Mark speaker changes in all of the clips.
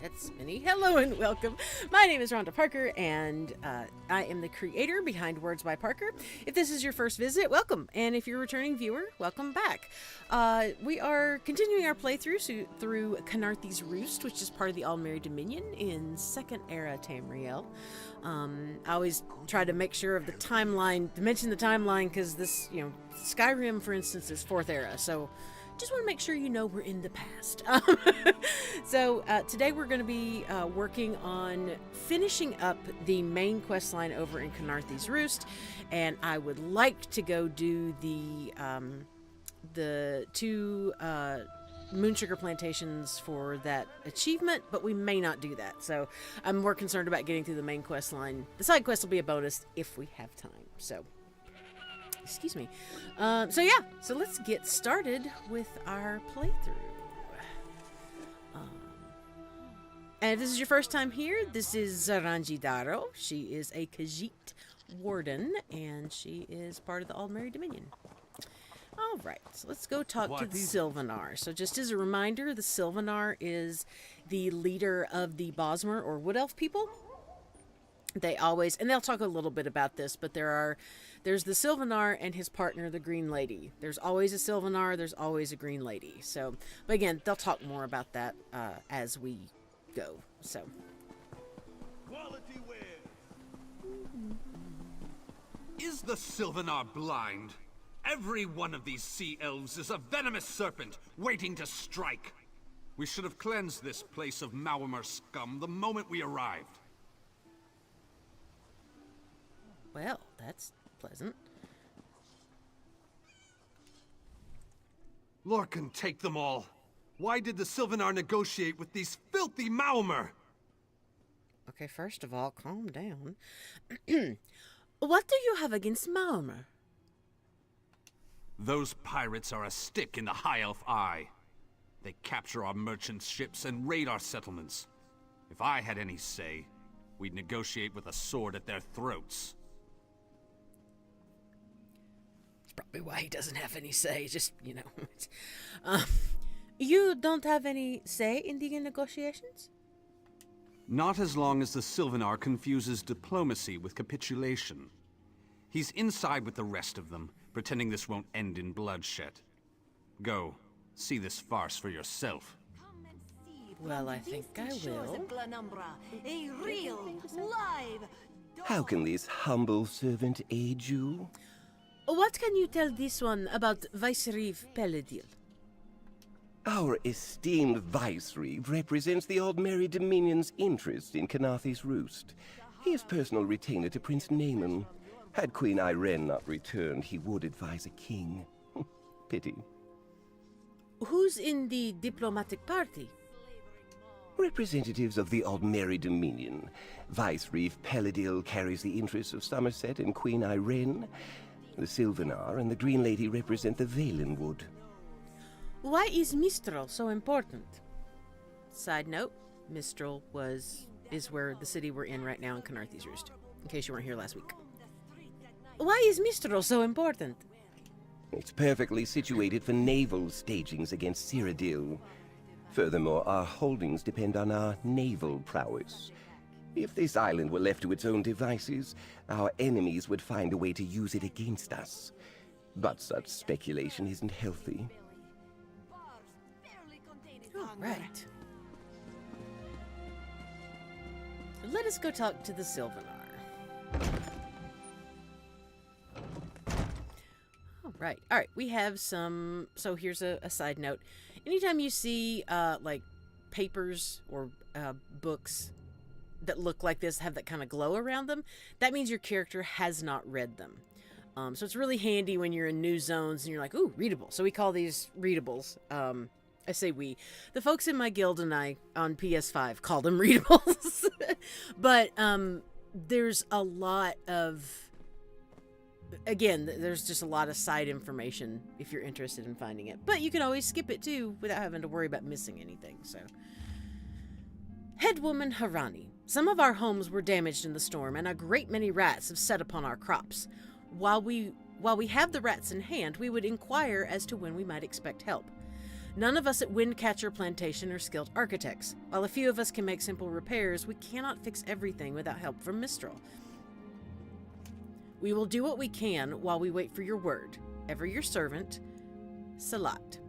Speaker 1: That's Minnie. Hello and welcome. My name is Rhonda Parker, and I am the creator behind Words by Parker. If this is your first visit, welcome. And if you're a returning viewer, welcome back. We are continuing our playthrough through Khenarthi's Roost, which is part of the Aldmeri Dominion in 2nd Era Tamriel. I always try to make sure of the timeline, to mention the timeline, because this, Skyrim, for instance, is 4th Era, so just want to make sure you know we're in the past. So today we're going to be working on finishing up the main quest line over in Khenarthi's Roost, and I would like to go do the 2 moon sugar plantations for that achievement, but we may not do that. So I'm more concerned about getting through the main quest line. The side quest will be a bonus if we have time. So excuse me. So let's get started with our playthrough. And if this is your first time here, this is Zaranji Daro. She is a Khajiit warden, and she is part of the Aldmeri Dominion. All right, so let's go talk to the Sylvanar. So just as a reminder, the Sylvanar is the leader of the Bosmer or Wood Elf people. They always, and they'll talk a little bit about this, but there's the Sylvanar and his partner, the Green Lady. There's always a Sylvanar, there's always a Green Lady. So, but again, they'll talk more about that as we go. So,
Speaker 2: Quality wear. Is the Sylvanar blind? Every one of these sea elves is a venomous serpent waiting to strike. We should have cleansed this place of Maormer scum the moment we arrived.
Speaker 1: well, that's pleasant.
Speaker 2: Lorcan, take them all. Why did the Sylvanar negotiate with these filthy Maormer?
Speaker 1: Okay, first of all, calm down. What do you have against Maormer?
Speaker 2: Those pirates are a stick in the High Elf eye. They capture our merchant ships and raid our settlements. If I had any say, we'd negotiate with a sword at their throats.
Speaker 1: That's probably why he doesn't have any say, just, You don't have any say in the negotiations?
Speaker 2: Not as long as the Sylvanar confuses diplomacy with capitulation. He's inside with the rest of them, pretending this won't end in bloodshed. Go, see this farce for yourself.
Speaker 1: Well, I think I will.
Speaker 3: A real, live...
Speaker 4: How can this humble servant aid you?
Speaker 1: What can you tell this one about Vicereeve Peledil?
Speaker 4: Our esteemed Vicereeve represents the Aldmeri Dominion's interest in Khenarthi's Roost. He is personal retainer to Prince Naaman. Had Queen Irene not returned, he would advise a king. Pity.
Speaker 1: Who's in the diplomatic party?
Speaker 4: Representatives of the Aldmeri Dominion. Vicereeve Peledil carries the interests of Somerset and Queen Irene. The Sylvanar and the Green Lady represent the Valenwood.
Speaker 1: Why is Mistral so important? Side note, Mistral is where the city we're in right now in Khenarthi's Roost, in case you weren't here last week. Why is Mistral so important?
Speaker 4: It's perfectly situated for naval stagings against Cyrodiil. Furthermore, our holdings depend on our naval prowess. If this island were left to its own devices, our enemies would find a way to use it against us. But such speculation isn't healthy.
Speaker 1: Right. Let us go talk to the Sylvanar. All right, we have some... So here's a side note. Anytime you see, papers or books that look like this, have that kind of glow around them, that means your character has not read them. So it's really handy when you're in new zones and you're like, ooh, readable. So we call these readables. I say we. The folks in my guild and I on PS5 call them readables. But there's a lot of... Again, there's just a lot of side information if you're interested in finding it. But you can always skip it, too, without having to worry about missing anything, so... Headwoman Harani. Some of our homes were damaged in the storm, and a great many rats have set upon our crops. While we have the rats in hand, we would inquire as to when we might expect help. None of us at Windcatcher Plantation are skilled architects. While a few of us can make simple repairs, we cannot fix everything without help from Mistral. We will do what we can while we wait for your word. Ever your servant, Salat.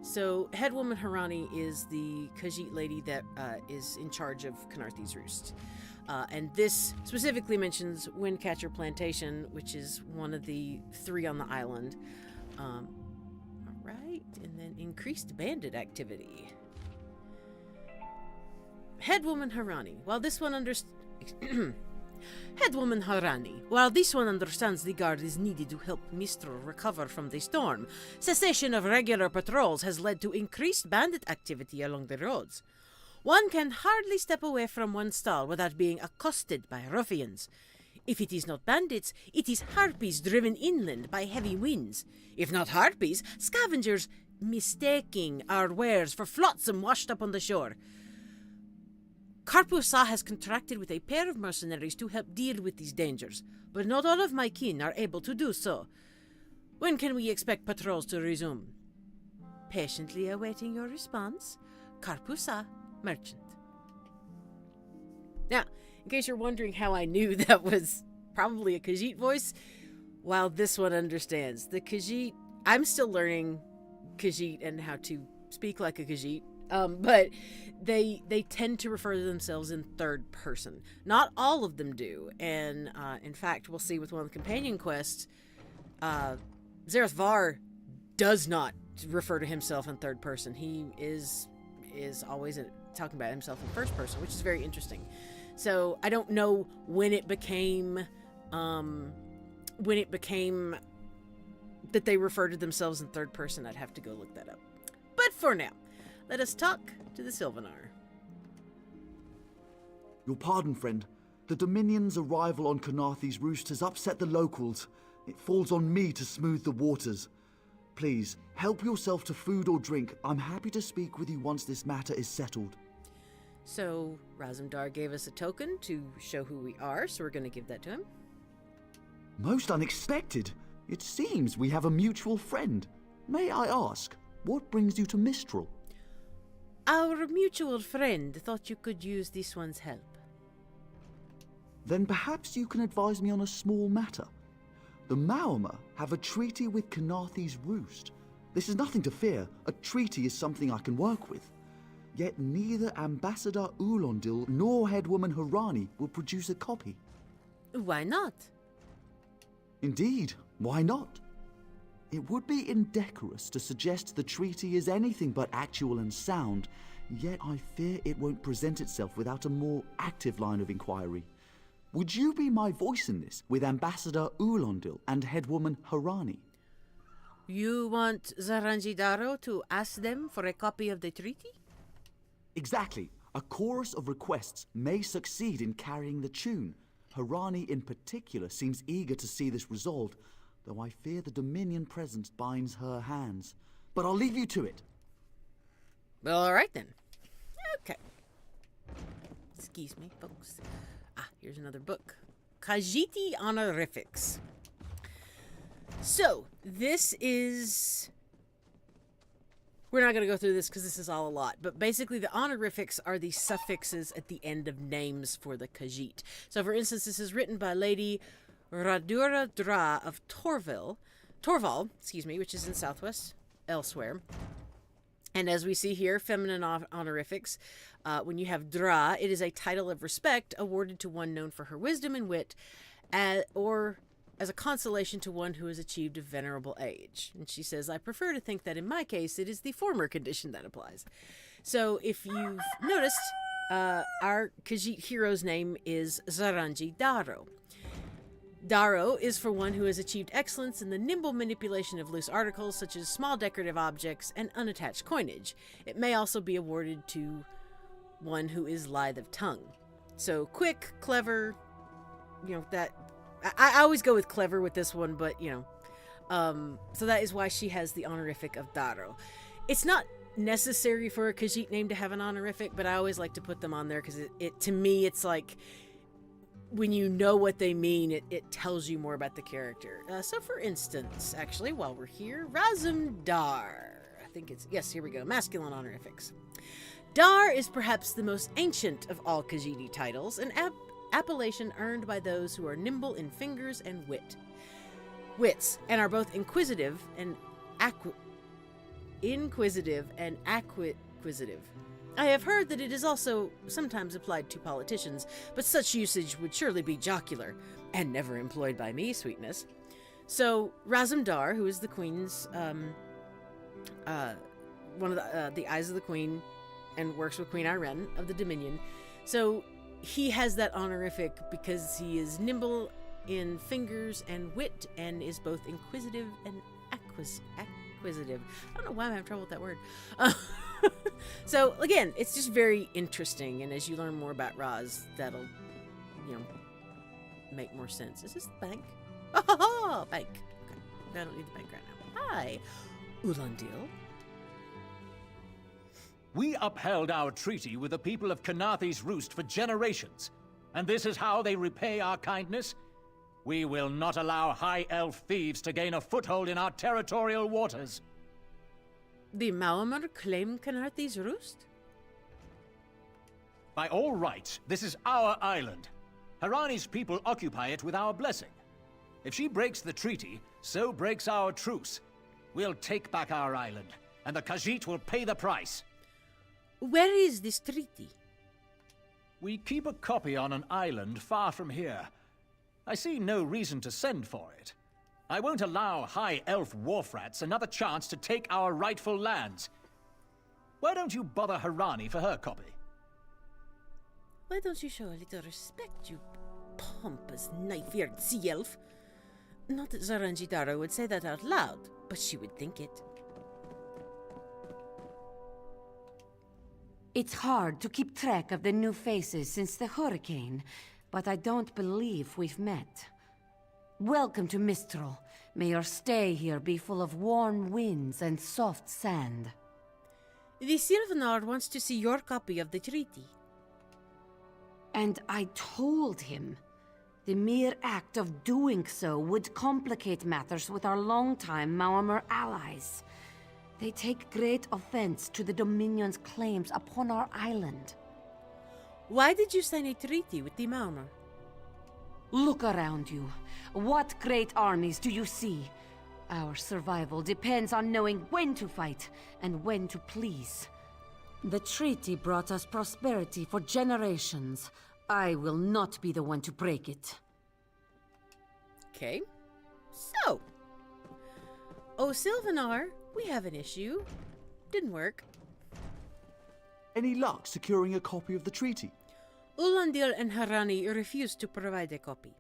Speaker 1: So, Headwoman Harani is the Khajiit lady that is in charge of Khenarthi's Roost. And this specifically mentions Windcatcher Plantation, which is one of the 3 on the island. Alright, and then increased bandit activity. Headwoman Harani. While this one Headwoman Harani, while this one understands the guard is needed to help Mistral recover from the storm, cessation of regular patrols has led to increased bandit activity along the roads. One can hardly step away from one stall without being accosted by ruffians. If it is not bandits, it is harpies driven inland by heavy winds. If not harpies, scavengers mistaking our wares for flotsam washed up on the shore. Karpusa has contracted with a pair of mercenaries to help deal with these dangers, but not all of my kin are able to do so. When can we expect patrols to resume? Patiently awaiting your response, Karpusa, Merchant. Now, in case you're wondering how I knew that was probably a Khajiit voice, while this one understands. The Khajiit, I'm still learning Khajiit and how to speak like a Khajiit. But they tend to refer to themselves in third person. Not all of them do, and in fact, we'll see with one of the companion quests, Zareth Var does not refer to himself in third person. He is always talking about himself in first person, which is very interesting. So I don't know when it became that they refer to themselves in third person. I'd have to go look that up. But for now, let us talk to the Sylvanar.
Speaker 5: Your pardon, friend. The Dominion's arrival on Khenarthi's Roost has upset the locals. It falls on me to smooth the waters. Please, help yourself to food or drink. I'm happy to speak with you once this matter is settled.
Speaker 1: So, Razumdar gave us a token to show who we are, so we're going to give that to him.
Speaker 5: Most unexpected. It seems we have a mutual friend. May I ask, what brings you to Mistral?
Speaker 1: Our mutual friend thought you could use this one's help.
Speaker 5: Then perhaps you can advise me on a small matter. The Maormer have a treaty with Khenarthi's Roost. This is nothing to fear. A treaty is something I can work with. Yet neither Ambassador Ulondil nor Headwoman Harani will produce a copy.
Speaker 1: Why not?
Speaker 5: Indeed, why not? It would be indecorous to suggest the treaty is anything but actual and sound, yet I fear it won't present itself without a more active line of inquiry. Would you be my voice in this, with Ambassador Ulondil and Headwoman Harani?
Speaker 1: You want Zaranji Daro to ask them for a copy of the treaty?
Speaker 5: Exactly. A chorus of requests may succeed in carrying the tune. Harani in particular seems eager to see this resolved, though I fear the Dominion presence binds her hands. But I'll leave you to it.
Speaker 1: Well, all right then. Okay. Excuse me, folks. Here's another book. Khajiiti Honorifics. So, this is... We're not going to go through this because this is all a lot, but basically the honorifics are the suffixes at the end of names for the Khajiit. So, for instance, this is written by Lady Radura Dra of Torval, which is in Southwest elsewhere. And as we see here, feminine honorifics, when you have Dra, it is a title of respect awarded to one known for her wisdom and wit, or as a consolation to one who has achieved a venerable age. And she says, I prefer to think that in my case, it is the former condition that applies. So if you've noticed, our Khajiit hero's name is Zaranji Daro. Daro is for one who has achieved excellence in the nimble manipulation of loose articles such as small decorative objects and unattached coinage. It may also be awarded to one who is lithe of tongue. So quick, clever, that... I always go with clever with this one, but, so that is why she has the honorific of Daro. It's not necessary for a Khajiit name to have an honorific, but I always like to put them on there because it to me, it's like... when you know what they mean, it tells you more about the character. So for instance, actually, while we're here, Razumdar. think it's, yes, here we go, masculine honorifics. Dar is perhaps the most ancient of all Khajiit titles, an appellation earned by those who are nimble in fingers and wits, and are both inquisitive and acquisitive. I have heard that it is also sometimes applied to politicians, but such usage would surely be jocular, and never employed by me, sweetness. So, Razum Dar, who is the Queen's, one of the Eyes of the Queen, and works with Queen Irene of the Dominion. So, he has that honorific because he is nimble in fingers and wit, and is both inquisitive and acquisitive. I don't know why I'm having trouble with that word. So, again, it's just very interesting, and as you learn more about Raz, that'll, make more sense. Is this the bank? Oh, bank. Okay, I don't need the bank right now. Hi, Ulandil.
Speaker 6: We upheld our treaty with the people of Khenarthi's Roost for generations, and this is how they repay our kindness? We will not allow High Elf thieves to gain a foothold in our territorial waters.
Speaker 1: The Maormer claim Khenarthi's Roost?
Speaker 6: By all rights, this is our island. Harani's people occupy it with our blessing. If she breaks the treaty, so breaks our truce. We'll take back our island, and the Khajiit will pay the price.
Speaker 1: Where is this treaty?
Speaker 6: We keep a copy on an island far from here. I see no reason to send for it. I won't allow High Elf wharf-rats another chance to take our rightful lands. Why don't you bother Harani for her copy?
Speaker 1: Why don't you show a little respect, you pompous, knife-eared sea elf? Not that Zaranjidara would say that out loud, but she would think it.
Speaker 7: It's hard to keep track of the new faces since the hurricane, but I don't believe we've met. Welcome to Mistral. May your stay here be full of warm winds and soft sand.
Speaker 1: The Sylvanar wants to see your copy of the treaty.
Speaker 7: And I told him. The mere act of doing so would complicate matters with our longtime Maormer allies. They take great offense to the Dominion's claims upon our island.
Speaker 1: Why did you sign a treaty with the Maormer?
Speaker 7: Look around you. What great armies do you see? Our survival depends on knowing when to fight and when to please. The treaty brought us prosperity for generations. I will not be the one to break it.
Speaker 1: Okay. So. Oh, Sylvanar, we have an issue. Didn't work.
Speaker 5: Any luck securing a copy of the treaty?
Speaker 1: Ulandil and Harani refused to provide a copy.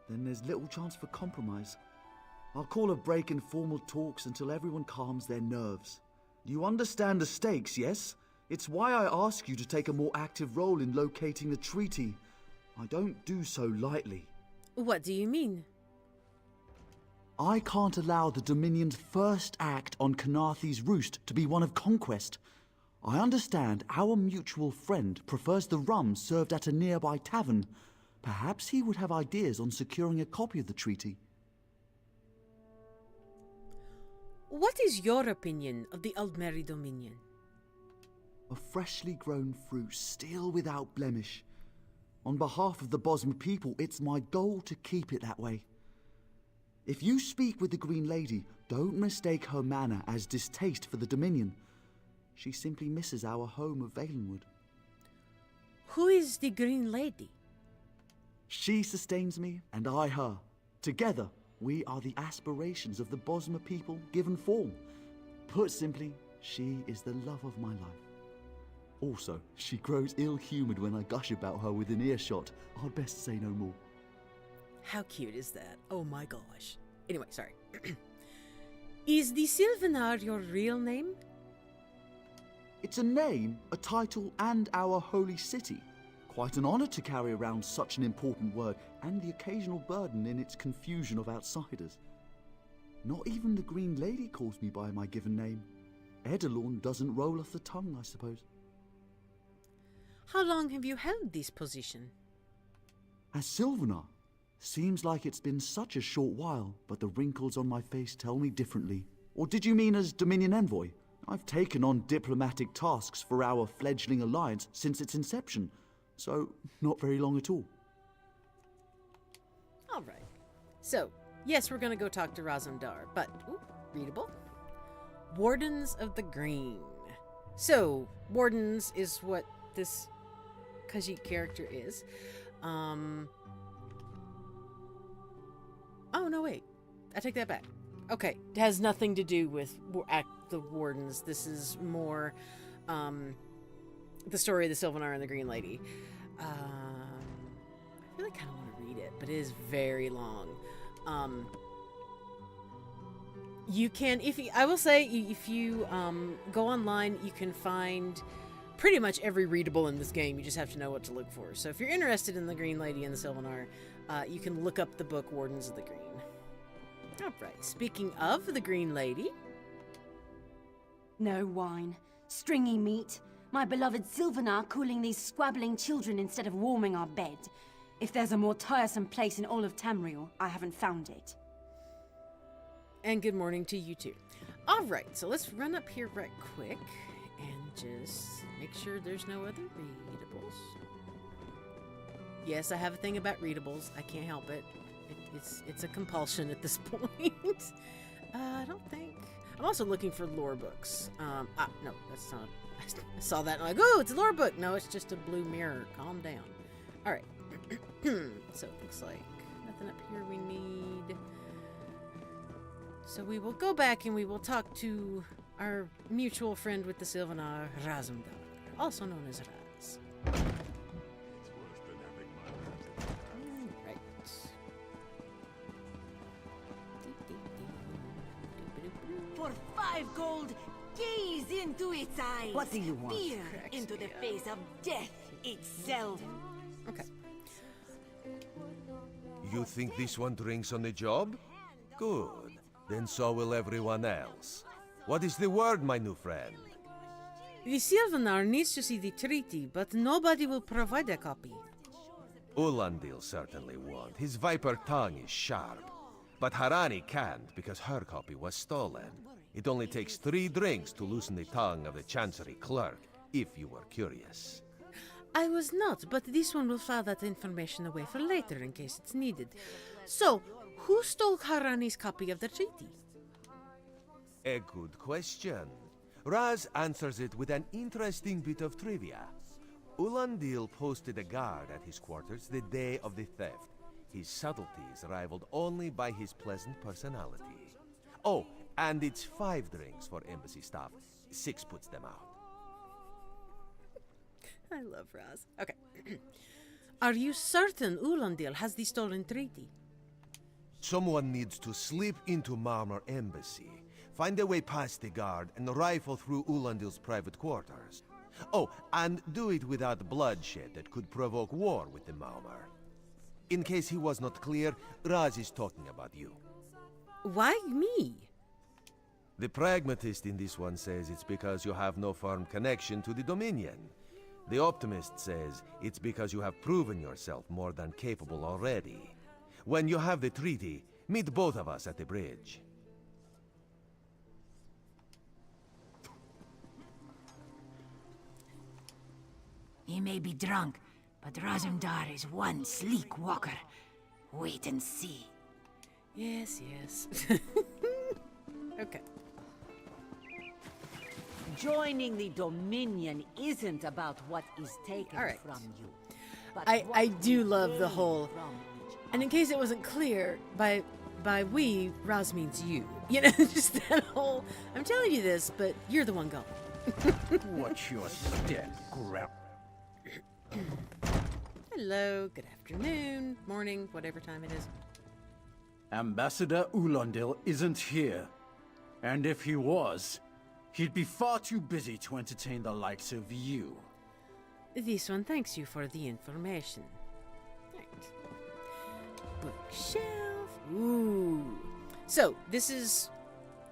Speaker 5: Then there's little chance for compromise. I'll call a break in formal talks until everyone calms their nerves. You understand the stakes, yes? It's why I ask you to take a more active role in locating the treaty. I don't do so lightly.
Speaker 1: What do you mean?
Speaker 5: I can't allow the Dominion's first act on Khenarthi's Roost to be one of conquest. I understand our mutual friend prefers the rum served at a nearby tavern. Perhaps he would have ideas on securing a copy of the treaty.
Speaker 1: What is your opinion of the Aldmeri Dominion?
Speaker 5: A freshly grown fruit, still without blemish. On behalf of the Bosmer people, it's my goal to keep it that way. If you speak with the Green Lady, don't mistake her manner as distaste for the Dominion. She simply misses our home of Valenwood.
Speaker 1: Who is the Green Lady?
Speaker 5: She sustains me, and I her. Together, we are the aspirations of the Bosmer people given form. Put simply, she is the love of my life. Also, she grows ill-humoured when I gush about her within earshot. I'd best say no more.
Speaker 1: How cute is that? Oh my gosh. Anyway, sorry. Is the Sylvanar your real name?
Speaker 5: It's a name, a title, and our holy city. Quite an honor to carry around such an important word, and the occasional burden in its confusion of outsiders. Not even the Green Lady calls me by my given name. Edelorn doesn't roll off the tongue, I suppose.
Speaker 1: How long have you held this position?
Speaker 5: As Sylvanar. Seems like it's been such a short while, but the wrinkles on my face tell me differently. Or did you mean as Dominion envoy? I've taken on diplomatic tasks for our fledgling alliance since its inception, so not very long at all.
Speaker 1: All right. So, yes, we're going to go talk to Razumdar, but, readable. Wardens of the Green. So, Wardens is what this Khajiit character is. Oh, no, wait. I take that back. Okay, it has nothing to do with the Wardens. This is more the story of the Sylvanar and the Green Lady. I really kind of want to read it, but it is very long. You can, I will say, if you go online, you can find pretty much every readable in this game. You just have to know what to look for. So if you're interested in the Green Lady and the Sylvanar, you can look up the book Wardens of the Green. All right. Speaking of the Green Lady.
Speaker 8: No wine. Stringy meat. My beloved Sylvanar cooling these squabbling children instead of warming our bed. If there's a more tiresome place in all of Tamriel, I haven't found it.
Speaker 1: And good morning to you too. All right, so let's run up here right quick and just make sure there's no other readables. Yes, I have a thing about readables. I can't help it. It's a compulsion at this point. I don't think. I'm also looking for lore books. No, that's not. I saw that and I'm like, oh, it's a lore book. No, it's just a blue mirror. Calm down. All right. So it looks like nothing up here we need. So we will go back and we will talk to our mutual friend with the Sylvanar, Razumdar, also known as Raz. Right.
Speaker 3: For 5 gold, gaze into its eyes.
Speaker 9: What do you want?
Speaker 3: Peer into the face of death itself.
Speaker 1: Okay.
Speaker 10: You think this one drinks on the job? Good. Then so will everyone else. What is the word, my new friend?
Speaker 1: The Sylvanar needs to see the treaty, but nobody will provide a copy.
Speaker 10: Ulandil certainly won't. His viper tongue is sharp. But Harani can't because her copy was stolen. It only takes 3 drinks to loosen the tongue of the Chancery clerk, if you were curious.
Speaker 1: I was not, but this one will file that information away for later in case it's needed. So, who stole Harani's copy of the treaty?
Speaker 10: A good question. Raz answers it with an interesting bit of trivia. Ulandil posted a guard at his quarters the day of the theft. His subtleties rivaled only by his pleasant personality. Oh, and it's 5 drinks for embassy staff. 6 puts them out.
Speaker 1: I love Raz. Okay. Are you certain Ulandil has the stolen treaty?
Speaker 10: Someone needs to slip into Maormer embassy, find a way past the guard, and rifle through Ulandil's private quarters. Oh, and do it without bloodshed that could provoke war with the Maormer. In case he was not clear, Raz is talking about you.
Speaker 1: Why me?
Speaker 10: The pragmatist in this one says it's because you have no firm connection to the Dominion. The optimist says it's because you have proven yourself more than capable already. When you have the treaty, meet both of us at the bridge.
Speaker 9: He may be drunk, but Razumdar is one sleek walker. Wait and see.
Speaker 1: Yes, yes. Okay.
Speaker 3: Joining the Dominion isn't about what is taken
Speaker 1: All right.
Speaker 3: from you. But
Speaker 1: I
Speaker 3: what
Speaker 1: do
Speaker 3: you
Speaker 1: love the
Speaker 3: gain
Speaker 1: whole...
Speaker 3: from each
Speaker 1: And in case it wasn't clear, by we, Raz means you. You know, just that whole, I'm telling you this, but you're the one going.
Speaker 6: Watch your step, Grab.
Speaker 1: Hello, good afternoon, morning, whatever time it is.
Speaker 6: Ambassador Ulandil isn't here. And if he was, he'd be far too busy to entertain the likes of you.
Speaker 1: This one thanks you for the information. Right. Bookshelf. Ooh. So, this is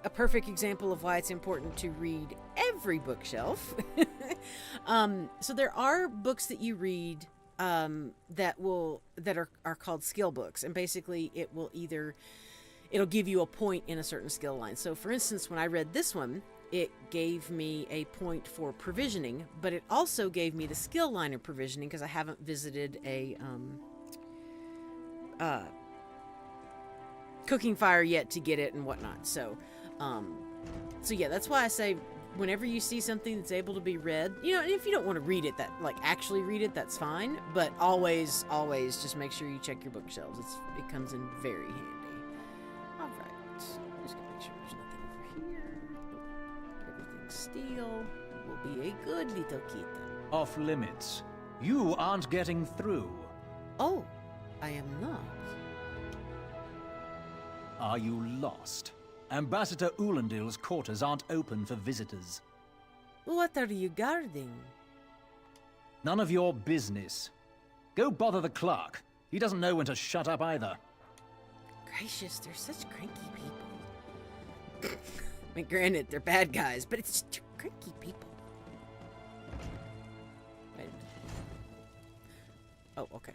Speaker 1: a perfect example of why it's important to read every bookshelf. So there are books that you read that are called skill books, and basically it it'll give you a point in a certain skill line. So for instance, when I read this one, it gave me a point for provisioning, but it also gave me the skill line of provisioning because I haven't visited a cooking fire yet to get it and whatnot. So yeah, that's why I say whenever you see something that's able to be read, you know, and if you don't want to read it, that like actually read it, that's fine. But always just make sure you check your bookshelves. It comes in very handy. All right, just gonna make sure there's nothing over here. Nope. Everything's steel. Will be a good little kitten.
Speaker 6: Off limits. You aren't getting through.
Speaker 1: Oh, I am not.
Speaker 6: Are you lost? Ambassador Ulandil's quarters aren't open for visitors.
Speaker 1: What are you guarding?
Speaker 6: None of your business. Go bother the clerk. He doesn't know when to shut up either.
Speaker 1: Gracious, they're such cranky people. I mean, granted, they're bad guys, but it's just cranky people. Wait. Oh, okay.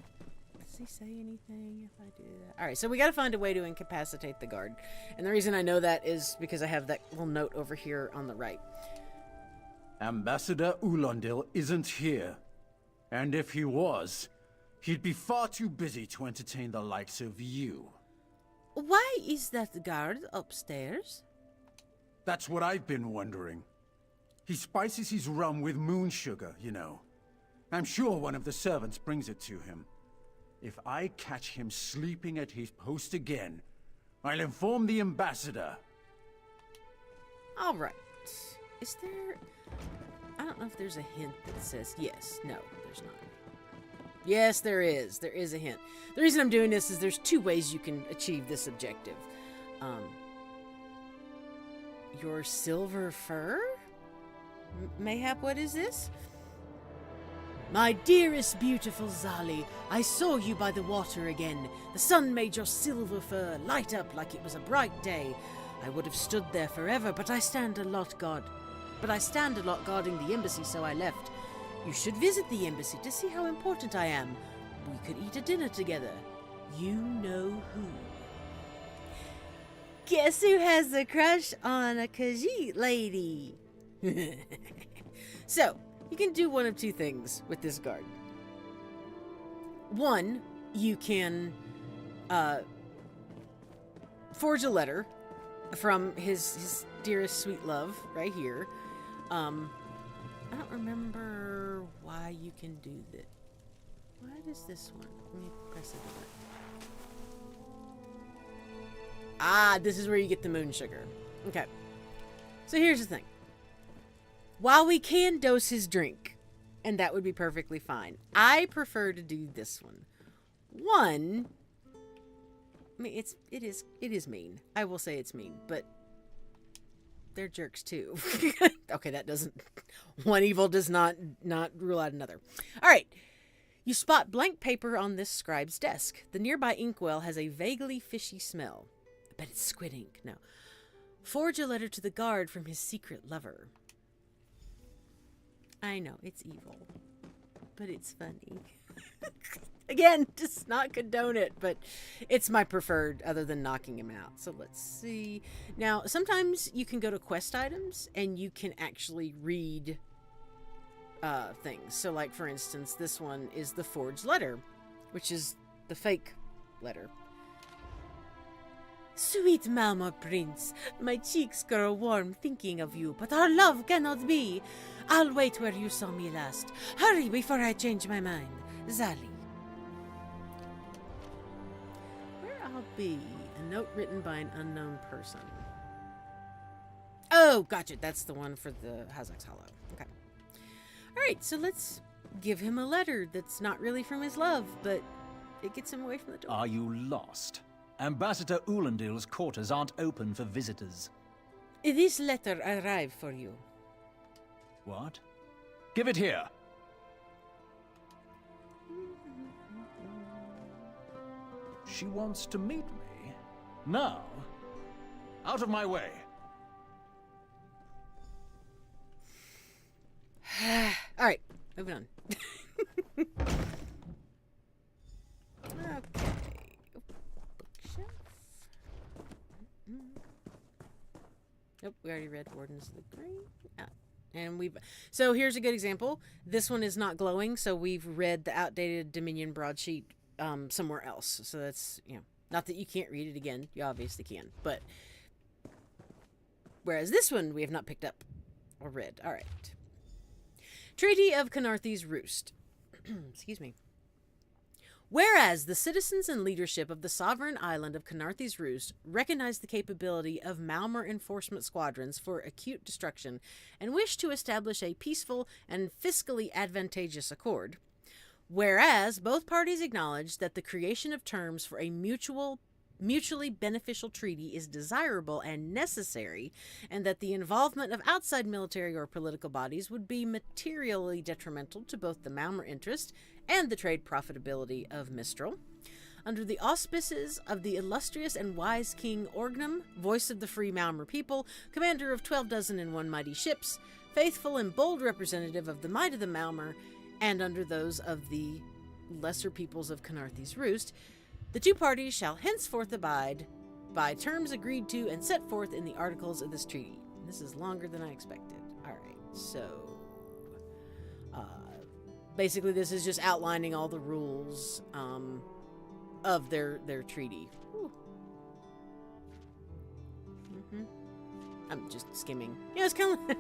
Speaker 1: Does he say anything if I do that? Alright, so we gotta find a way to incapacitate the guard. And the reason I know that is because I have that little note over here on the right.
Speaker 11: Ambassador Ulandil isn't here. And if he was, he'd be far too busy to entertain the likes of you.
Speaker 1: Why is that guard upstairs?
Speaker 11: That's what I've been wondering. He spices his rum with moon sugar, you know. I'm sure one of the servants brings it to him. If I catch him sleeping at his post again, I'll inform the ambassador.
Speaker 1: All right. Is there... I don't know if there's a hint that says yes. No, there's not. Yes, there is. There is a hint. The reason I'm doing this is there's two ways you can achieve this objective. Your silver fur? Mayhap, what is this? My dearest, beautiful Zali, I saw you by the water again. The sun made your silver fur light up like it was a bright day. I would have stood there forever, but I stand a lot guarding the embassy, so I left. You should visit the embassy to see how important I am. We could eat a dinner together. You know who. Guess who has a crush on a Khajiit lady? So, you can do one of two things with this guard. One, you can forge a letter from his dearest sweet love right here. I don't remember why you can do that. Why does this one? Let me press it. Ah, this is where you get the moon sugar. Okay. So here's the thing. While we can dose his drink, and that would be perfectly fine, I prefer to do this one. One, I mean, it is mean. I will say it's mean, but they're jerks too. Okay, that doesn't. One evil does not rule out another. All right. You spot blank paper on this scribe's desk. The nearby inkwell has a vaguely fishy smell. I bet it's squid ink. No. Forge a letter to the guard from his secret lover. I know, it's evil. But it's funny. Again, just not condone it, but it's my preferred other than knocking him out. So let's see. Now, sometimes you can go to quest items and you can actually read things. So like, for instance, this one is the forged letter, which is the fake letter. Sweet Maormer Prince, my cheeks grow warm thinking of you, but our love cannot be. I'll wait where you saw me last. Hurry before I change my mind. Zali. Where I'll be. A note written by an unknown person. Oh, gotcha. That's the one for the Hazak's Hollow. Okay. Alright, so let's give him a letter that's not really from his love, but it gets him away from the door.
Speaker 6: Are you lost? Ambassador Ulandil's quarters aren't open for visitors.
Speaker 1: This letter arrived for you.
Speaker 6: What? Give it here. She wants to meet me? Now? Out of my way.
Speaker 1: Alright, moving on. Okay. Bookshelf. Nope, we already read Wardens of the Green. And so here's a good example. This one is not glowing, so we've read the outdated Dominion broadsheet somewhere else. So that's, not that you can't read it again. You obviously can. But whereas this one we have not picked up or read. All right. Treaty of Khenarthi's Roost. Excuse me. Whereas the citizens and leadership of the sovereign island of Khenarthi's Roost recognize the capability of Maormer enforcement squadrons for acute destruction and wish to establish a peaceful and fiscally advantageous accord. Whereas both parties acknowledge that the creation of terms for a mutually beneficial treaty is desirable and necessary, and that the involvement of outside military or political bodies would be materially detrimental to both the Maormer interest and the trade profitability of Mistral. Under the auspices of the illustrious and wise King Orgnum, voice of the free Maormer people, commander of 12,001 mighty ships, faithful and bold representative of the might of the Maormer, and under those of the lesser peoples of Khenarthi's Roost, the two parties shall henceforth abide by terms agreed to and set forth in the articles of this treaty. This is longer than I expected. All right, so basically this is just outlining all the rules of their treaty. I'm just skimming. It's kind of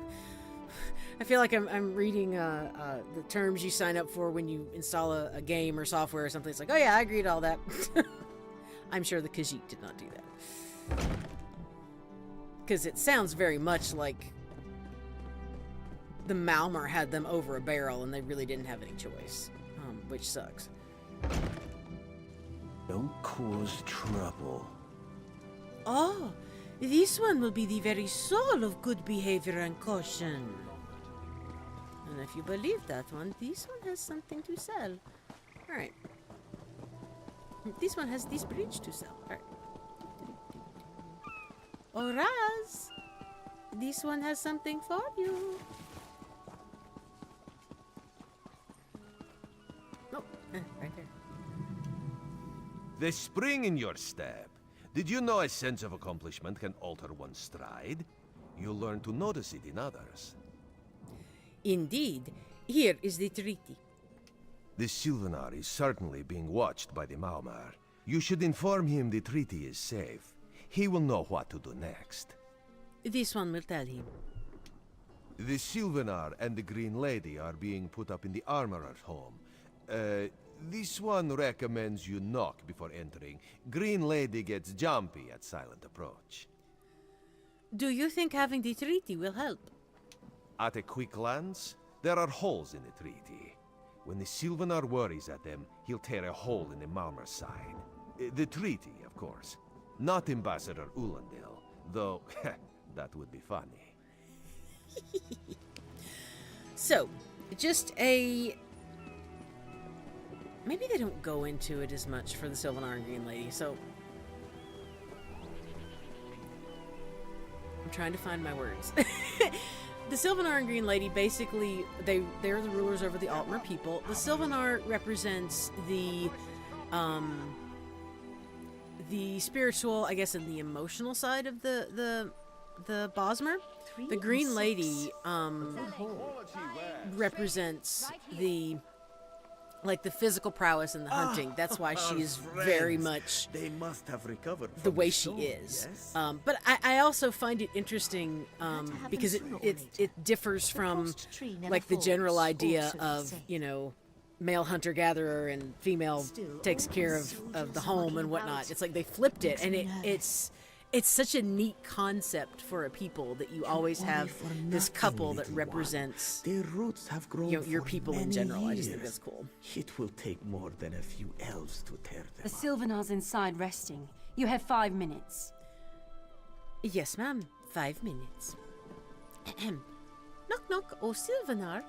Speaker 1: I feel like I'm reading the terms you sign up for when you install a game or software or something. It's like, oh yeah, I agreed to all that. I'm sure the Khajiit did not do that. Because it sounds very much like the Maormer had them over a barrel and they really didn't have any choice, which sucks.
Speaker 4: Don't cause trouble.
Speaker 1: Oh, this one will be the very soul of good behavior and caution. And if you believe that one, this one has something to sell. Alright. This one has this bridge to sell. Alright. Oraz! This one has something for you. Oh, right there.
Speaker 10: The spring in your step. Did you know a sense of accomplishment can alter one's stride? You'll learn to notice it in others.
Speaker 1: Indeed. Here is the treaty.
Speaker 10: The Sylvanar is certainly being watched by the Maormer. You should inform him the treaty is safe. He will know what to do next.
Speaker 1: This one will tell him.
Speaker 10: The Sylvanar and the Green Lady are being put up in the Armorer's home. This one recommends you knock before entering. Green Lady gets jumpy at silent approach.
Speaker 1: Do you think having the treaty will help?
Speaker 10: At a quick glance, there are holes in the treaty. When the Sylvanar worries at them, he'll tear a hole in the Maormer's side. The treaty, of course. Not Ambassador Ulandil, though that would be funny.
Speaker 1: So, just a... Maybe they don't go into it as much for the Sylvanar and Green Lady, so... I'm trying to find my words. The Sylvanar and Green Lady, basically, they're the rulers over the Aldmeri people. The Sylvanar represents the spiritual, I guess, and the emotional side of the Bosmer. The Green Lady represents the physical prowess and the hunting. That's why she's very much
Speaker 12: they must have recovered
Speaker 1: the way she is. Yes? But I also find it interesting because it differs from like the general idea of, male hunter-gatherer and female takes care of the home and whatnot. It's like they flipped it, and it's such a neat concept for a people that you always have this couple that represents
Speaker 12: their roots have grown
Speaker 1: your people in general. I just think that's cool.
Speaker 12: It will take more than a few elves to tear them
Speaker 8: The Sylvanar's inside resting. You have 5 minutes.
Speaker 1: Yes, ma'am. 5 minutes. Knock, knock. Oh, Sylvanar.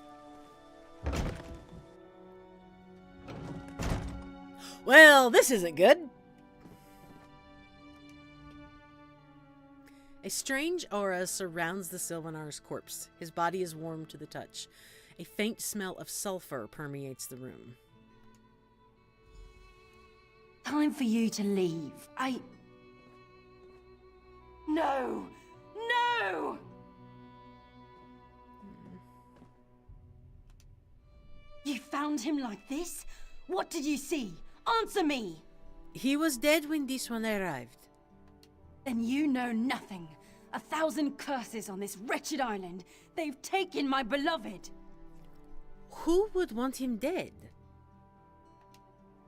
Speaker 1: Well, this isn't good. A strange aura surrounds the Sylvanar's corpse. His body is warm to the touch. A faint smell of sulfur permeates the room.
Speaker 8: Time for you to leave. No! No! No! You found him like this? What did you see? Answer me!
Speaker 1: He was dead when this one arrived.
Speaker 8: Then you know nothing. 1,000 curses on this wretched island. They've taken my beloved.
Speaker 1: Who would want him dead?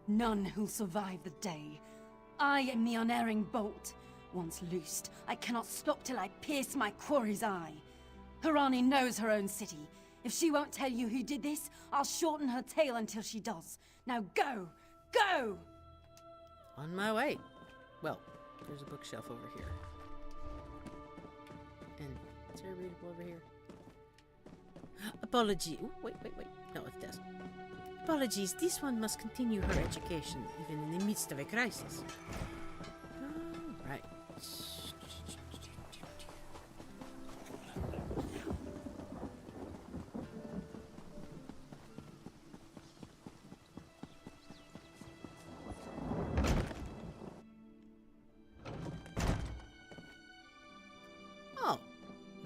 Speaker 8: None who'll survive the day. I am the unerring bolt. Once loosed, I cannot stop till I pierce my quarry's eye. Khenarthi knows her own city. If she won't tell you who did this, I'll shorten her tale until she does. Now go! Go!
Speaker 1: On my way. Well, there's a bookshelf over here. And is there a readable over here? Apology. Ooh, wait. No, it doesn't. Apologies, this one must continue her education, even in the midst of a crisis. Alright. Oh,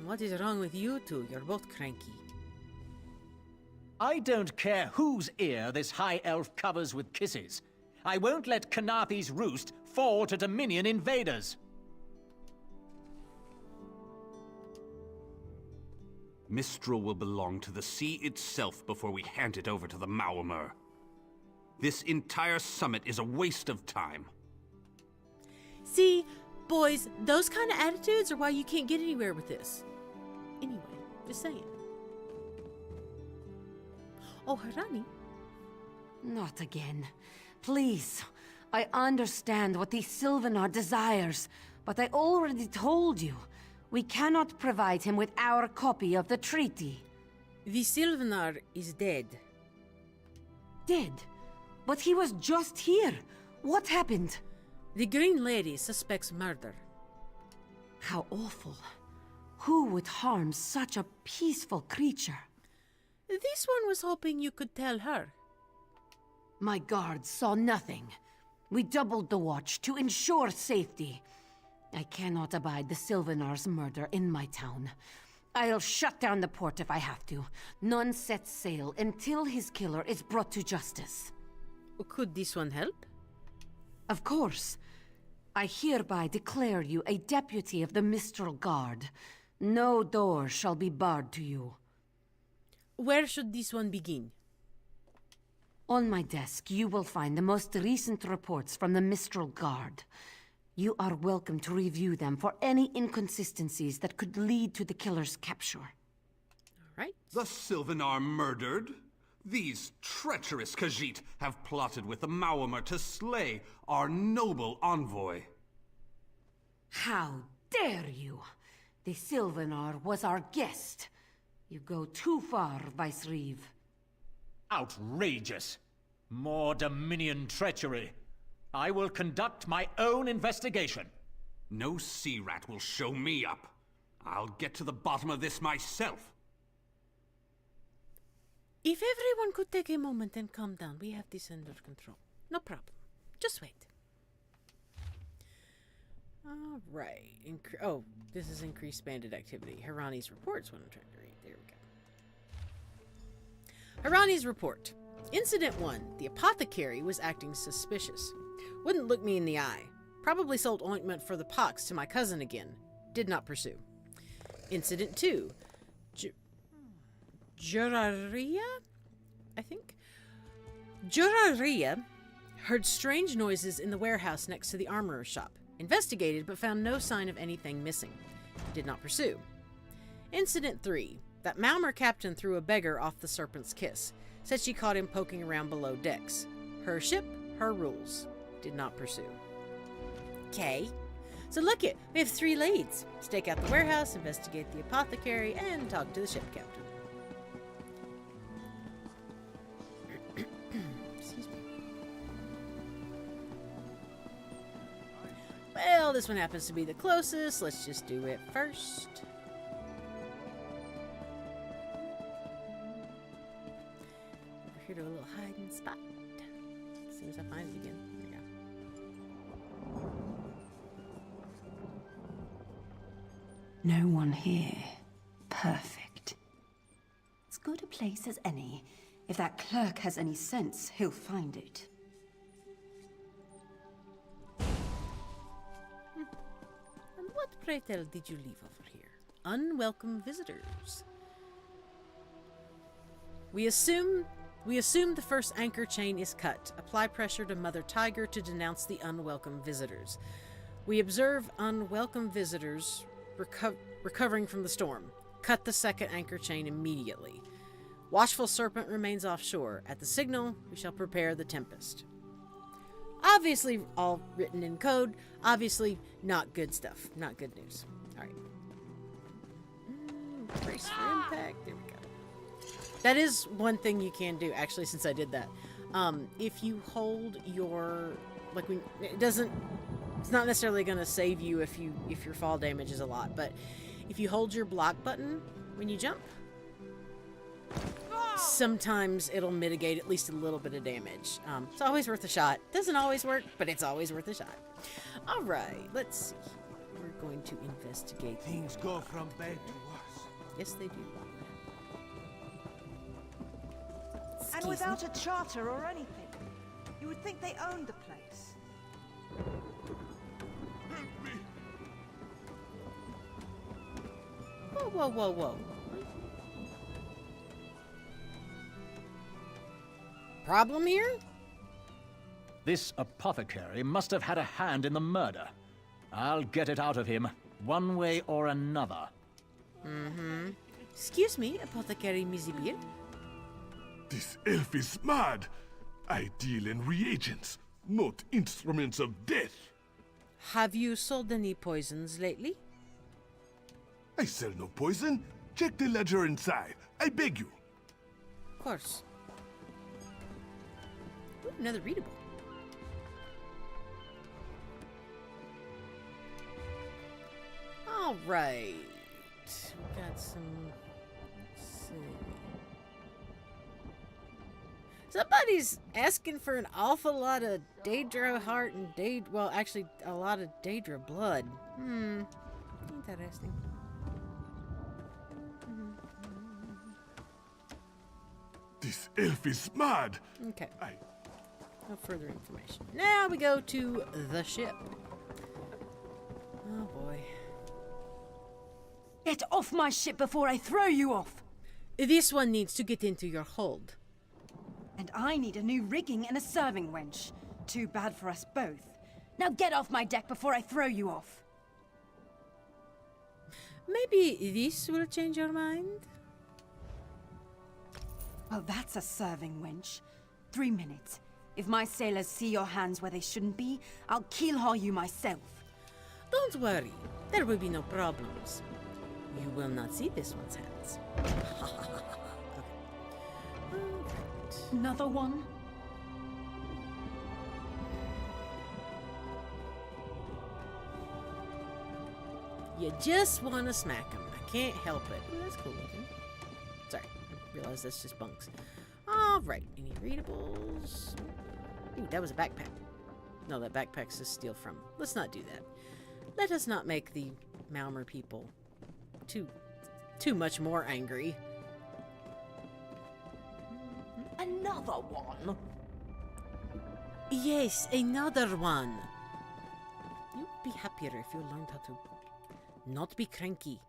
Speaker 1: what is wrong with you two? You're both cranky.
Speaker 6: I don't care whose ear this high elf covers with kisses. I won't let Khenarthi's Roost fall to Dominion invaders.
Speaker 2: Mistral will belong to the sea itself before we hand it over to the Maormer. This entire summit is a waste of time.
Speaker 1: See, boys, those kind of attitudes are why you can't get anywhere with this. Anyway, just saying. Oh, Khenarthi.
Speaker 7: Not again. Please. I understand what the Sylvanar desires, but I already told you. We cannot provide him with our copy of the treaty.
Speaker 1: The Sylvanar is dead.
Speaker 7: Dead? But he was just here. What happened?
Speaker 1: The Green Lady suspects murder.
Speaker 7: How awful. Who would harm such a peaceful creature?
Speaker 1: This one was hoping you could tell her.
Speaker 7: My guards saw nothing. We doubled the watch to ensure safety. I cannot abide the Sylvanar's murder in my town. I'll shut down the port if I have to. None sets sail until his killer is brought to justice.
Speaker 1: Could this one help?
Speaker 7: Of course. I hereby declare you a deputy of the Mistral Guard. No door shall be barred to you.
Speaker 1: Where should this one begin?
Speaker 7: On my desk, you will find the most recent reports from the Mistral Guard. You are welcome to review them for any inconsistencies that could lead to the killer's capture.
Speaker 1: All right.
Speaker 2: The Sylvanar murdered? These treacherous Khajiit have plotted with the Maormer to slay our noble envoy.
Speaker 7: How dare you! The Sylvanar was our guest. You go too far, Vice-Reeve.
Speaker 6: Outrageous! More Dominion treachery. I will conduct my own investigation.
Speaker 2: No sea rat will show me up. I'll get to the bottom of this myself.
Speaker 1: If everyone could take a moment and calm down, we have this under control. No problem. Just wait. All right. Oh, this is increased bandit activity. Khenarthi's report's what I'm trying to read. There we go. Khenarthi's report. Incident 1. The apothecary was acting suspicious. Wouldn't look me in the eye. Probably sold ointment for the pox to my cousin again. Did not pursue. Incident 2. Juraria? I think? Juraria heard strange noises in the warehouse next to the armorer's shop. Investigated, but found no sign of anything missing. Did not pursue. Incident 3. That Maormer captain threw a beggar off the Serpent's Kiss. Said she caught him poking around below decks. Her ship, her rules. Did not pursue. Okay. So look it, we have 3 leads. Stake out the warehouse, investigate the apothecary, and talk to the ship captain. Excuse me. Well, this one happens to be the closest. Let's just do it first. Over here to a little hiding spot. As soon as I find it again. There we go.
Speaker 8: No one here. Perfect. As good a place as any. If that clerk has any sense, he'll find it.
Speaker 1: And what, pray tell, did you leave over here? Unwelcome visitors. We assume the first anchor chain is cut. Apply pressure to Mother Tiger to denounce the unwelcome visitors. We observe unwelcome visitors recovering from the storm. Cut the second anchor chain immediately. Watchful Serpent remains offshore. At the signal, we shall prepare the Tempest. Obviously, all written in code. Obviously, not good stuff. Not good news. All right. Brace for impact. There we go. That is one thing you can do, actually, since I did that. If you hold your... Like, when it doesn't... It's not necessarily going to save you if your fall damage is a lot, but if you hold your block button when you jump, sometimes it'll mitigate at least a little bit of damage. It's always worth a shot. Doesn't always work, but it's always worth a shot. All right, let's see. We're going to investigate.
Speaker 10: Things go from bad to worse.
Speaker 1: Yes, they do.
Speaker 13: And without a charter or anything, you would think they owned the place.
Speaker 1: Whoa, whoa, whoa, whoa. Problem here?
Speaker 6: This apothecary must have had a hand in the murder. I'll get it out of him, one way or another.
Speaker 1: Mm-hmm. Excuse me, Apothecary Mizibir.
Speaker 14: This elf is mad. I deal in reagents, not instruments of death.
Speaker 1: Have you sold any poisons lately?
Speaker 14: I sell no poison. Check the ledger inside. I beg you.
Speaker 1: Of course. Ooh, another readable. All right. We got some... Let's see. Somebody's asking for an awful lot of Daedra heart and well, actually, a lot of Daedra blood. Interesting.
Speaker 14: This elf is mad.
Speaker 1: Okay. No further information. Now we go to the ship. Oh boy.
Speaker 8: Get off my ship before I throw you off!
Speaker 1: This one needs to get into your hold.
Speaker 8: And I need a new rigging and a serving wench. Too bad for us both. Now get off my deck before I throw you off.
Speaker 1: Maybe this will change your mind?
Speaker 8: Well, that's a serving wench. 3 minutes. If my sailors see your hands where they shouldn't be, I'll keel-haul you myself.
Speaker 1: Don't worry. There will be no problems. You will not see this one's hands.
Speaker 8: Another one?
Speaker 1: You just want to smack him. I can't help it. Ooh, that's cool looking. Sorry, I realized that's just bunks. All right, any readables? Ooh, that was a backpack. No, that backpack's to steal from. Let's not do that. Let us not make the Maormer people too much more angry.
Speaker 8: Another one?
Speaker 1: Yes, another one. You'd be happier if you learned how to not be cranky.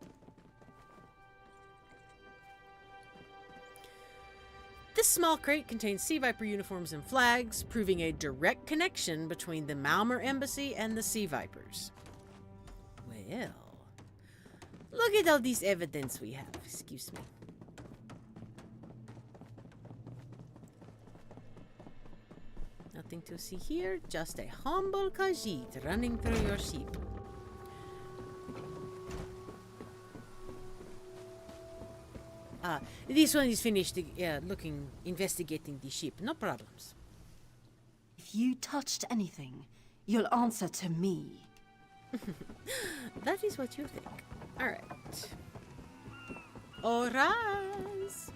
Speaker 1: This small crate contains Sea Viper uniforms and flags, proving a direct connection between the Maormer embassy and the Sea Vipers. Well, look at all this evidence we have. Excuse me. Nothing to see here, just a humble Khajiit running through your ship. This one is finished investigating the ship. No problems.
Speaker 8: If you touched anything, you'll answer to me.
Speaker 1: That is what you think. Alright. Oraz!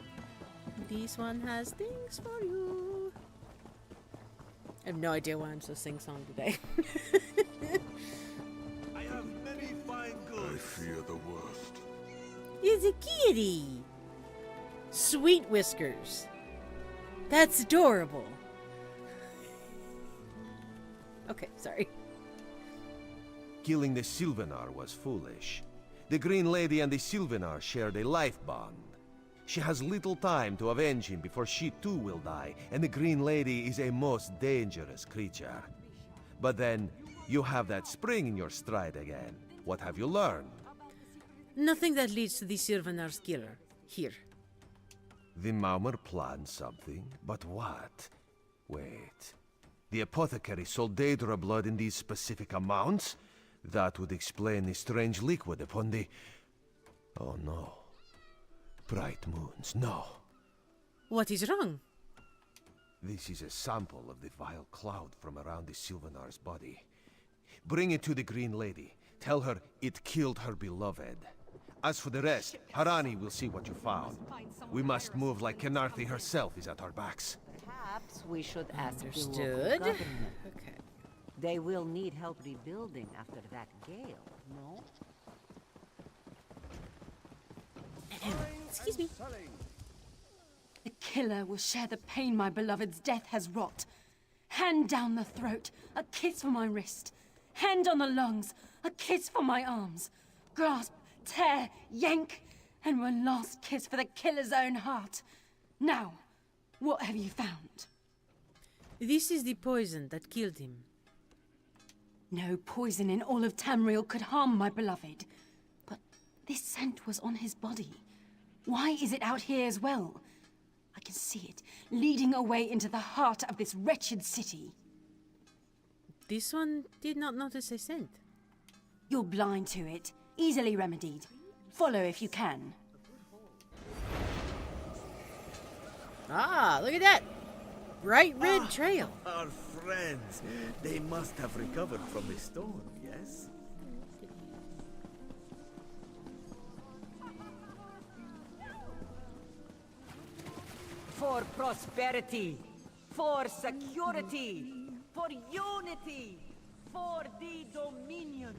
Speaker 1: This one has things for you. I have no idea why I'm so sing-song today.
Speaker 14: I have many fine goods. I fear the worst.
Speaker 1: It's a kitty. Sweet Whiskers. That's adorable. Okay, sorry.
Speaker 10: Killing the Sylvanar was foolish. The Green Lady and the Sylvanar shared a life bond. She has little time to avenge him before she too will die, and the Green Lady is a most dangerous creature. But then, you have that spring in your stride again. What have you learned?
Speaker 1: Nothing that leads to the Sylvanar's killer. Here.
Speaker 10: The Maormer planned something, but what? Wait. The apothecary sold Daedra blood in these specific amounts? That would explain the strange liquid upon the... Oh no. Bright moons, no.
Speaker 1: What is wrong?
Speaker 10: This is a sample of the vile cloud from around the Sylvanar's body. Bring it to the Green Lady. Tell her it killed her beloved. As for the rest, Harani will see what you found. We must move like Khenarthi herself is at our backs.
Speaker 15: Perhaps we should ask the local
Speaker 1: Understood.
Speaker 15: government.
Speaker 1: Okay.
Speaker 15: They will need help rebuilding after that gale, no?
Speaker 1: Excuse me.
Speaker 8: The killer will share the pain my beloved's death has wrought. Hand down the throat, a kiss for my wrist. Hand on the lungs, a kiss for my arms. Grasp, tear, yank, and one last kiss for the killer's own heart. Now, what have you found?
Speaker 1: This is the poison that killed him.
Speaker 8: No poison in all of Tamriel could harm my beloved. But this scent was on his body. Why is it out here as well? I can see it, leading away into the heart of this wretched city.
Speaker 1: This one did not notice a scent.
Speaker 8: You're blind to it, easily remedied. Follow if you can.
Speaker 1: Ah, look at that! Bright red trail.
Speaker 12: Our friends. They must have recovered from the storm, yes?
Speaker 15: For prosperity, for security, for unity, for the Dominion.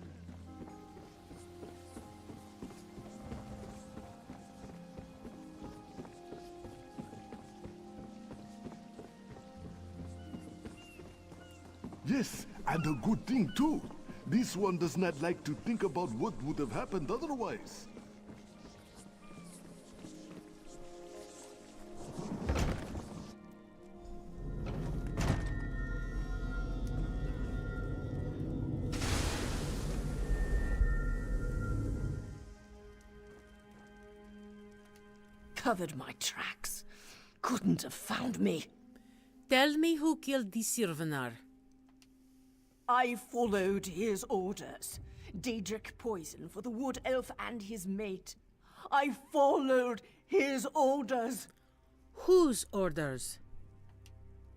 Speaker 14: Yes, and a good thing too. This one does not like to think about what would have happened otherwise.
Speaker 16: Covered my tracks. Couldn't have found me.
Speaker 1: Tell me who killed the Sylvanar.
Speaker 16: I followed his orders. Daedric poison for the wood elf and his mate. I followed his orders.
Speaker 1: Whose orders?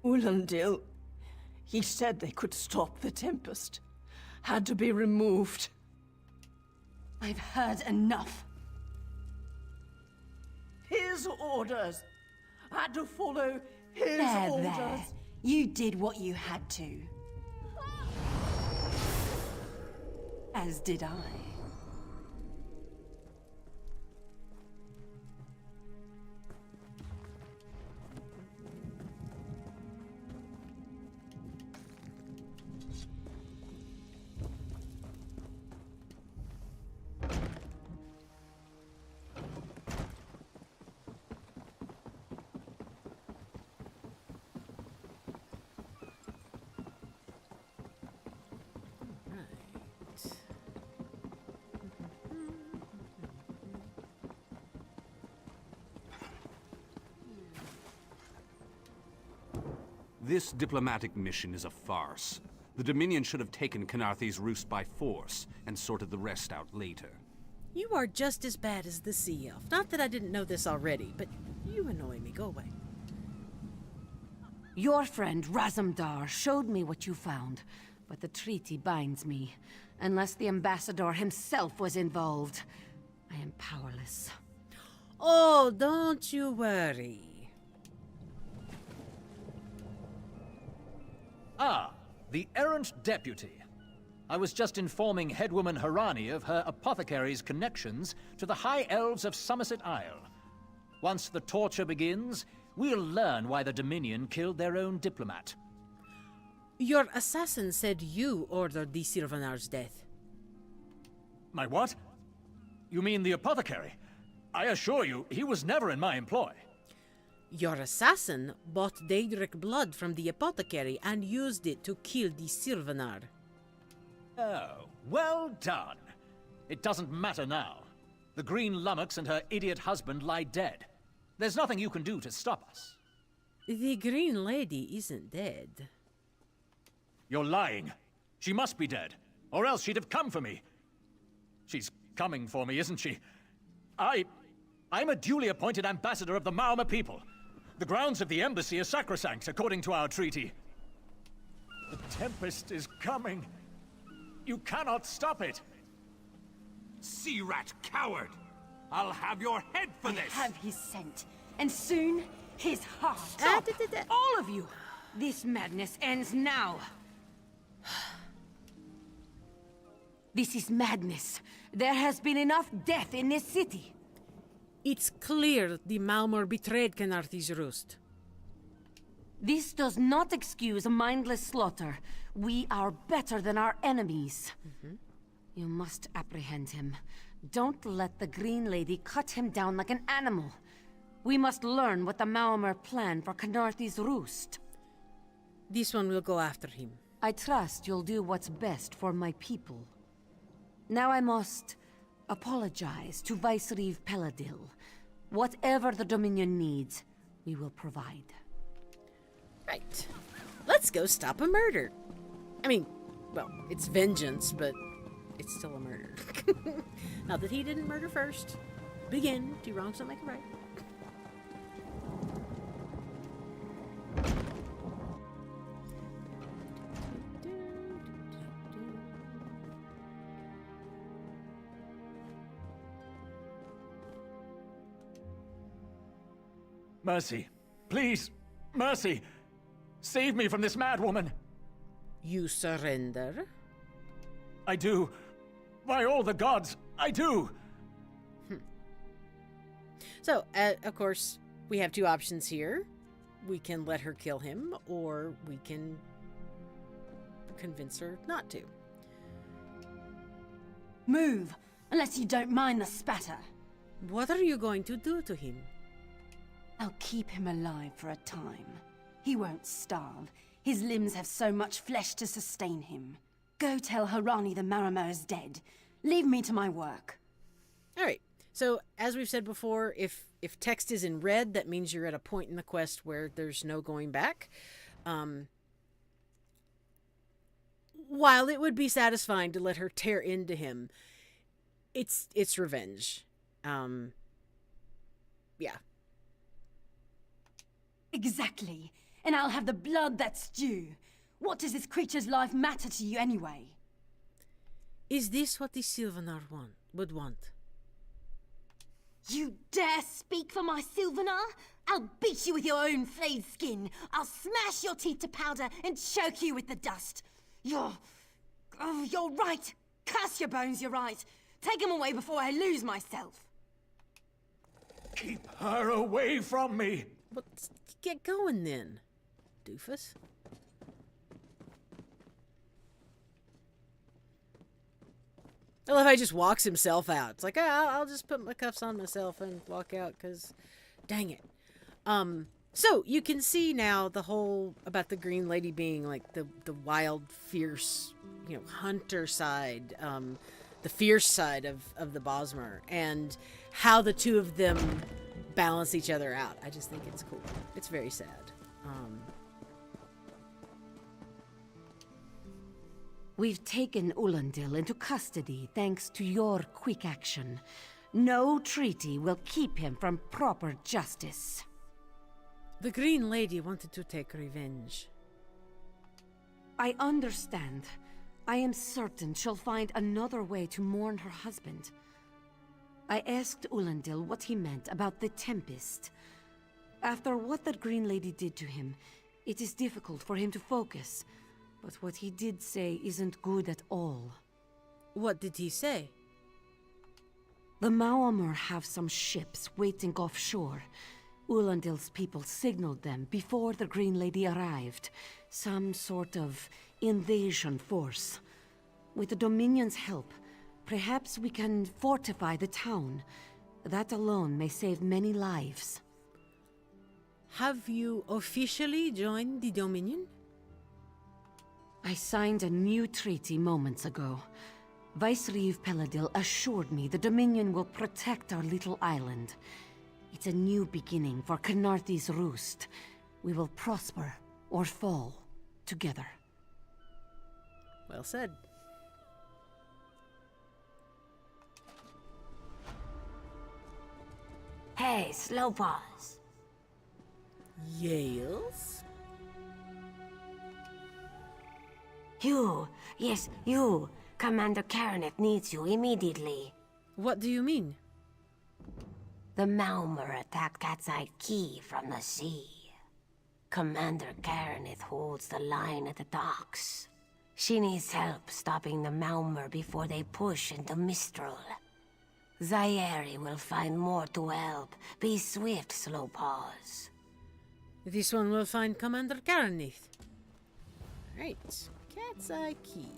Speaker 16: Ulandil. He said they could stop the tempest. Had to be removed.
Speaker 8: I've heard enough.
Speaker 16: His orders. Had to follow his orders.
Speaker 8: There. You did what you had to. As did I.
Speaker 2: This diplomatic mission is a farce. The Dominion should have taken Khenarthi's Roost by force and sorted the rest out later.
Speaker 1: You are just as bad as the Sea Elf. Not that I didn't know this already, but you annoy me. Go away.
Speaker 7: Your friend Razumdar showed me what you found, but the treaty binds me. Unless the ambassador himself was involved, I am powerless.
Speaker 1: Oh, don't you worry.
Speaker 6: Ah, the errant deputy. I was just informing headwoman Khenarthi of her apothecary's connections to the High Elves of Somerset Isle. Once the torture begins, we'll learn why the Dominion killed their own diplomat.
Speaker 1: Your assassin said you ordered the Sylvanar's death.
Speaker 6: My what? You mean the apothecary? I assure you, he was never in my employ.
Speaker 1: Your assassin bought Daedric blood from the apothecary and used it to kill the Sylvanar.
Speaker 6: Oh, well done. It doesn't matter now. The Green Lummox and her idiot husband lie dead. There's nothing you can do to stop us.
Speaker 1: The Green Lady isn't dead.
Speaker 6: You're lying. She must be dead, or else she'd have come for me. She's coming for me, isn't she? I'm a duly appointed ambassador of the Maormer people. The grounds of the embassy are sacrosanct, according to our treaty. The Tempest is coming. You cannot stop it.
Speaker 2: Sea rat coward! I'll have your head for this!
Speaker 8: I have his scent, and soon his heart. Stop! All of you!
Speaker 7: This madness ends now. This is madness. There has been enough death in this city.
Speaker 1: It's clear the Maormer betrayed Khenarthi's Roost.
Speaker 7: This does not excuse mindless slaughter. We are better than our enemies. You must apprehend him. Don't let the Green Lady cut him down like an animal. We must learn what the Maormer plan for Khenarthi's Roost.
Speaker 1: This one will go after him.
Speaker 7: I trust you'll do what's best for my people. Now I must apologize to Vicereeve Peladil. Whatever the Dominion needs, we will provide.
Speaker 1: Right. Let's go stop a murder. I mean, well, it's vengeance, but it's still a murder. Not that he didn't murder first. But again, do wrongs don't make it right.
Speaker 6: Mercy. Please. Mercy. Save me from this mad woman.
Speaker 1: You surrender?
Speaker 6: I do. By all the gods, I do.
Speaker 1: So, of course, we have two options here. We can let her kill him, or we can convince her not to.
Speaker 8: Move, unless you don't mind the spatter.
Speaker 1: What are you going to do to him?
Speaker 8: I'll keep him alive for a time. He won't starve. His limbs have so much flesh to sustain him. Go tell Khenarthi the Maormer is dead. Leave me to my work.
Speaker 1: All right. So, as we've said before, if text is in red, that means you're at a point in the quest where there's no going back. While it would be satisfying to let her tear into him, it's revenge. Yeah.
Speaker 8: Exactly. And I'll have the blood that's due. What does this creature's life matter to you anyway?
Speaker 1: Is this what the Sylvanar would want?
Speaker 8: You dare speak for my Sylvanar? I'll beat you with your own flayed skin. I'll smash your teeth to powder and choke you with the dust. You're right. Curse your bones, you're right. Take him away before I lose myself.
Speaker 6: Keep her away from me.
Speaker 1: Well, get going then, doofus. I love how he just walks himself out. It's like, I'll just put my cuffs on myself and walk out, because dang it. So you can see now the whole about the Green Lady being like the wild, fierce, hunter side, the fierce side of the Bosmer, and how the two of them balance each other out. I just think it's cool. It's very sad.
Speaker 7: We've taken Ulandil into custody thanks to your quick action. No treaty will keep him from proper justice.
Speaker 1: The Green Lady wanted to take revenge.
Speaker 7: I understand. I am certain she'll find another way to mourn her husband. I asked Ulandil what he meant about the Tempest. After what that Green Lady did to him, it is difficult for him to focus. But what he did say isn't good at all.
Speaker 1: What did he say?
Speaker 7: The Maormer have some ships waiting offshore. Ulandil's people signaled them before the Green Lady arrived. Some sort of invasion force. With the Dominion's help, perhaps we can fortify the town. That alone may save many lives.
Speaker 1: Have you officially joined the Dominion?
Speaker 7: I signed a new treaty moments ago. Vicereeve Peladil assured me the Dominion will protect our little island. It's a new beginning for Khenarthi's Roost. We will prosper or fall together.
Speaker 1: Well said.
Speaker 9: Hey, slow pause.
Speaker 1: Yales?
Speaker 9: You, yes, you. Commander Khenarthi needs you immediately.
Speaker 1: What do you mean?
Speaker 9: The Maormer attacked Cat's Eye Key from the sea. Commander Khenarthi holds the line at the docks. She needs help stopping the Maormer before they push into Mistral. Zairi will find more to help. Be swift, slow pause.
Speaker 1: This one will find Commander Khenarthi. Right. Cat's Eye Key.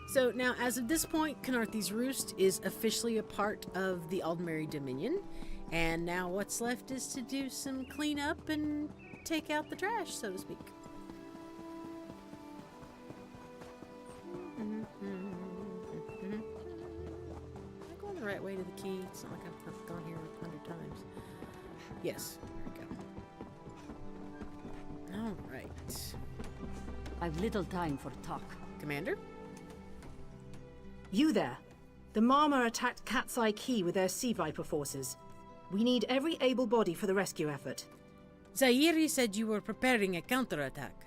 Speaker 1: So now, as of this point, Khenarthi's Roost is officially a part of the Aldmeri Dominion. And now what's left is to do some cleanup and take out the trash, so to speak. Am I going the right way to the key? It's not like I've gone here 100 times. Yes, there we go. Alright.
Speaker 17: I've little time for talk.
Speaker 1: Commander?
Speaker 18: You there. The Maormer attacked Cat's Eye Key with their Sea Viper forces. We need every able body for the rescue effort.
Speaker 1: Zairi said you were preparing a counterattack.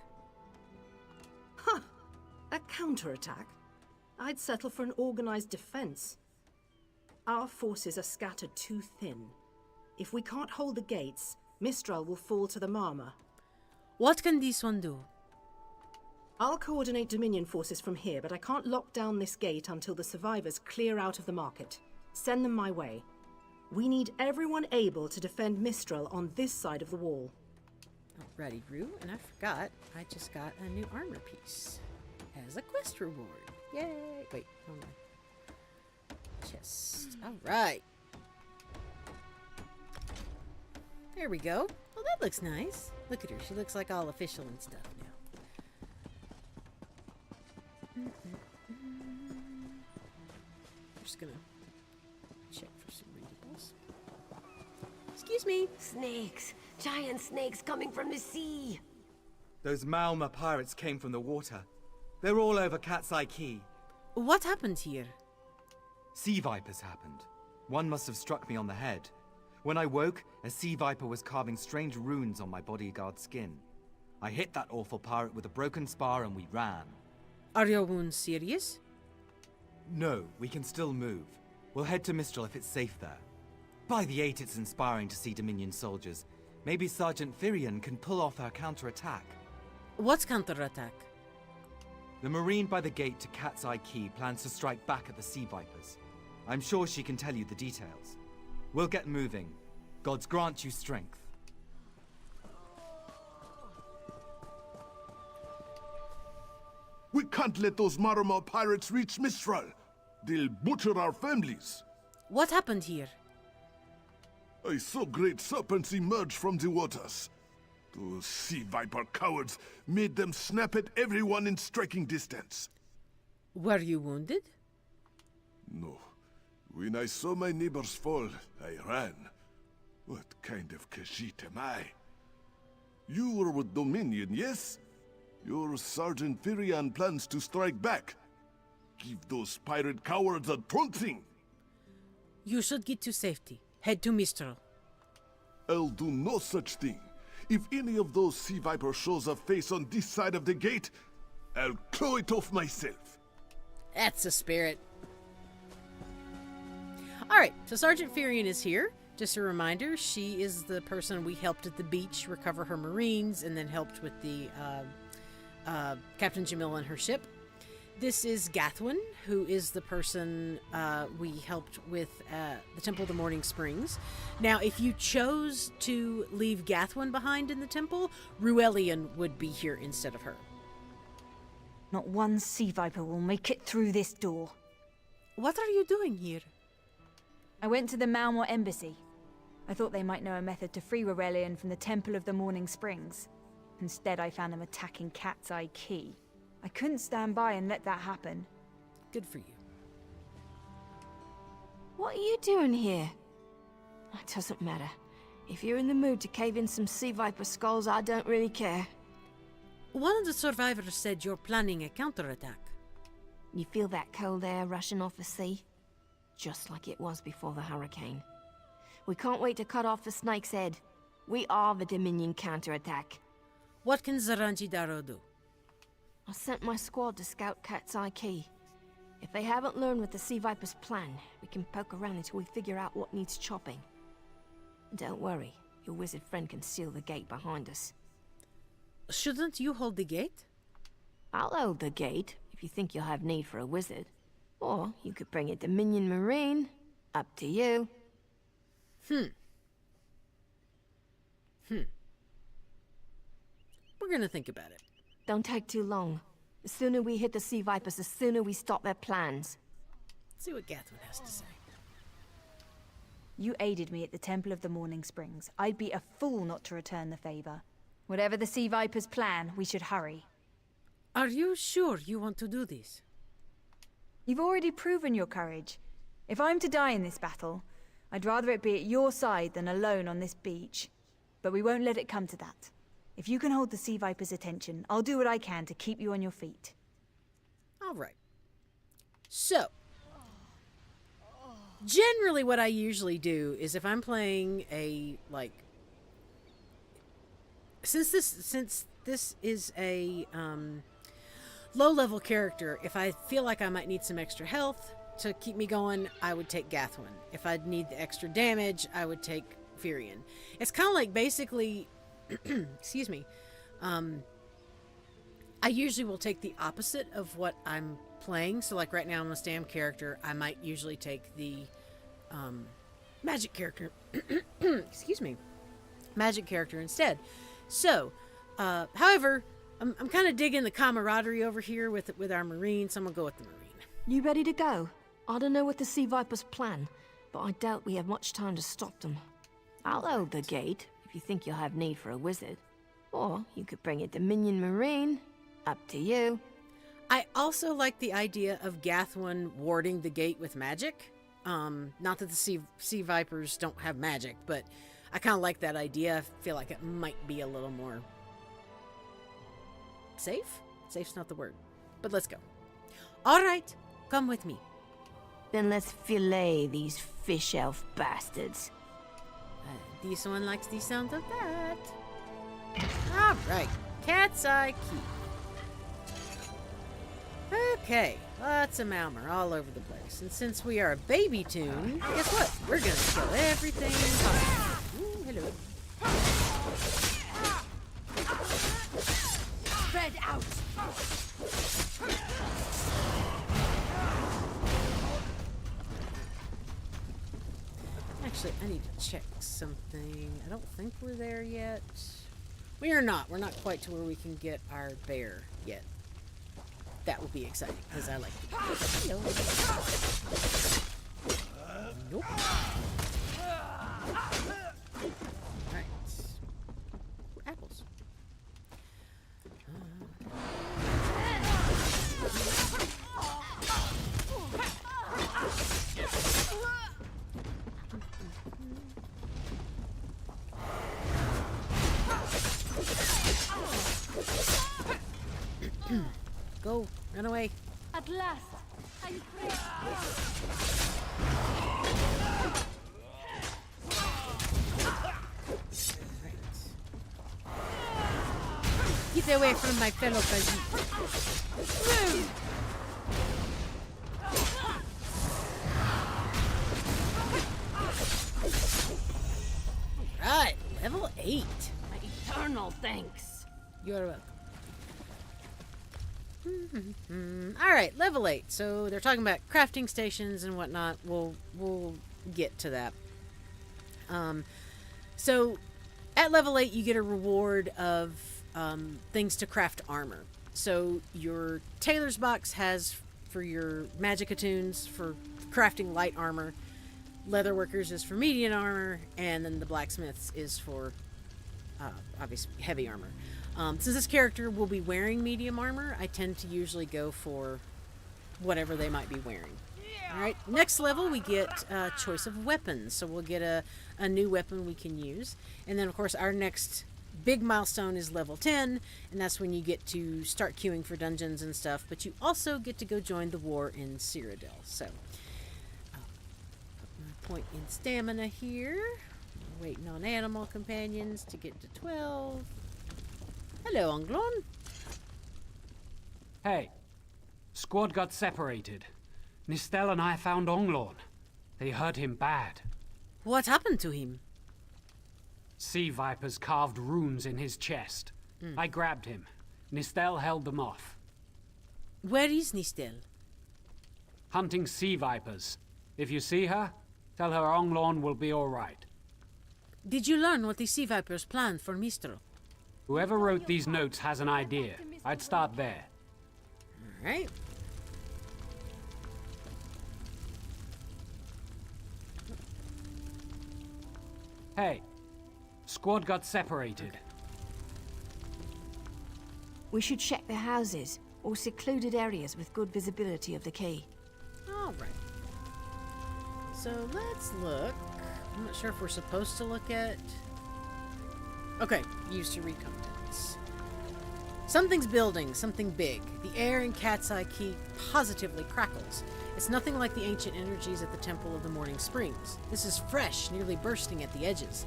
Speaker 18: Huh. A counterattack? I'd settle for an organized defense. Our forces are scattered too thin. If we can't hold the gates, Mistral will fall to the Maormer.
Speaker 1: What can this one do?
Speaker 18: I'll coordinate Dominion forces from here, but I can't lock down this gate until the survivors clear out of the market. Send them my way. We need everyone able to defend Mistral on this side of the wall.
Speaker 1: Alrighty, Rue, and I forgot, I just got a new armor piece as a quest reward. Yay! Wait, hold on. Chest. Alright. There we go. Well, that looks nice. Look at her. She looks like all official and stuff now. I'm just gonna check for some readables. Excuse me.
Speaker 9: Snakes. Giant snakes coming from the sea.
Speaker 19: Those Maormer pirates came from the water. They're all over Cat's Eye Key.
Speaker 1: What happened here?
Speaker 19: Sea vipers happened. One must have struck me on the head. When I woke, a sea viper was carving strange runes on my bodyguard's skin. I hit that awful pirate with a broken spar and we ran.
Speaker 1: Are your wounds serious?
Speaker 19: No, we can still move. We'll head to Mistral if it's safe there. By the 8, it's inspiring to see Dominion soldiers. Maybe Sergeant Firion can pull off our counterattack.
Speaker 1: What's counterattack?
Speaker 19: The Marine by the gate to Cat's Eye Key plans to strike back at the Sea Vipers. I'm sure she can tell you the details. We'll get moving. Gods grant you strength.
Speaker 14: We can't let those Maormer pirates reach Mistral. They'll butcher our families.
Speaker 1: What happened here?
Speaker 14: I saw great serpents emerge from the waters. Those sea viper cowards made them snap at everyone in striking distance.
Speaker 1: Were you wounded?
Speaker 14: No. When I saw my neighbors fall, I ran. What kind of Khajiit am I? You were with Dominion, yes? Your Sergeant Firion plans to strike back. Give those pirate cowards a trouncing.
Speaker 1: You should get to safety. Head to Mistral.
Speaker 14: I'll do no such thing. If any of those sea vipers shows a face on this side of the gate, I'll claw it off myself.
Speaker 1: That's the spirit. Alright, so Sergeant Firion is here Just a reminder, she is the person we helped at the beach recover her marines and then helped with the Captain Jamil and her ship. This is Gathwin, who is the person we helped with the Temple of the Morning Springs. Now, if you chose to leave Gathwin behind in the temple, Ruelian would be here instead of her.
Speaker 20: Not one sea viper will make it through this door.
Speaker 1: What are you doing here?
Speaker 20: I went to the Maormer embassy. I thought they might know a method to free Ruelian from the Temple of the Morning Springs. Instead, I found him attacking Cat's Eye Key. I couldn't stand by and let that happen.
Speaker 1: Good for you.
Speaker 9: What are you doing here? It doesn't matter. If you're in the mood to cave in some sea viper skulls, I don't really care.
Speaker 1: One of the survivors said you're planning a counterattack.
Speaker 9: You feel that cold air rushing off the sea? Just like it was before the hurricane. We can't wait to cut off the snake's head. We are the Dominion counterattack.
Speaker 1: What can Zaranji Daro do?
Speaker 9: I sent my squad to scout Cat's Eye Key. If they haven't learned what the Sea Viper's plan, we can poke around until we figure out what needs chopping. Don't worry, your wizard friend can seal the gate behind us.
Speaker 1: Shouldn't you hold the gate?
Speaker 9: I'll hold the gate, if you think you'll have need for a wizard. Or you could bring a Dominion Marine. Up to you.
Speaker 1: We're gonna think about it.
Speaker 9: Don't take too long. The sooner we hit the Sea Vipers, the sooner we stop their plans.
Speaker 1: Let's see what Gathwin has to say.
Speaker 20: You aided me at the Temple of the Morning Springs. I'd be a fool not to return the favor. Whatever the Sea Viper's plan, we should hurry.
Speaker 1: Are you sure you want to do this?
Speaker 20: You've already proven your courage. If I'm to die in this battle, I'd rather it be at your side than alone on this beach. But we won't let it come to that. If you can hold the Sea Viper's attention, I'll do what I can to keep you on your feet.
Speaker 1: All right. So, generally what I usually do is if I'm playing a, like... Since this is a low-level character, if I feel like I might need some extra health to keep me going, I would take Gathwin. If I'd need the extra damage, I would take Furion. It's kind of like basically... excuse me. I usually will take the opposite of what I'm playing. So like right now I'm a Stam character. I might usually take the magic character. Excuse me. Magic character instead. So, however, I'm kind of digging the camaraderie over here with our Marine, so I'm going to go with the Marine.
Speaker 9: You ready to go? I don't know what the Sea Viper's plan, but I doubt we have much time to stop them. I'll hold the gate, if you think you'll have need for a wizard. Or you could bring a Dominion Marine. Up to you.
Speaker 1: I also like the idea of Gathwin warding the gate with magic. Not that the sea Vipers don't have magic, but I kind of like that idea. I feel like it might be a little more safe? Safe's not the word. But let's go. All right, come with me.
Speaker 9: Then let's fillet these fish elf bastards.
Speaker 1: This one likes the sound of that. All right, Cat's Eye Key. Okay, lots of Maormer all over the place. And since we are a baby tune, guess what? We're gonna kill everything possible. Ooh, hello.
Speaker 8: Spread out.
Speaker 1: Actually, I need to check something. I don't think we're there yet. We are not. We're not quite to where we can get our bear yet. That will be exciting, because I like it. Hello. Nope. Alright. Apples. Go, run away.
Speaker 8: At last, I'm free.
Speaker 1: Get away from my fellow Khajiit. Right, level 8.
Speaker 7: My eternal thanks.
Speaker 1: You're welcome. All right, level 8. So they're talking about crafting stations and whatnot. We'll get to that. So at level 8, you get a reward of things to craft armor. So your tailor's box has for your magic attunes for crafting light armor. Leatherworkers is for medium armor, and then the blacksmiths is for obviously heavy armor. Since this character will be wearing medium armor, I tend to usually go for whatever they might be wearing. All right, next level we get choice of weapons. So we'll get a new weapon we can use. And then, of course, our next big milestone is level 10, and that's when you get to start queuing for dungeons and stuff. But you also get to go join the war in Cyrodiil. So, put my point in stamina here. Waiting on animal companions to get to 12. Hello, Anglon.
Speaker 21: Hey, squad got separated. Nistel and I found Onglorn. They hurt him bad.
Speaker 1: What happened to him?
Speaker 21: Sea vipers carved runes in his chest. I grabbed him. Nistel held them off.
Speaker 1: Where is Nistel?
Speaker 21: Hunting sea vipers. If you see her, tell her Onglorn will be all right.
Speaker 1: Did you learn what the sea vipers planned for Mistral?
Speaker 21: Whoever wrote these notes has an idea. I'd start there.
Speaker 1: All right.
Speaker 21: Hey, squad got separated.
Speaker 20: We should check the houses or secluded areas with good visibility of the key.
Speaker 1: All right. So let's look. I'm not sure if we're supposed to look at... Okay, used to read contents. Something's building, something big. The air in Cat's Eye Key positively crackles. It's nothing like the ancient energies at the Temple of the Morning Springs. This is fresh, nearly bursting at the edges.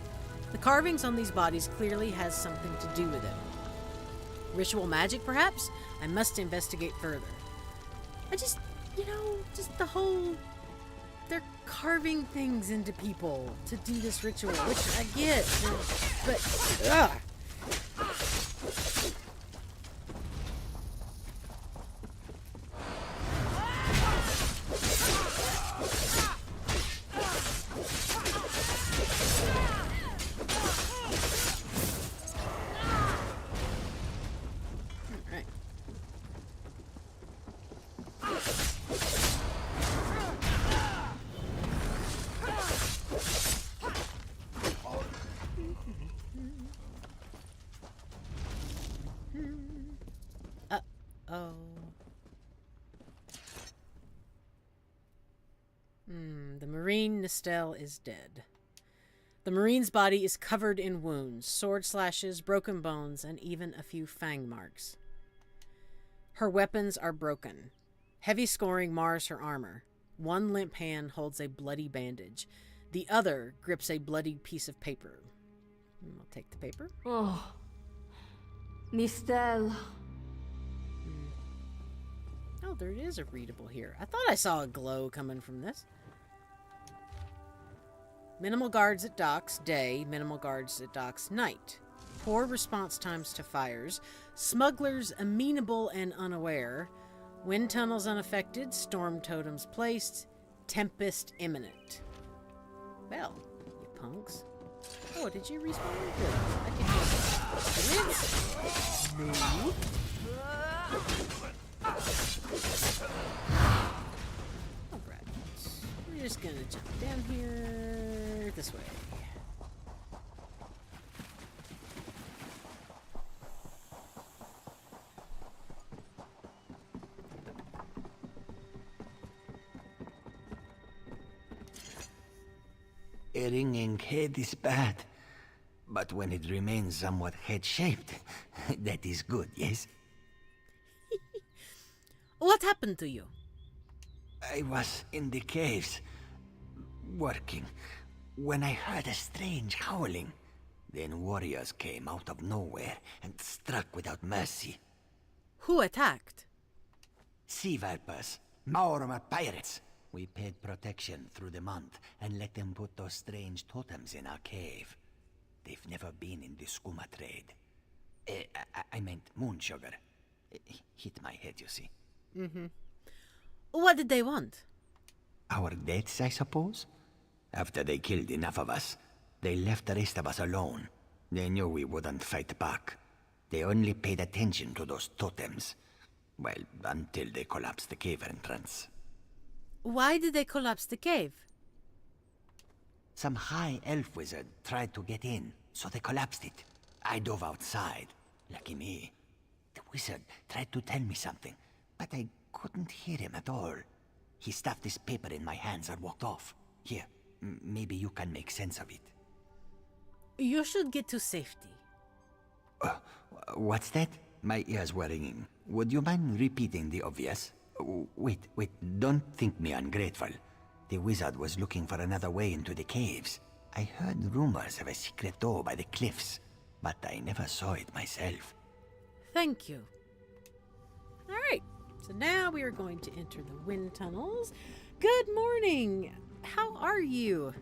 Speaker 1: The carvings on these bodies clearly has something to do with it. Ritual magic, perhaps? I must investigate further. I just, just the whole... They're carving things into people to do this ritual, which I get, but... Ugh. The Marine Nistel is dead. The Marine's body is covered in wounds, sword slashes, broken bones, and even a few fang marks. Her weapons are broken. Heavy scoring mars her armor. One limp hand holds a bloody bandage. The other grips a bloodied piece of paper. I'll take the paper.
Speaker 7: Oh, Nistel.
Speaker 1: Oh, there is a readable here. I thought I saw a glow coming from this. Minimal guards at docks, day. Minimal guards at docks, night. Poor response times to fires. Smugglers amenable and unaware. Wind tunnels unaffected. Storm totems placed. Tempest imminent. Well, you punks. Oh, did you respawn? Good. I can hear that. Move. Alright. We're just gonna jump down here this way.
Speaker 22: Erring ink head is bad, but when it remains somewhat head-shaped, that is good, yes?
Speaker 1: What happened to you?
Speaker 22: I was in the caves, working, when I heard a strange howling. Then warriors came out of nowhere and struck without mercy.
Speaker 1: Who attacked?
Speaker 22: Sea vipers, Maormer pirates. We paid protection through the month and let them put those strange totems in our cave. They've never been in the skooma trade. I meant moon sugar. Hit my head, you see.
Speaker 1: Mm-hmm. What did they want?
Speaker 22: Our deaths, I suppose? After they killed enough of us, they left the rest of us alone. They knew we wouldn't fight back. They only paid attention to those totems. Well, until they collapsed the cave entrance.
Speaker 1: Why did they collapse the cave?
Speaker 22: Some high elf wizard tried to get in, so they collapsed it. I dove outside. Lucky me. The wizard tried to tell me something, but I couldn't hear him at all. He stuffed his paper in my hands and walked off. Here, maybe you can make sense of it.
Speaker 1: You should get to safety.
Speaker 22: What's that? My ears were ringing. Would you mind repeating the obvious? Wait, don't think me ungrateful. The wizard was looking for another way into the caves. I heard rumors of a secret door by the cliffs, but I never saw it myself.
Speaker 1: Thank you. All right, so now we are going to enter the wind tunnels. Good morning. How are you?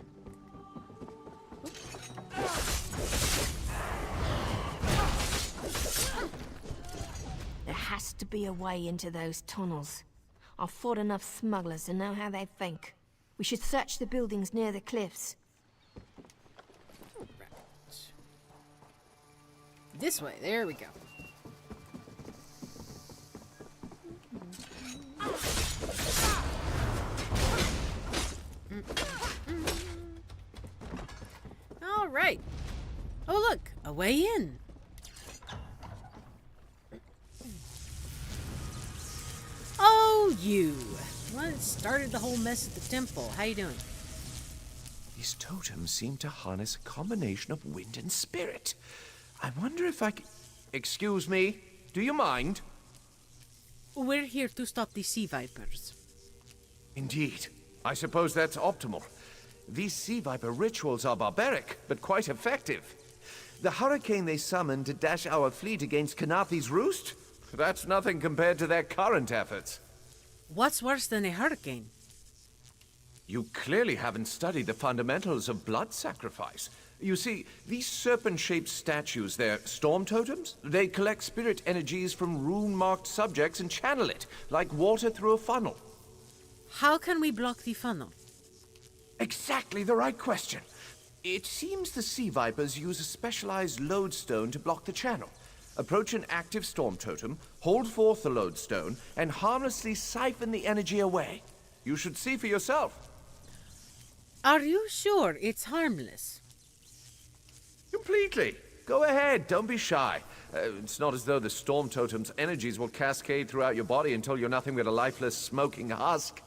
Speaker 9: There has to be a way into those tunnels. I've fought enough smugglers to know how they think. We should search the buildings near the cliffs.
Speaker 1: This way, there we go. All right. Oh, look, a way in. Oh, you. What started the whole mess at the temple? How you doing?
Speaker 3: These totems seem to harness a combination of wind and spirit. I wonder if I c... Excuse me, do you mind?
Speaker 1: We're here to stop the sea vipers.
Speaker 3: Indeed. I suppose that's optimal. These sea viper rituals are barbaric, but quite effective. The hurricane they summoned to dash our fleet against Khenarthi's Roost? That's nothing compared to their current efforts.
Speaker 1: What's worse than a hurricane?
Speaker 3: You clearly haven't studied the fundamentals of blood sacrifice. You see, these serpent-shaped statues, they're storm totems. They collect spirit energies from rune-marked subjects and channel it, like water through a funnel.
Speaker 1: How can we block the funnel?
Speaker 3: Exactly the right question. It seems the sea vipers use a specialized lodestone to block the channel. Approach an active storm totem, hold forth the lodestone, and harmlessly siphon the energy away. You should see for yourself.
Speaker 1: Are you sure it's harmless?
Speaker 3: Completely. Go ahead, don't be shy. It's not as though the storm totem's energies will cascade throughout your body until you're nothing but a lifeless, smoking husk.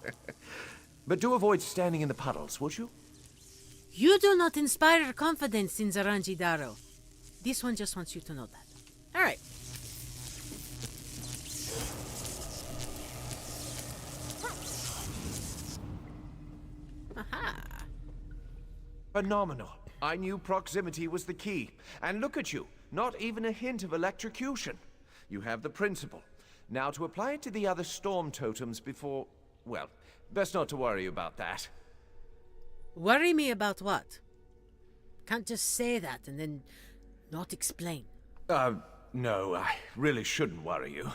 Speaker 3: But do avoid standing in the puddles, would you?
Speaker 1: You do not inspire confidence in Zaranji Daro. This one just wants you to know that. All right. Aha.
Speaker 3: Phenomenal. I knew proximity was the key. And look at you, not even a hint of electrocution. You have the principle. Now to apply it to the other storm totems before... well, best not to worry about that.
Speaker 1: Worry me about what? Can't just say that and then not explain.
Speaker 3: No, I really shouldn't worry you.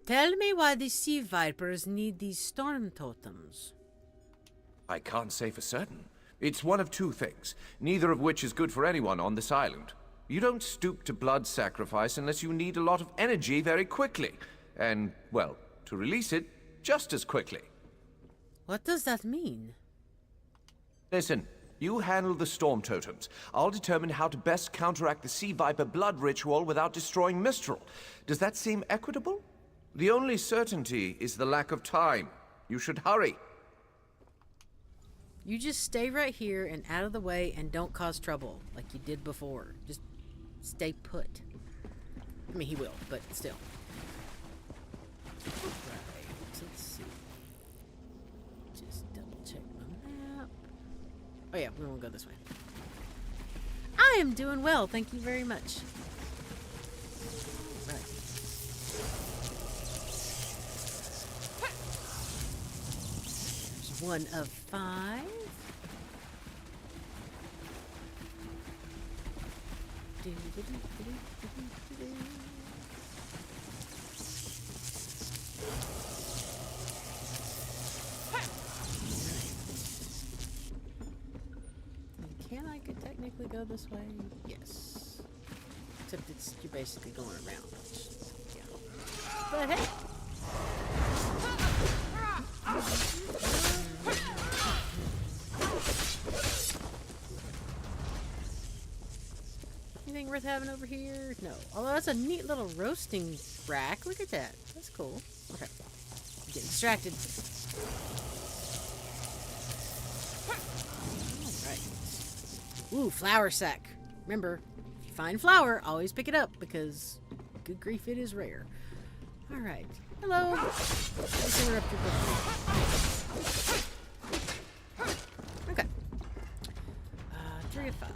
Speaker 1: Tell me why the sea vipers need these storm totems.
Speaker 3: I can't say for certain. It's one of two things, neither of which is good for anyone on this island. You don't stoop to blood sacrifice unless you need a lot of energy very quickly. And, well, to release it just as quickly.
Speaker 1: What does that mean?
Speaker 3: Listen, you handle the storm totems. I'll determine how to best counteract the sea viper blood ritual without destroying Mistral. Does that seem equitable? The only certainty is the lack of time. You should hurry.
Speaker 1: You just stay right here and out of the way and don't cause trouble like you did before. Just stay put. I mean, he will, but still. Right, let's see. Just double check my map. Oh yeah, we won't go this way. I am doing well, thank you very much. Right. There's 1 of 5. Can I could technically go this way? Yes. Except you're basically going around. Yeah. But hey. Anything worth having over here? No. Although that's a neat little roasting rack. Look at that. That's cool. Okay. I'm getting distracted. Alright. Ooh, flour sack. Remember, if you find flour, always pick it up because, good grief, it is rare. Alright. Hello. Let's interrupt your book. Okay. 3 of 5.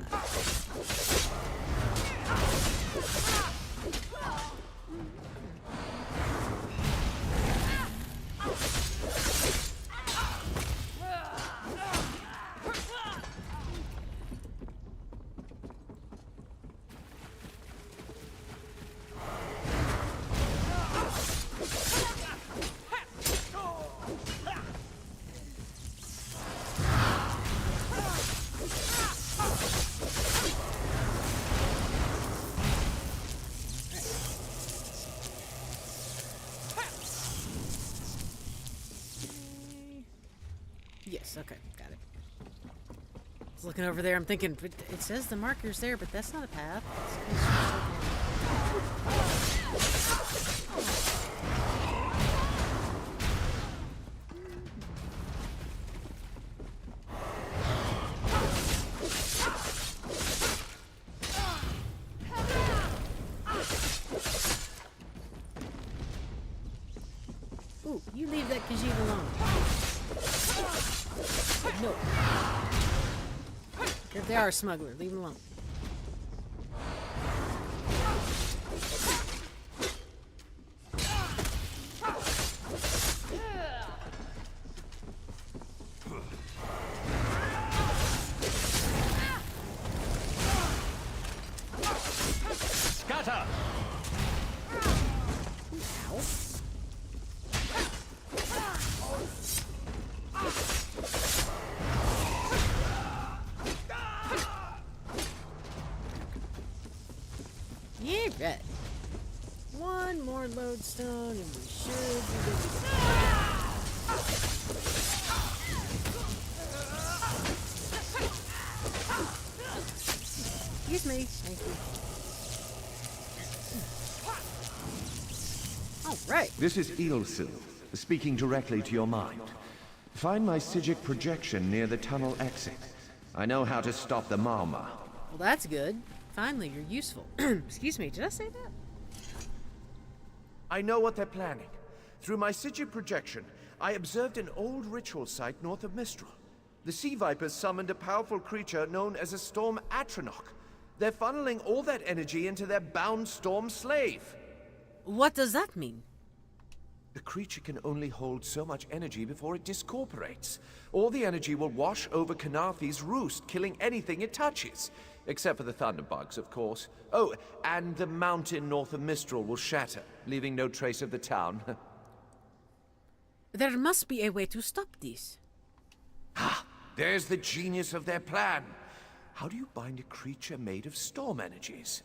Speaker 1: Yes, okay, got it. I was looking over there, I'm thinking, it says the marker's there, but that's not a path. Ooh, you leave that Khajiit alone. No. If they are a smuggler, leave them alone.
Speaker 6: Scatter!
Speaker 1: Ow. Yeah, right. One more lodestone and we should be good to go. Excuse me. Thank you. All right.
Speaker 3: This is Eelsil, speaking directly to your mind. Find my Psijic projection near the tunnel exit. I know how to stop the Maormer.
Speaker 1: Well, that's good. Finally, you're useful. Excuse me, did I say that?
Speaker 3: I know what they're planning. Through my Psijic projection, I observed an old ritual site north of Mistral. The Sea Vipers summoned a powerful creature known as a Storm Atronach. They're funneling all that energy into their bound Storm Slave.
Speaker 1: What does that mean?
Speaker 3: The creature can only hold so much energy before it discorporates. All the energy will wash over Khenarthi's Roost, killing anything it touches. Except for the thunderbugs, of course. Oh, and the mountain north of Mistral will shatter, leaving no trace of the town.
Speaker 1: There must be a way to stop this.
Speaker 3: Ah, there's the genius of their plan. How do you bind a creature made of storm energies?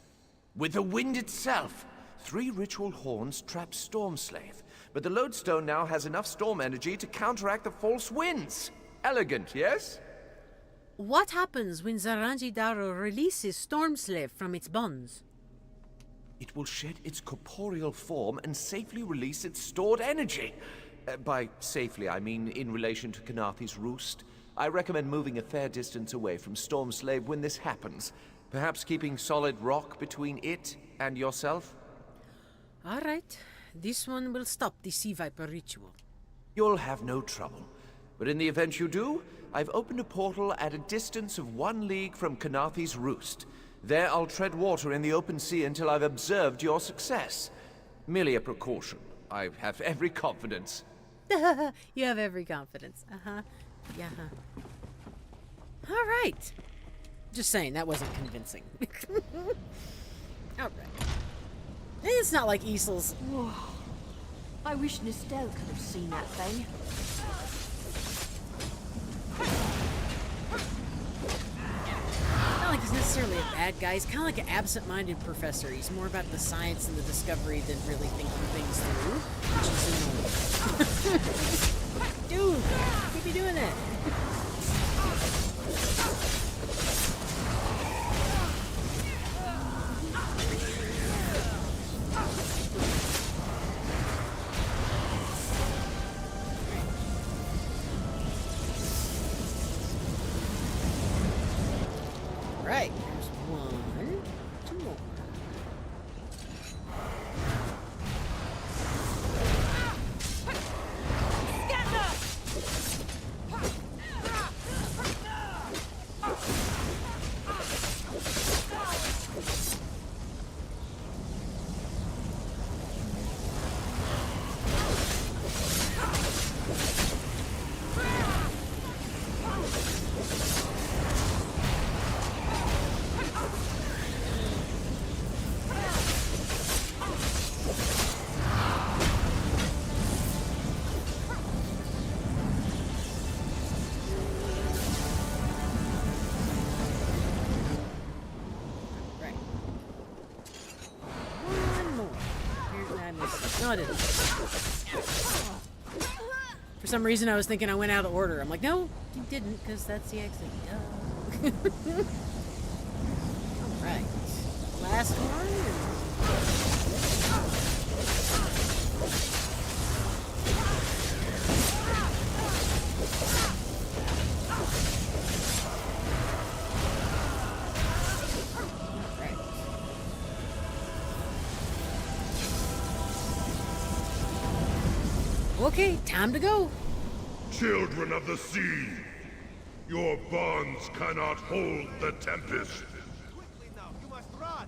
Speaker 3: With the wind itself. 3 ritual horns trap Storm Slave, but the lodestone now has enough storm energy to counteract the false winds. Elegant, yes?
Speaker 1: What happens when Zaranji Daro releases Storm Slave from its bonds?
Speaker 3: It will shed its corporeal form and safely release its stored energy. By safely, I mean in relation to Khenarthi's Roost. I recommend moving a fair distance away from Storm Slave when this happens. Perhaps keeping solid rock between it and yourself?
Speaker 1: All right. This one will stop the Sea Viper ritual.
Speaker 3: You'll have no trouble. But in the event you do, I've opened a portal at a distance of 1 league from Khenarthi's Roost. There I'll tread water in the open sea until I've observed your success. Merely a precaution. I have every confidence.
Speaker 1: You have every confidence. Uh-huh. Yeah. All right. Just saying, that wasn't convincing. Alright. It's not like Easel's.
Speaker 7: Whoa. I wish Nistel could have seen that thing.
Speaker 1: Not like he's necessarily a bad guy. He's kind of like an absent-minded professor. He's more about the science and the discovery than really thinking things through, which is annoying. Dude, keep you doing that. Right, there's one, two more. No, I didn't. For some reason, I was thinking I went out of order. I'm like, no, you didn't, because that's the exit. Alright. Last one. Okay, time to go.
Speaker 14: Children of the sea, your bonds cannot hold the tempest.
Speaker 10: Quickly now, you must run.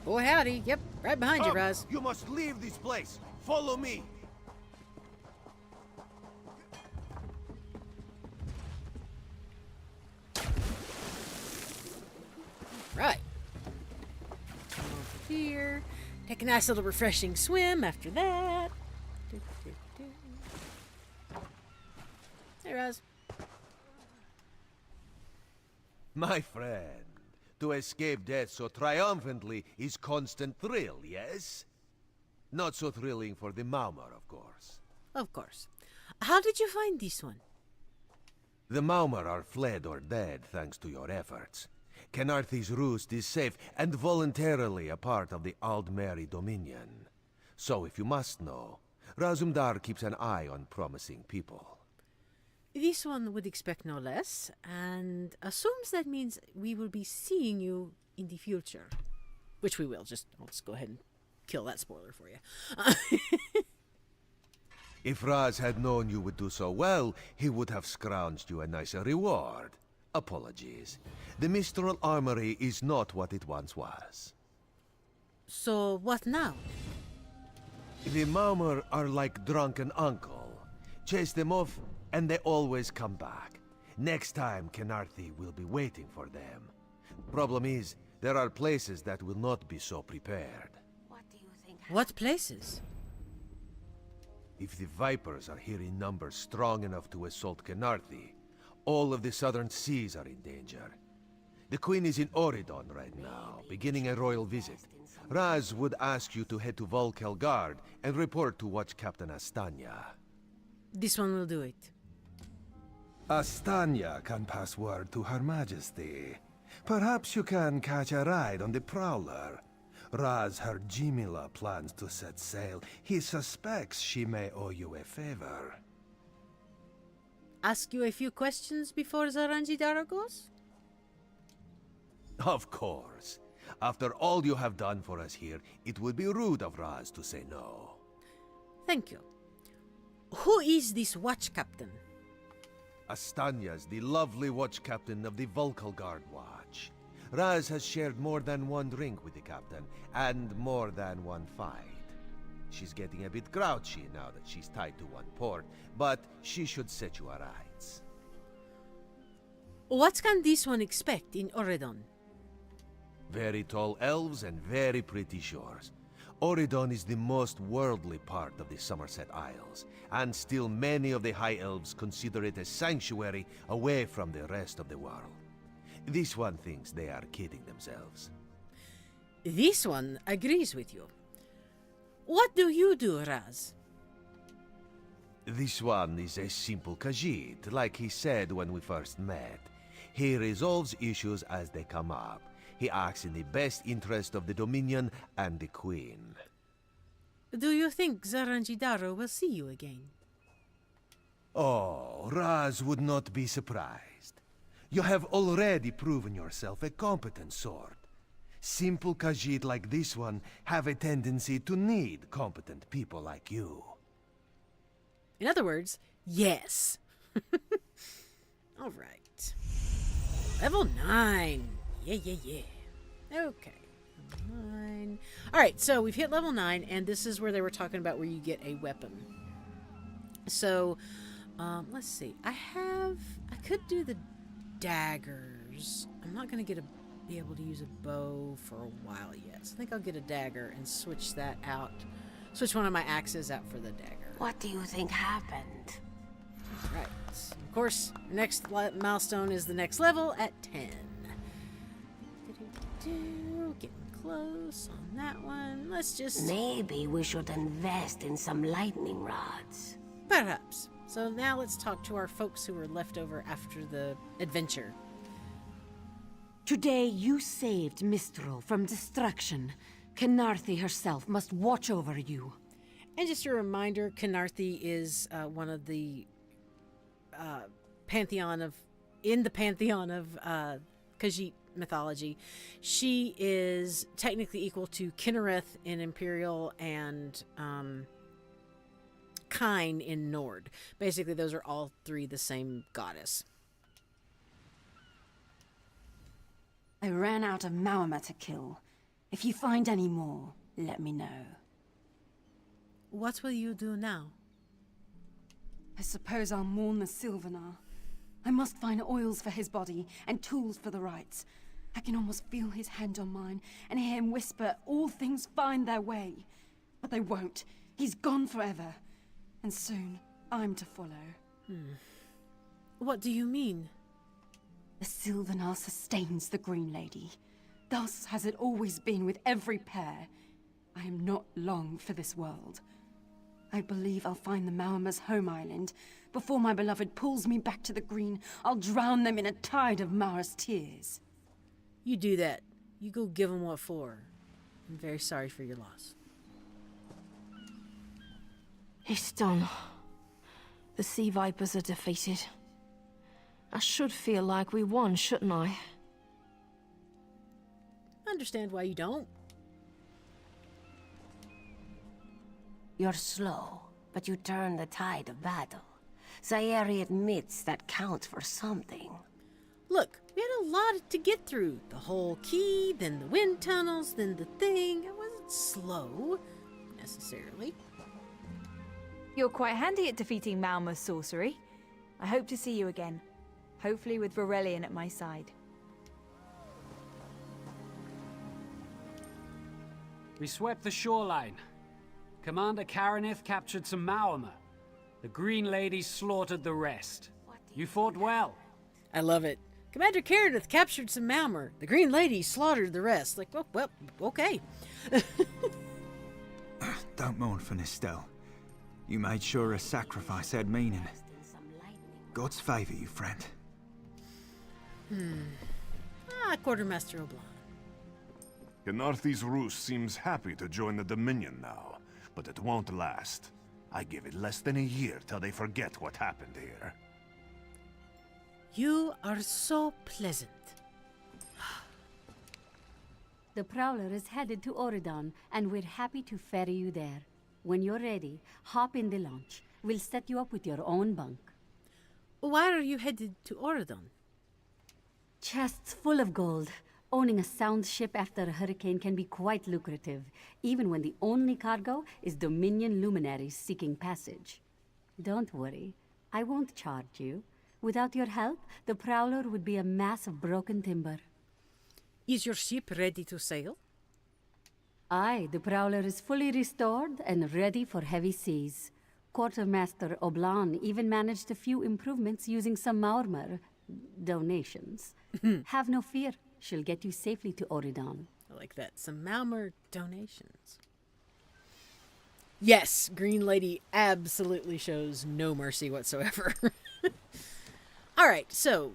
Speaker 1: Oh, howdy. Yep, right behind you, Raz.
Speaker 10: You must leave this place. Follow me.
Speaker 1: Right. Come over here. Take a nice little refreshing swim after that. Hey, Raz.
Speaker 10: My friend, to escape death so triumphantly is constant thrill, yes? Not so thrilling for the Maormer, of course.
Speaker 1: Of course. How did you find this one?
Speaker 10: The Maormer are fled or dead thanks to your efforts. Khenarthi's Roost is safe and voluntarily a part of the Aldmeri Dominion. So if you must know, Razumdar keeps an eye on promising people.
Speaker 1: This one would expect no less, and assumes that means we will be seeing you in the future. Which we will. I'll just go ahead and kill that spoiler for you.
Speaker 10: If Raz had known you would do so well, he would have scrounged you a nicer reward. Apologies. The Mistral Armory is not what it once was.
Speaker 1: So, what now?
Speaker 10: The Maormer are like drunken uncle. Chase them off, and they always come back. Next time, Khenarthi will be waiting for them. Problem is, there are places that will not be so prepared.
Speaker 1: What places?
Speaker 10: If the Vipers are here in numbers strong enough to assault Khenarthi, all of the southern seas are in danger. The Queen is in Oridon right now, beginning a royal visit. Raz would ask you to head to Volkelgard and report to Watch Captain Astanya.
Speaker 1: This one will do it.
Speaker 5: Astanya can pass word to Her Majesty. Perhaps you can catch a ride on the Prowler. Raz her Jimila plans to set sail. He suspects she may owe you a favor.
Speaker 1: Ask you a few questions before Zaranjidara goes?
Speaker 10: Of course. After all you have done for us here, it would be rude of Raz to say no.
Speaker 1: Thank you. Who is this watch captain?
Speaker 10: Astanya's the lovely watch captain of the Volkelgard Watch. Raz has shared more than one drink with the captain, and more than one fight. She's getting a bit grouchy now that she's tied to one port, but she should set you aright.
Speaker 1: What can this one expect in Oredon?
Speaker 5: Very tall elves and very pretty shores. Oredon is the most worldly part of the Somerset Isles, and still many of the High Elves consider it a sanctuary away from the rest of the world. This one thinks they are kidding themselves.
Speaker 1: This one agrees with you. What do you do, Raz?
Speaker 5: This one is a simple Khajiit, like he said when we first met. He resolves issues as they come up. He acts in the best interest of the Dominion and the Queen.
Speaker 1: Do you think Zaranjidaro will see you again?
Speaker 5: Oh, Raz would not be surprised. You have already proven yourself a competent sword. Simple Khajiit like this one have a tendency to need competent people like you.
Speaker 1: In other words, yes. All right. Level 9. Yeah. Okay. 9. All right, so we've hit level 9, and this is where they were talking about where you get a weapon. So, let's see. I could do the daggers. I'm not going to be able to use a bow for a while yet. So I think I'll get a dagger and switch that out. Switch one of my axes out for the dagger.
Speaker 9: What do you think happened?
Speaker 1: Right. Of course, next milestone is the next level at 10. Getting close on that one. Let's just...
Speaker 9: Maybe we should invest in some lightning rods.
Speaker 1: Perhaps. So now let's talk to our folks who were left over after the adventure.
Speaker 7: Today you saved Mistral from destruction. Khenarthi herself must watch over you.
Speaker 1: And just a reminder, Khenarthi is one of the pantheon of Khajiit mythology. She is technically equal to Khenarthi in Imperial and Kine in Nord. Basically, those are all three the same goddess.
Speaker 8: I ran out of Maormer to kill. If you find any more, let me know.
Speaker 1: What will you do now?
Speaker 8: I suppose I'll mourn the Sylvanar. I must find oils for his body and tools for the rites. I can almost feel his hand on mine and hear him whisper all things find their way. But they won't. He's gone forever. And soon, I'm to follow.
Speaker 1: What do you mean?
Speaker 8: The Sylvanar sustains the Green Lady. Thus has it always been with every pair. I am not long for this world. I believe I'll find the Maormer's home island. Before my beloved pulls me back to the Green, I'll drown them in a tide of Mara's tears.
Speaker 1: You do that. You go give them what for. I'm very sorry for your loss.
Speaker 4: It's done. The Sea Vipers are defeated. I should feel like we won, shouldn't I?
Speaker 1: I understand why you don't.
Speaker 9: You're slow, but you turn the tide of battle. Sayeri admits that counts for something.
Speaker 1: Look, we had a lot to get through. The whole key, then the wind tunnels, then the thing. I wasn't slow, necessarily.
Speaker 20: You're quite handy at defeating Maormer's sorcery. I hope to see you again. Hopefully with Varelian at my side.
Speaker 21: We swept the shoreline. Commander Khenarthi captured some Maormer. The Green Lady slaughtered the rest. You fought well.
Speaker 1: I love it. Commander Khenarthi captured some Maormer. The Green Lady slaughtered the rest. Like, well, okay.
Speaker 11: Don't mourn for Nistel. You made sure her sacrifice had meaning. God's favor you, friend.
Speaker 1: Quartermaster O'Blan.
Speaker 14: Khenarthi's Roost seems happy to join the Dominion now, but it won't last. I give it less than a year till they forget what happened here.
Speaker 1: You are so pleasant.
Speaker 15: The Prowler is headed to Oredon, and we're happy to ferry you there. When you're ready, hop in the launch. We'll set you up with your own bunk.
Speaker 1: Why are you headed to Oredon?
Speaker 15: Chests full of gold. Owning a sound ship after a hurricane can be quite lucrative, even when the only cargo is Dominion luminaries seeking passage. Don't worry, I won't charge you. Without your help, the Prowler would be a mass of broken timber.
Speaker 1: Is your ship ready to sail?
Speaker 15: Aye, the Prowler is fully restored and ready for heavy seas. Quartermaster Oblan even managed a few improvements using some Maormer donations. Have no fear, she'll get you safely to Oridon.
Speaker 1: I like that. Some Maormer donations. Yes, Green Lady absolutely shows no mercy whatsoever. Alright, so,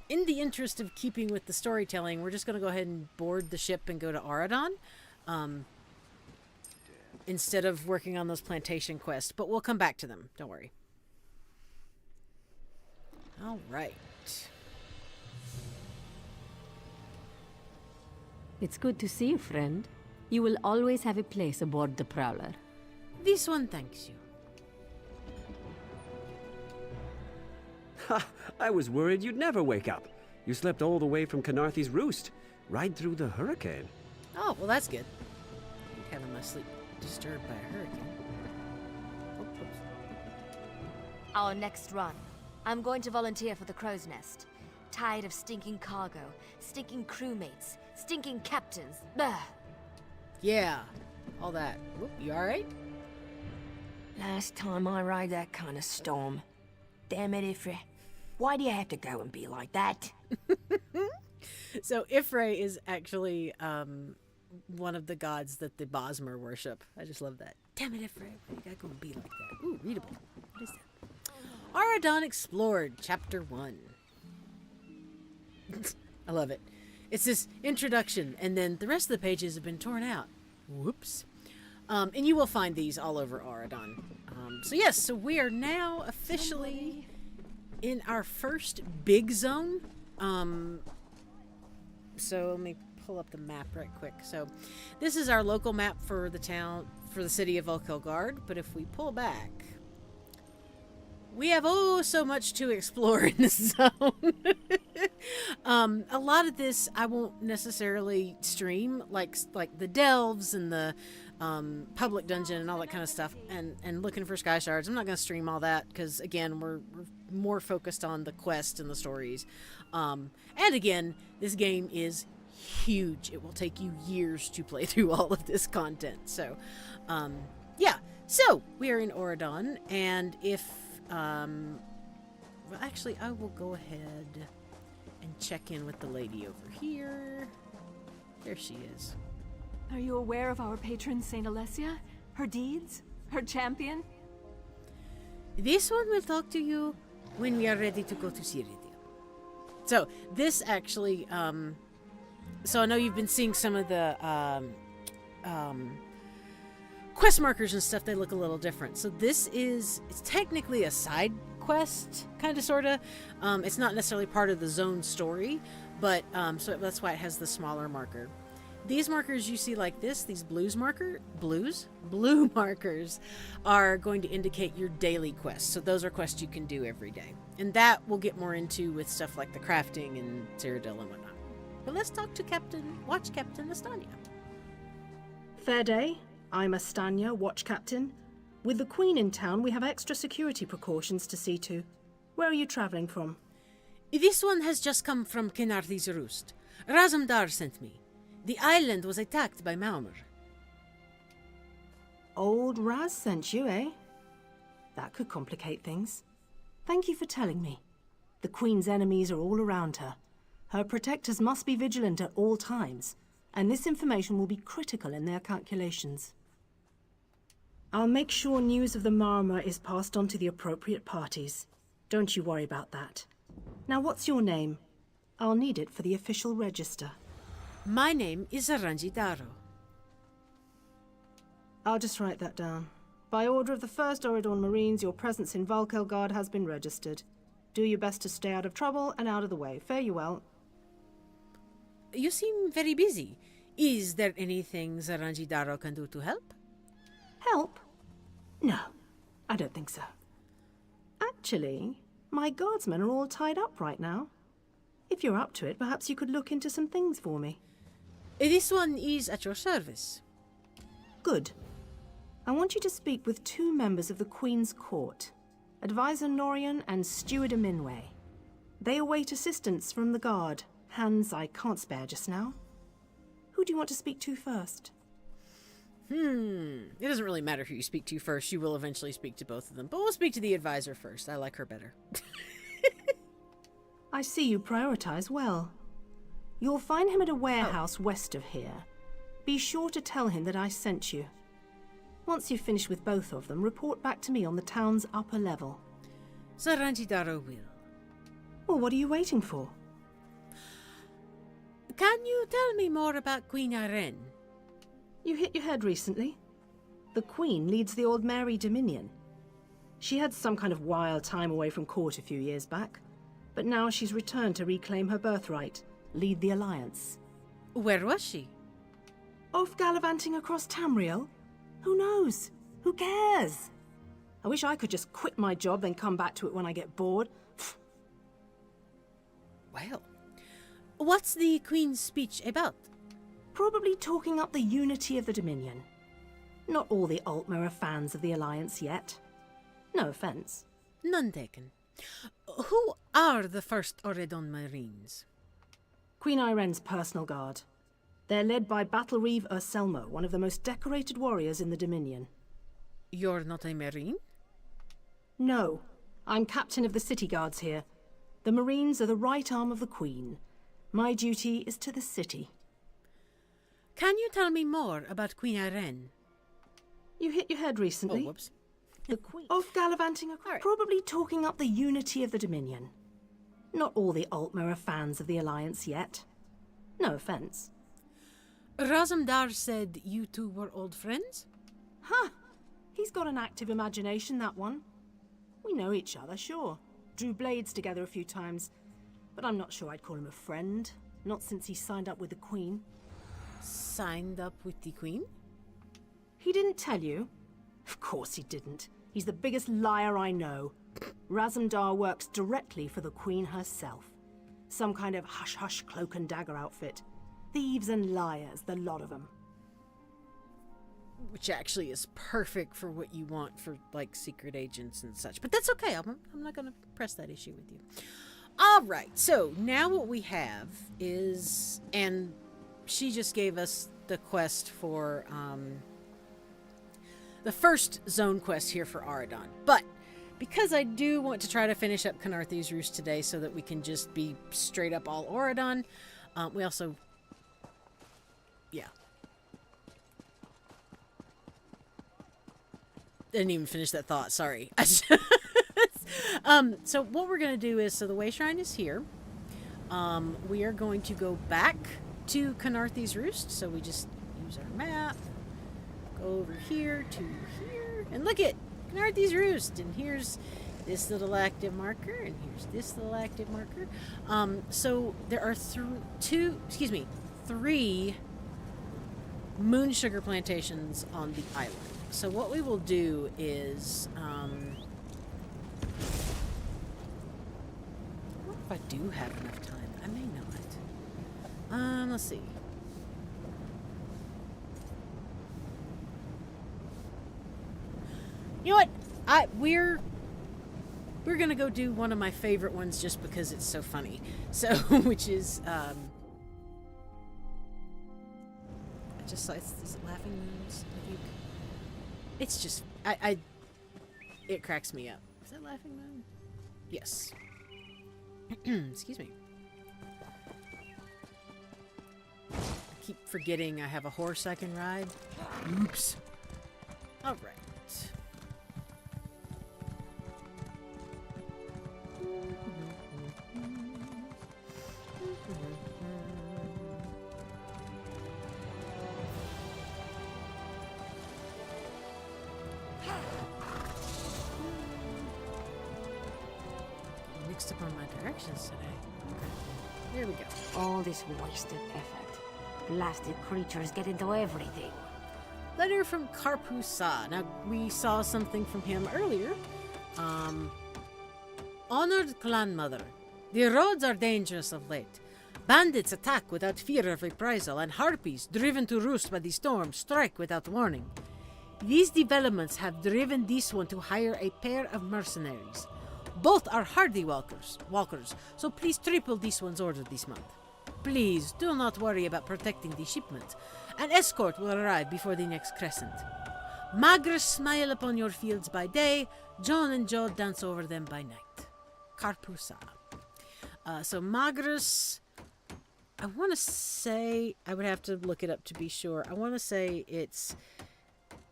Speaker 1: in the interest of keeping with the storytelling, we're just going to go ahead and board the ship and go to Oridon. Instead of working on those plantation quests. But we'll come back to them. Don't worry. Alright.
Speaker 15: It's good to see you, friend. You will always have a place aboard the Prowler.
Speaker 1: This one thanks you.
Speaker 12: Ha! I was worried you'd never wake up. You slept all the way from Khenarthi's Roost, right through the hurricane.
Speaker 1: Oh, well that's good. Having my sleep disturbed by a hurricane.
Speaker 13: Our next run. I'm going to volunteer for the Crow's Nest. Tired of stinking cargo, stinking crewmates, stinking captains. Bah!
Speaker 1: Yeah, all that. Whoop, you alright?
Speaker 9: Last time I rode that kind of storm. Damn it, Ifri. Why do you have to go and be like that?
Speaker 1: So Ifri is actually one of the gods that the Bosmer worship. I just love that. Damn it, Ifri. Why you gotta go and be like that? Ooh, readable. What is that? Oridon Explored, Chapter 1. I love it. It's this introduction, and then the rest of the pages have been torn out. Whoops. And you will find these all over Oridon. So yes, so we are now officially in our first big zone. So let me pull up the map right quick. So this is our local map for the town, for the city of Volkelgard. But if we pull back, we have so much to explore in this zone. A lot of this I won't necessarily stream, like the delves and the public dungeon and all that kind of stuff, and looking for sky shards. I'm not going to stream all that because, again, we're more focused on the quest and the stories. And again, this game is huge. It will take you years to play through all of this content. So, yeah. So, we are in Oridon, and if... well, actually, I will go ahead and check in with the lady over here. There she is.
Speaker 23: Are you aware of our patron, Saint Alessia? Her deeds? Her champion?
Speaker 1: This one will talk to you when we are ready to go to Cyrodiil. So, this actually, so I know you've been seeing some of the, quest markers and stuff. They look a little different. So this it's technically a side quest, kind of, sort of. It's not necessarily part of the zone story, but, so that's why it has the smaller marker. These markers you see like this, these blue markers are going to indicate your daily quests. So those are quests you can do every day. And that we'll get more into with stuff like the crafting and Cyrodiil and whatnot. But let's talk to Watch Captain Astania.
Speaker 18: Fair day. I'm Astania, Watch Captain. With the Queen in town, we have extra security precautions to see to. Where are you traveling from?
Speaker 1: This one has just come from Khenarthi's Roost. Razumdar sent me. The island was attacked by Maormer.
Speaker 18: Old Raz sent you, eh? That could complicate things. Thank you for telling me. The Queen's enemies are all around her. Her protectors must be vigilant at all times, and this information will be critical in their calculations. I'll make sure news of the Maormer is passed on to the appropriate parties. Don't you worry about that. Now, what's your name? I'll need it for the official register.
Speaker 1: My name is Aranji Daro.
Speaker 18: I'll just write that down. By order of the 1st Oridon Marines, your presence in Volkelgard has been registered. Do your best to stay out of trouble and out of the way. Fare you well.
Speaker 1: You seem very busy. Is there anything Zaranji Daro can do to help?
Speaker 18: Help? No, I don't think so. Actually, my guardsmen are all tied up right now. If you're up to it, perhaps you could look into some things for me.
Speaker 1: This one is at your service.
Speaker 18: Good. I want you to speak with 2 members of the Queen's court. Advisor Norian and Steward Minway. They await assistance from the guard. Hands I can't spare just now. Who do you want to speak to first?
Speaker 1: It doesn't really matter who you speak to first. You will eventually speak to both of them. But we'll speak to the advisor first. I like her better.
Speaker 18: I see you prioritize well. You'll find him at a warehouse west of here. Be sure to tell him that I sent you. Once you've finished with both of them, report back to me on the town's upper level.
Speaker 1: Sarantidaro will.
Speaker 18: Well, what are you waiting for?
Speaker 1: Can you tell me more about Queen Irene?
Speaker 18: You hit your head recently. The Queen leads the Aldmeri Dominion. She had some kind of wild time away from court a few years back, but now she's returned to reclaim her birthright, lead the Alliance.
Speaker 1: Where was she?
Speaker 18: Off gallivanting across Tamriel? Who knows? Who cares? I wish I could just quit my job then come back to it when I get bored.
Speaker 1: Well, what's the Queen's speech about?
Speaker 18: Probably talking up the unity of the Dominion. Not all the Aldmeri are fans of the Alliance yet. No offense.
Speaker 1: None taken. Who are the first Oredon Marines?
Speaker 18: Queen Irene's personal guard. They're led by Battle Reeve Urselmo, one of the most decorated warriors in the Dominion.
Speaker 1: You're not a Marine?
Speaker 18: No. I'm captain of the city guards here. The Marines are the right arm of the Queen. My duty is to the city.
Speaker 1: Can you tell me more about Queen Irene?
Speaker 18: You hit your head recently.
Speaker 1: Oh, whoops.
Speaker 18: The Queen. Off gallivanting across. Probably talking up the unity of the Dominion. Not all the Aldmeri are fans of the Alliance yet. No offense.
Speaker 1: Razumdar said you two were old friends?
Speaker 18: Huh. He's got an active imagination, that one. We know each other, sure. Drew blades together a few times. But I'm not sure I'd call him a friend. Not since he signed up with the Queen.
Speaker 1: Signed up with the Queen?
Speaker 18: He didn't tell you? Of course he didn't. He's the biggest liar I know. Razumdar works directly for the Queen herself. Some kind of hush-hush cloak and dagger outfit. Thieves and liars, the lot of them.
Speaker 1: Which actually is perfect for what you want for, like, secret agents and such. But that's okay. I'm not going to press that issue with you. All right. So now what we have is... And she just gave us the quest for... the first zone quest here for Aradon. But because I do want to try to finish up Khenarthi's Roost today so that we can just be straight up all Aradon, we also... Yeah. Didn't even finish that thought, sorry. So what we're going to do is, so the Way Shrine is here. We are going to go back to Khenarthi's Roost. So we just use our map. Go over here to here. And look at Khenarthi's Roost. And here's this little active marker. And here's this little active marker. So there are three moon sugar plantations on the island. So what we will do is, what if I do have enough time? I may not. Let's see. You know what? We're gonna go do one of my favorite ones just because it's so funny. So, which is, I just saw, is it Laughing Moons, I think? It's just, it cracks me up. Is that Laughing Moon? Yes. Excuse me. I keep forgetting I have a horse I can ride. Oops. All right. Mixed up on my directions today. Okay. Here we go.
Speaker 9: All this wasted effort. Blasted creatures get into everything.
Speaker 1: Letter from Karpusa. Now, we saw something from him earlier. Honored clan mother, the roads are dangerous of late. Bandits attack without fear of reprisal, and harpies, driven to roost by the storm, strike without warning. These developments have driven this one to hire a pair of mercenaries. Both are hardy walkers, so please triple this one's order this month. Please do not worry about protecting the shipment. An escort will arrive before the next crescent. Magrus smile upon your fields by day, John and Joe dance over them by night. Carpusa. So Magrus, I want to say, I would have to look it up to be sure. I want to say it's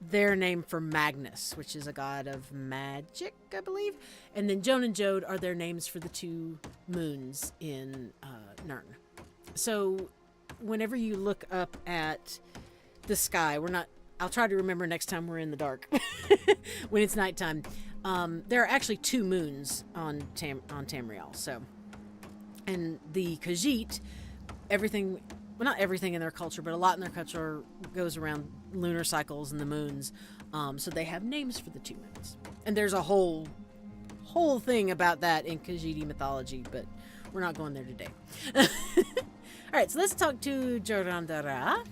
Speaker 1: their name for Magnus, which is a god of magic, I believe. And then Joan and Jode are their names for the two moons in Nirn. So whenever you look up at the sky, I'll try to remember next time we're in the dark when it's nighttime. There are actually two moons on Tamriel. So, and the Khajiit, everything, well, not everything in their culture, but a lot in their culture goes around lunar cycles and the moons. So they have names for the two moons. And there's a whole thing about that in Khajiiti mythology, but we're not going there today. All right, so let's talk to Jorandara.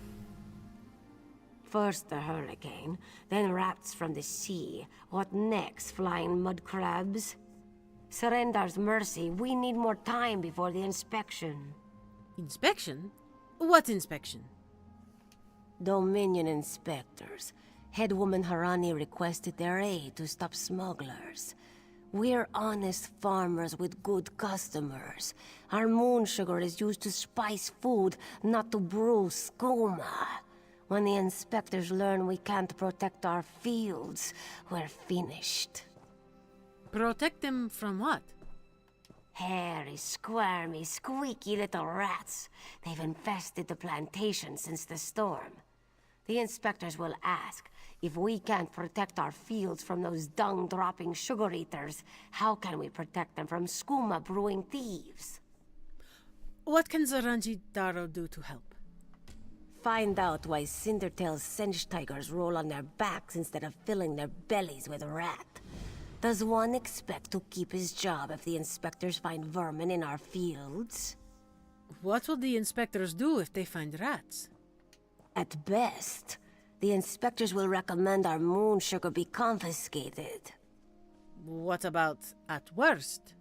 Speaker 9: First the hurricane, then rats from the sea. What next, flying mud crabs? Surrender's mercy, we need more time before the inspection.
Speaker 1: Inspection? What inspection?
Speaker 9: Dominion inspectors. Headwoman Harani requested their aid to stop smugglers. We're honest farmers with good customers. Our moon sugar is used to spice food, not to brew skooma. When the inspectors learn we can't protect our fields, we're finished.
Speaker 1: Protect them from what?
Speaker 9: Hairy, squirmy, squeaky little rats. They've infested the plantation since the storm. The inspectors will ask, if we can't protect our fields from those dung-dropping sugar-eaters, how can we protect them from skooma-brewing thieves?
Speaker 1: What can Zaranji Daro do to help?
Speaker 9: Find out why Cindertail's Sench tigers roll on their backs instead of filling their bellies with rat. Does one expect to keep his job if the inspectors find vermin in our fields?
Speaker 1: What will the inspectors do if they find rats?
Speaker 9: At best, the inspectors will recommend our moon sugar be confiscated.
Speaker 1: What about at worst?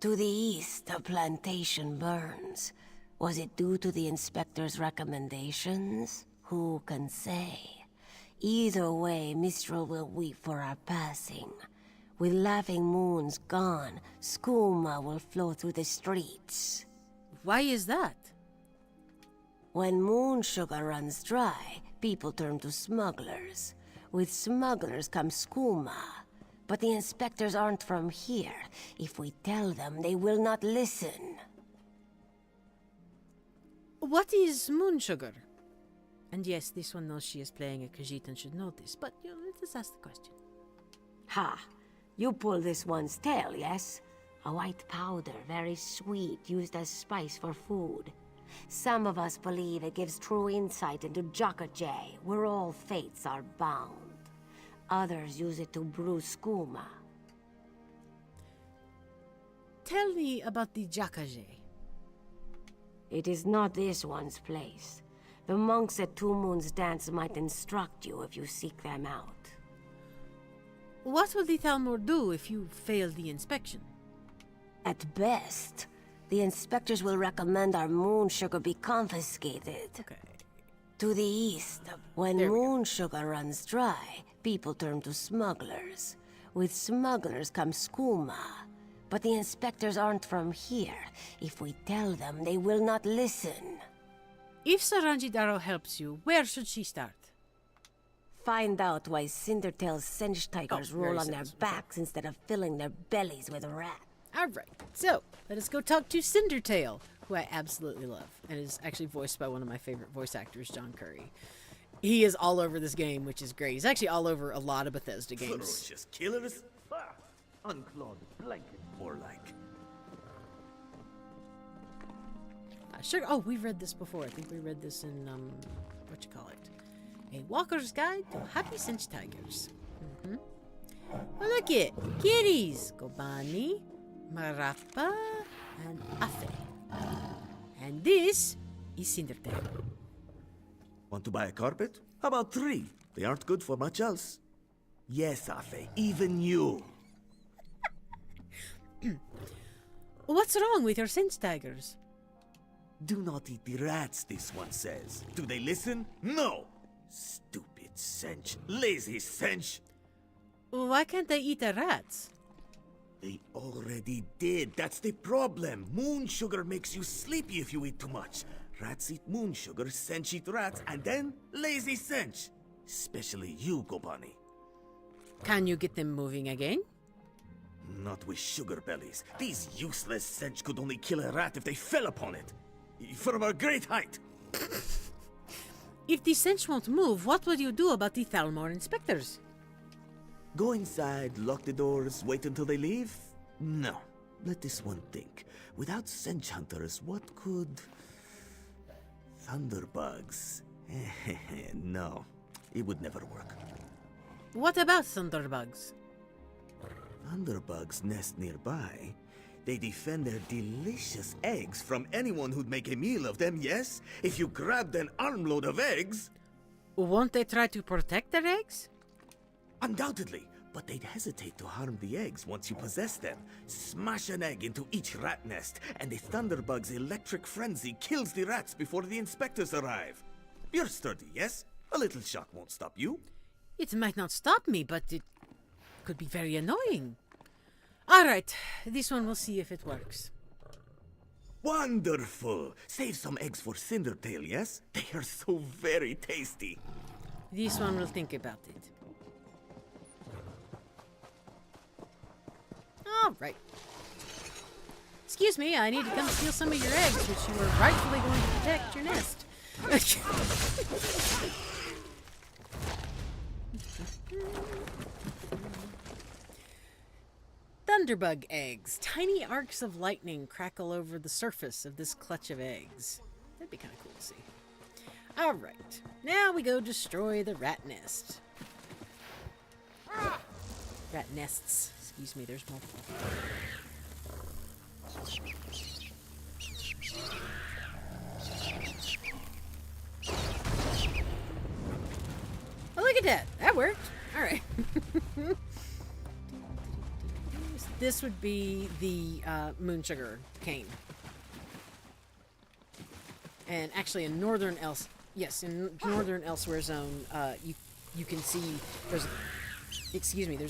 Speaker 9: To the east, the plantation burns. Was it due to the inspector's recommendations? Who can say? Either way, Mistral will weep for our passing. With laughing moons gone, skooma will flow through the streets.
Speaker 1: Why is that?
Speaker 9: When moon sugar runs dry, people turn to smugglers. With smugglers comes skooma. But the inspectors aren't from here. If we tell them, they will not listen.
Speaker 1: What is moon sugar? And yes, this one knows she is playing a Khajiit and should know this, but let's ask the question.
Speaker 9: Ha! You pull this one's tail, yes? A white powder, very sweet, used as spice for food. Some of us believe it gives true insight into Jakajay, where all fates are bound. Others use it to brew skooma.
Speaker 1: Tell me about the Jakajay.
Speaker 9: It is not this one's place. The monks at Two Moons Dance might instruct you if you seek them out.
Speaker 1: What will the Talmor do if you fail the inspection?
Speaker 9: At best, the inspectors will recommend our moon sugar be confiscated.
Speaker 1: Okay.
Speaker 9: To the east, when moon sugar runs dry, people turn to smugglers. With smugglers comes skooma. But the inspectors aren't from here. If we tell them, they will not listen.
Speaker 1: If Saranji Daro helps you, where should she start?
Speaker 9: Find out why Cindertail's Sench tigers roll on their backs instead of filling their bellies with rat.
Speaker 1: Alright, so let us go talk to Cindertail, who I absolutely love, and is actually voiced by one of my favorite voice actors, John Curry. He is all over this game, which is great. He's actually all over a lot of Bethesda games.
Speaker 3: Ferocious killers? Unclawed blanket, more like.
Speaker 1: Sure. Oh, we've read this before. I think we read this in, what you call it? A Walker's Guide to Happy Sench Tigers. Oh, look it. Kitties. Gobani, Marapa, and Afe. And this is Cindertail.
Speaker 2: Want to buy a carpet? How about 3? They aren't good for much else. Yes, Afe, even you.
Speaker 1: What's wrong with your sense daggers?
Speaker 2: Do not eat the rats, this one says. Do they listen? No! Stupid Sench. Lazy Sench.
Speaker 1: Why can't they eat the rats?
Speaker 2: They already did. That's the problem. Moon sugar makes you sleepy if you eat too much. Rats eat moon sugar, Sench eat rats, and then lazy Sench. Especially you, Gobani.
Speaker 1: Can you get them moving again?
Speaker 2: Not with sugar bellies. These useless Sench could only kill a rat if they fell upon it. From a great height.
Speaker 1: If the Sench won't move, what will you do about the Thalmor inspectors?
Speaker 2: Go inside, lock the doors, wait until they leave? No. Let this one think. Without Sench hunters, what could... Thunderbugs? No. It would never work.
Speaker 1: What about thunderbugs?
Speaker 2: Thunderbugs nest nearby. They defend their delicious eggs from anyone who'd make a meal of them, yes? If you grabbed an armload of eggs...
Speaker 1: Won't they try to protect their eggs?
Speaker 2: Undoubtedly, but they'd hesitate to harm the eggs once you possess them. Smash an egg into each rat nest, and the Thunderbug's electric frenzy kills the rats before the inspectors arrive. You're sturdy, yes? A little shock won't stop you.
Speaker 1: It might not stop me, but it could be very annoying. All right, this one we'll see if it works.
Speaker 2: Wonderful! Save some eggs for Cindertail, yes? They are so very tasty.
Speaker 1: This one will think about it. All right. Excuse me, I need to come steal some of your eggs, which you were rightfully going to protect your nest. Thunderbug eggs. Tiny arcs of lightning crackle over the surface of this clutch of eggs. That'd be kind of cool to see. All right. Now we go destroy the rat nest. Rat nests. Excuse me, there's multiple. Oh, look at that. That worked. All right. This would be the moon sugar cane. And actually in northern northern Elsewhere zone, you can see there's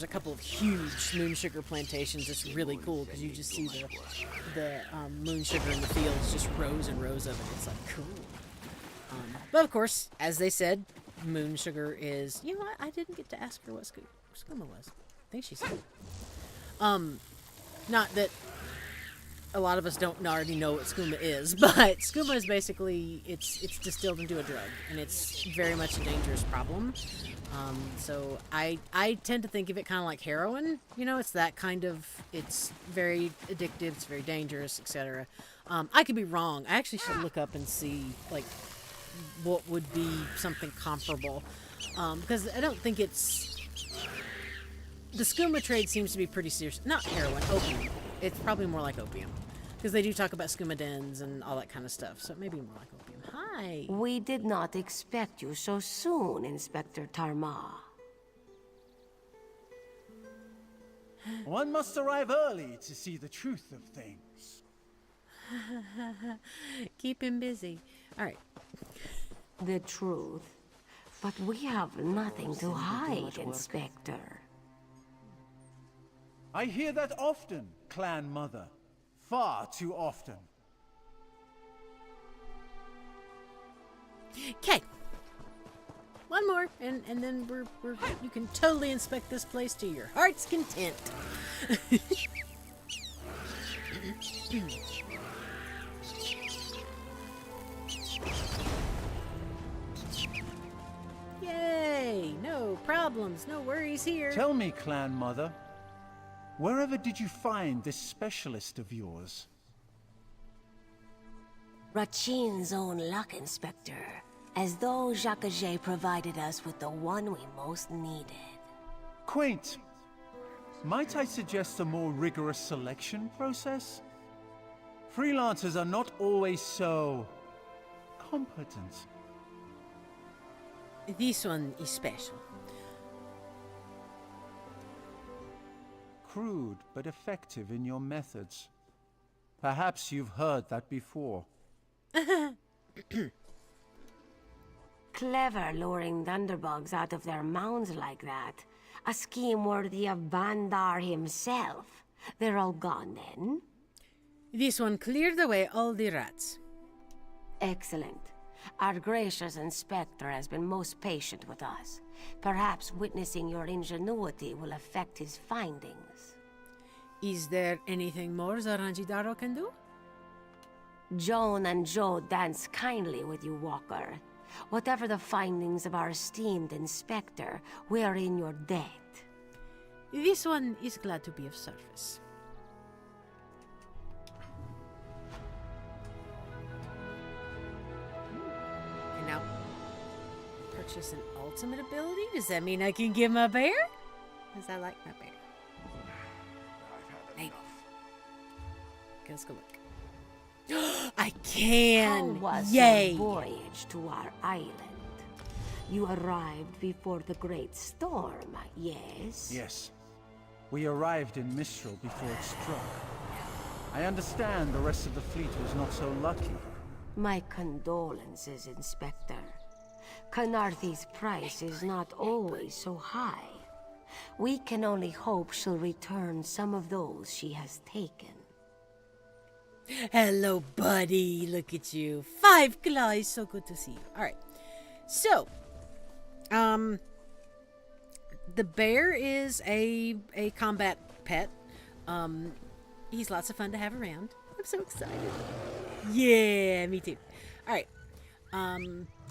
Speaker 1: a couple of huge moon sugar plantations. It's really cool because you just see the moon sugar in the fields, just rows and rows of it. It's like cool. But of course, as they said, moon sugar is, you know what? I didn't get to ask her what skooma was. I think she said. Not that a lot of us don't already know what skooma is, but skooma is basically, it's distilled into a drug, and it's very much a dangerous problem. So I tend to think of it kind of like heroin. You know, it's that kind of, it's very addictive, it's very dangerous, etc. I could be wrong. I actually should look up and see, like, what would be something comparable. Because I don't think it's... The skooma trade seems to be pretty serious. Not heroin, opium. It's probably more like opium. Because they do talk about skooma dens and all that kind of stuff. So it may be more like opium. Hi.
Speaker 9: We did not expect you so soon, Inspector Tarma.
Speaker 16: One must arrive early to see the truth of things.
Speaker 1: Keep him busy. All right.
Speaker 9: The truth. But we have nothing to hide, Inspector.
Speaker 16: I hear that often, Clan Mother. Far too often.
Speaker 1: Okay. One more, and then we're you can totally inspect this place to your heart's content. Yay! No problems, no worries here.
Speaker 16: Tell me, Clan Mother, wherever did you find this specialist of yours?
Speaker 9: Rachin's own luck, Inspector. As though Jacques provided us with the one we most needed.
Speaker 16: Quaint. Might I suggest a more rigorous selection process? Freelancers are not always so... competent.
Speaker 1: This one is special.
Speaker 16: Crude, but effective in your methods. Perhaps you've heard that before.
Speaker 9: Clever luring thunderbugs out of their mounds like that. A scheme worthy of Bandar himself. They're all gone then?
Speaker 1: This one cleared away all the rats.
Speaker 9: Excellent. Our gracious inspector has been most patient with us. Perhaps witnessing your ingenuity will affect his findings.
Speaker 1: Is there anything more Zaranjidaro can do?
Speaker 9: Joan and Joe dance kindly with you, Walker. Whatever the findings of our esteemed inspector, we are in your debt.
Speaker 1: This one is glad to be of service. And now, purchase an ultimate ability? Does that mean I can get my bear? Because I like my bear. Maybe. Okay, let's go look. I can!
Speaker 9: How was
Speaker 1: Yay!
Speaker 9: your voyage to our island? You arrived before the great storm, yes?
Speaker 16: Yes. We arrived in Mistral before it struck. I understand the rest of the fleet was not so lucky.
Speaker 9: My condolences, Inspector. Khenarthi's price is not always so high. We can only hope she'll return some of those she has taken.
Speaker 1: Hello, buddy. Look at you. 5 claws. So good to see you. All right. So, the bear is a combat pet. He's lots of fun to have around. I'm so excited. Yeah, me too. All right.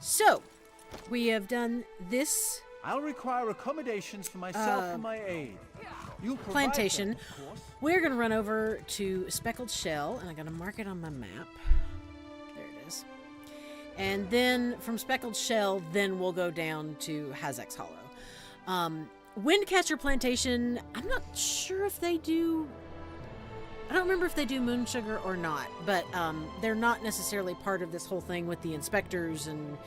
Speaker 1: So, we have done this.
Speaker 16: I'll require accommodations for myself and my aide. You'll provide
Speaker 1: Plantation.
Speaker 16: them, of course.
Speaker 1: We're going to run over to Speckled Shell, and I'm going to mark it on my map. There it is. And then from Speckled Shell, then we'll go down to Hazek's Hollow. Windcatcher Plantation, I'm not sure if they do... I don't remember if they do moon sugar or not, but they're not necessarily part of this whole thing with the inspectors and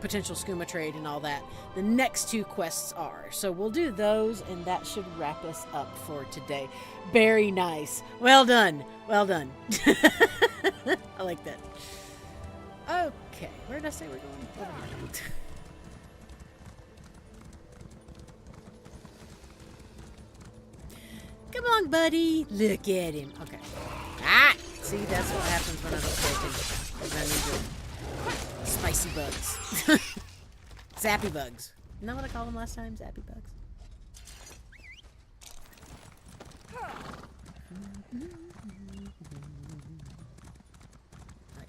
Speaker 1: potential skooma trade and all that. The next 2 quests are. So we'll do those, and that should wrap us up for today. Very nice. Well done. Well done. I like that. Okay. Where did I say we're going? Over here. Come on, buddy. Look at him. Okay. Ah! See, that's what happens when I don't pay attention. I need to... Spicy bugs. Zappy bugs. Isn't that what I called them last time? Zappy bugs. Right.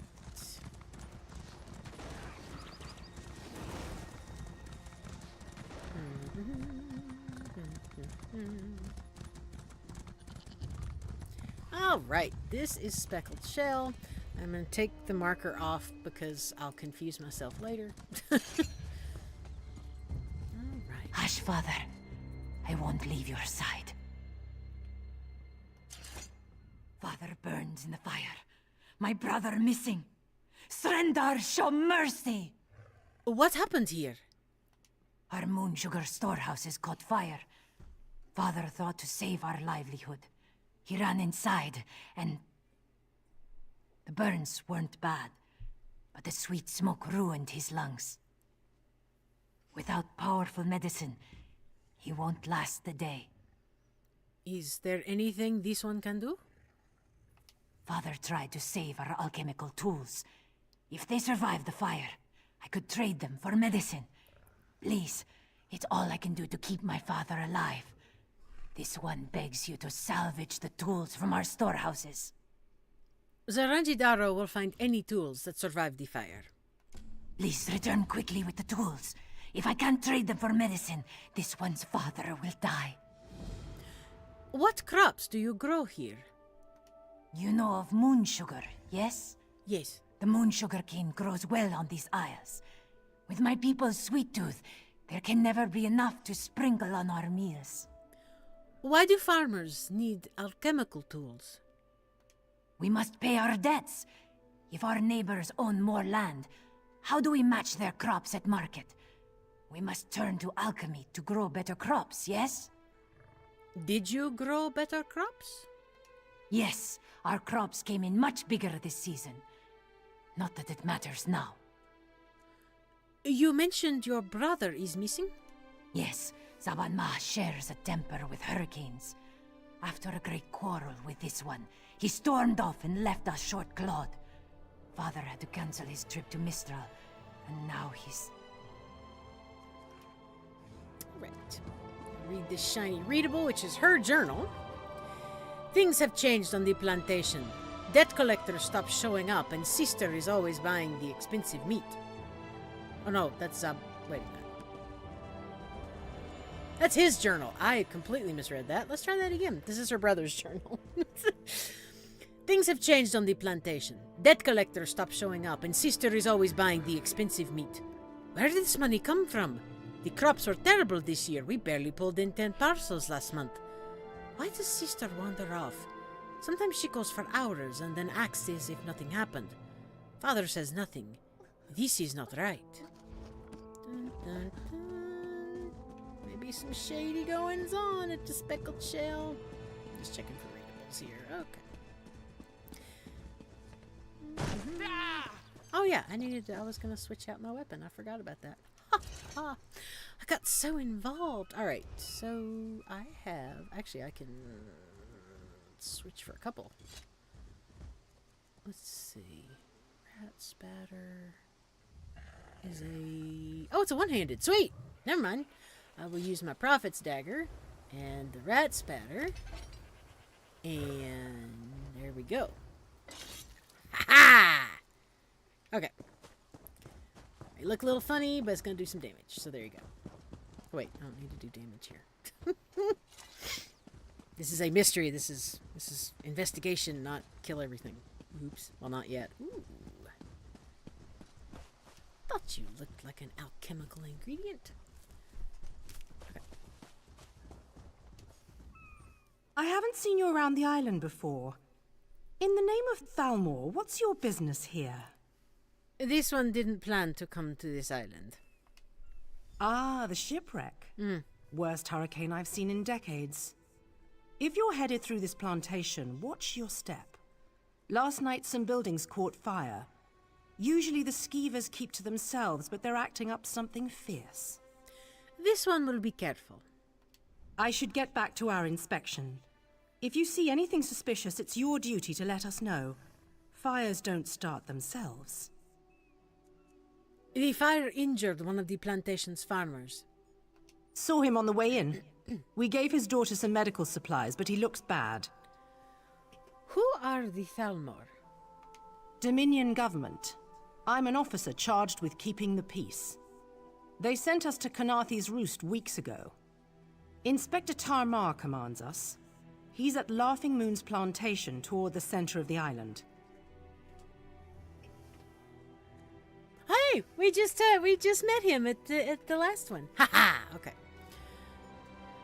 Speaker 1: All right. This is Speckled Shell. I'm going to take the marker off because I'll confuse myself later. All right.
Speaker 9: Hush, Father. I won't leave your side. Father burns in the fire. My brother missing. Srendar, show mercy!
Speaker 1: What happened here?
Speaker 9: Our moon sugar storehouse has caught fire. Father thought to save our livelihood. He ran inside and... The burns weren't bad, but the sweet smoke ruined his lungs. Without powerful medicine, he won't last the day.
Speaker 1: Is there anything this one can do?
Speaker 9: Father tried to save our alchemical tools. If they survive the fire, I could trade them for medicine. Please, it's all I can do to keep my father alive. This one begs you to salvage the tools from our storehouses.
Speaker 1: Zaranjidaro will find any tools that survive the fire.
Speaker 9: Please return quickly with the tools. If I can't trade them for medicine, this one's father will die.
Speaker 1: What crops do you grow here?
Speaker 9: You know of moon sugar, yes?
Speaker 1: Yes.
Speaker 9: The moon sugar cane grows well on these isles. With my people's sweet tooth, there can never be enough to sprinkle on our meals.
Speaker 1: Why do farmers need alchemical tools?
Speaker 9: We must pay our debts. If our neighbors own more land, how do we match their crops at market? We must turn to alchemy to grow better crops, yes?
Speaker 1: Did you grow better crops?
Speaker 9: Yes, our crops came in much bigger this season. Not that it matters now.
Speaker 1: You mentioned your brother is missing?
Speaker 9: Yes, Zabanma shares a temper with hurricanes. After a great quarrel with this one, he stormed off and left us short-clawed. Father had to cancel his trip to Mistral, and now he's...
Speaker 1: Right. Read this shiny readable, which is her journal. Things have changed on the plantation. Debt collector stopped showing up, and sister is always buying the expensive meat. Oh no, that's, wait a minute. That's his journal. I completely misread that. Let's try that again. This is her brother's journal. Things have changed on the plantation. Debt collector stopped showing up, and sister is always buying the expensive meat. Where did this money come from? The crops were terrible this year. We barely pulled in 10 parcels last month. Why does sister wander off? Sometimes she goes for hours and then acts as if nothing happened. Father says nothing. This is not right. Dun, dun, dun. Maybe some shady goings on at the speckled shell. Just checking for readables here. Okay. Oh yeah, I was gonna switch out my weapon. I forgot about that. Ha ha! I got so involved. Alright, so I can switch for a couple. Let's see. Rat spatter is a... Oh, it's a one-handed. Sweet! Never mind. I will use my prophet's dagger and the rat spatter. And there we go. Ha-ha! Okay. It look a little funny, but it's going to do some damage. So there you go. Oh, wait, I don't need to do damage here. This is a mystery. This is investigation, not kill everything. Oops. Well, not yet. Ooh. Thought you looked like an alchemical ingredient. Okay.
Speaker 18: I haven't seen you around the island before. In the name of Thalmor, what's your business here?
Speaker 1: This one didn't plan to come to this island.
Speaker 18: Ah, the shipwreck. Worst hurricane I've seen in decades. If you're headed through this plantation, watch your step. Last night some buildings caught fire. Usually the skeevers keep to themselves, but they're acting up something fierce.
Speaker 1: This one will be careful.
Speaker 18: I should get back to our inspection. If you see anything suspicious, it's your duty to let us know. Fires don't start themselves.
Speaker 1: The fire injured one of the plantation's farmers.
Speaker 18: Saw him on the way in. We gave his daughter some medical supplies, but he looks bad.
Speaker 1: Who are the Thalmor?
Speaker 18: Dominion government. I'm an officer charged with keeping the peace. They sent us to Khenarthi's Roost weeks ago. Inspector Tarmar commands us. He's at Laughing Moon's plantation toward the center of the island.
Speaker 1: Hey, we just met him at the last one. Ha ha. Okay.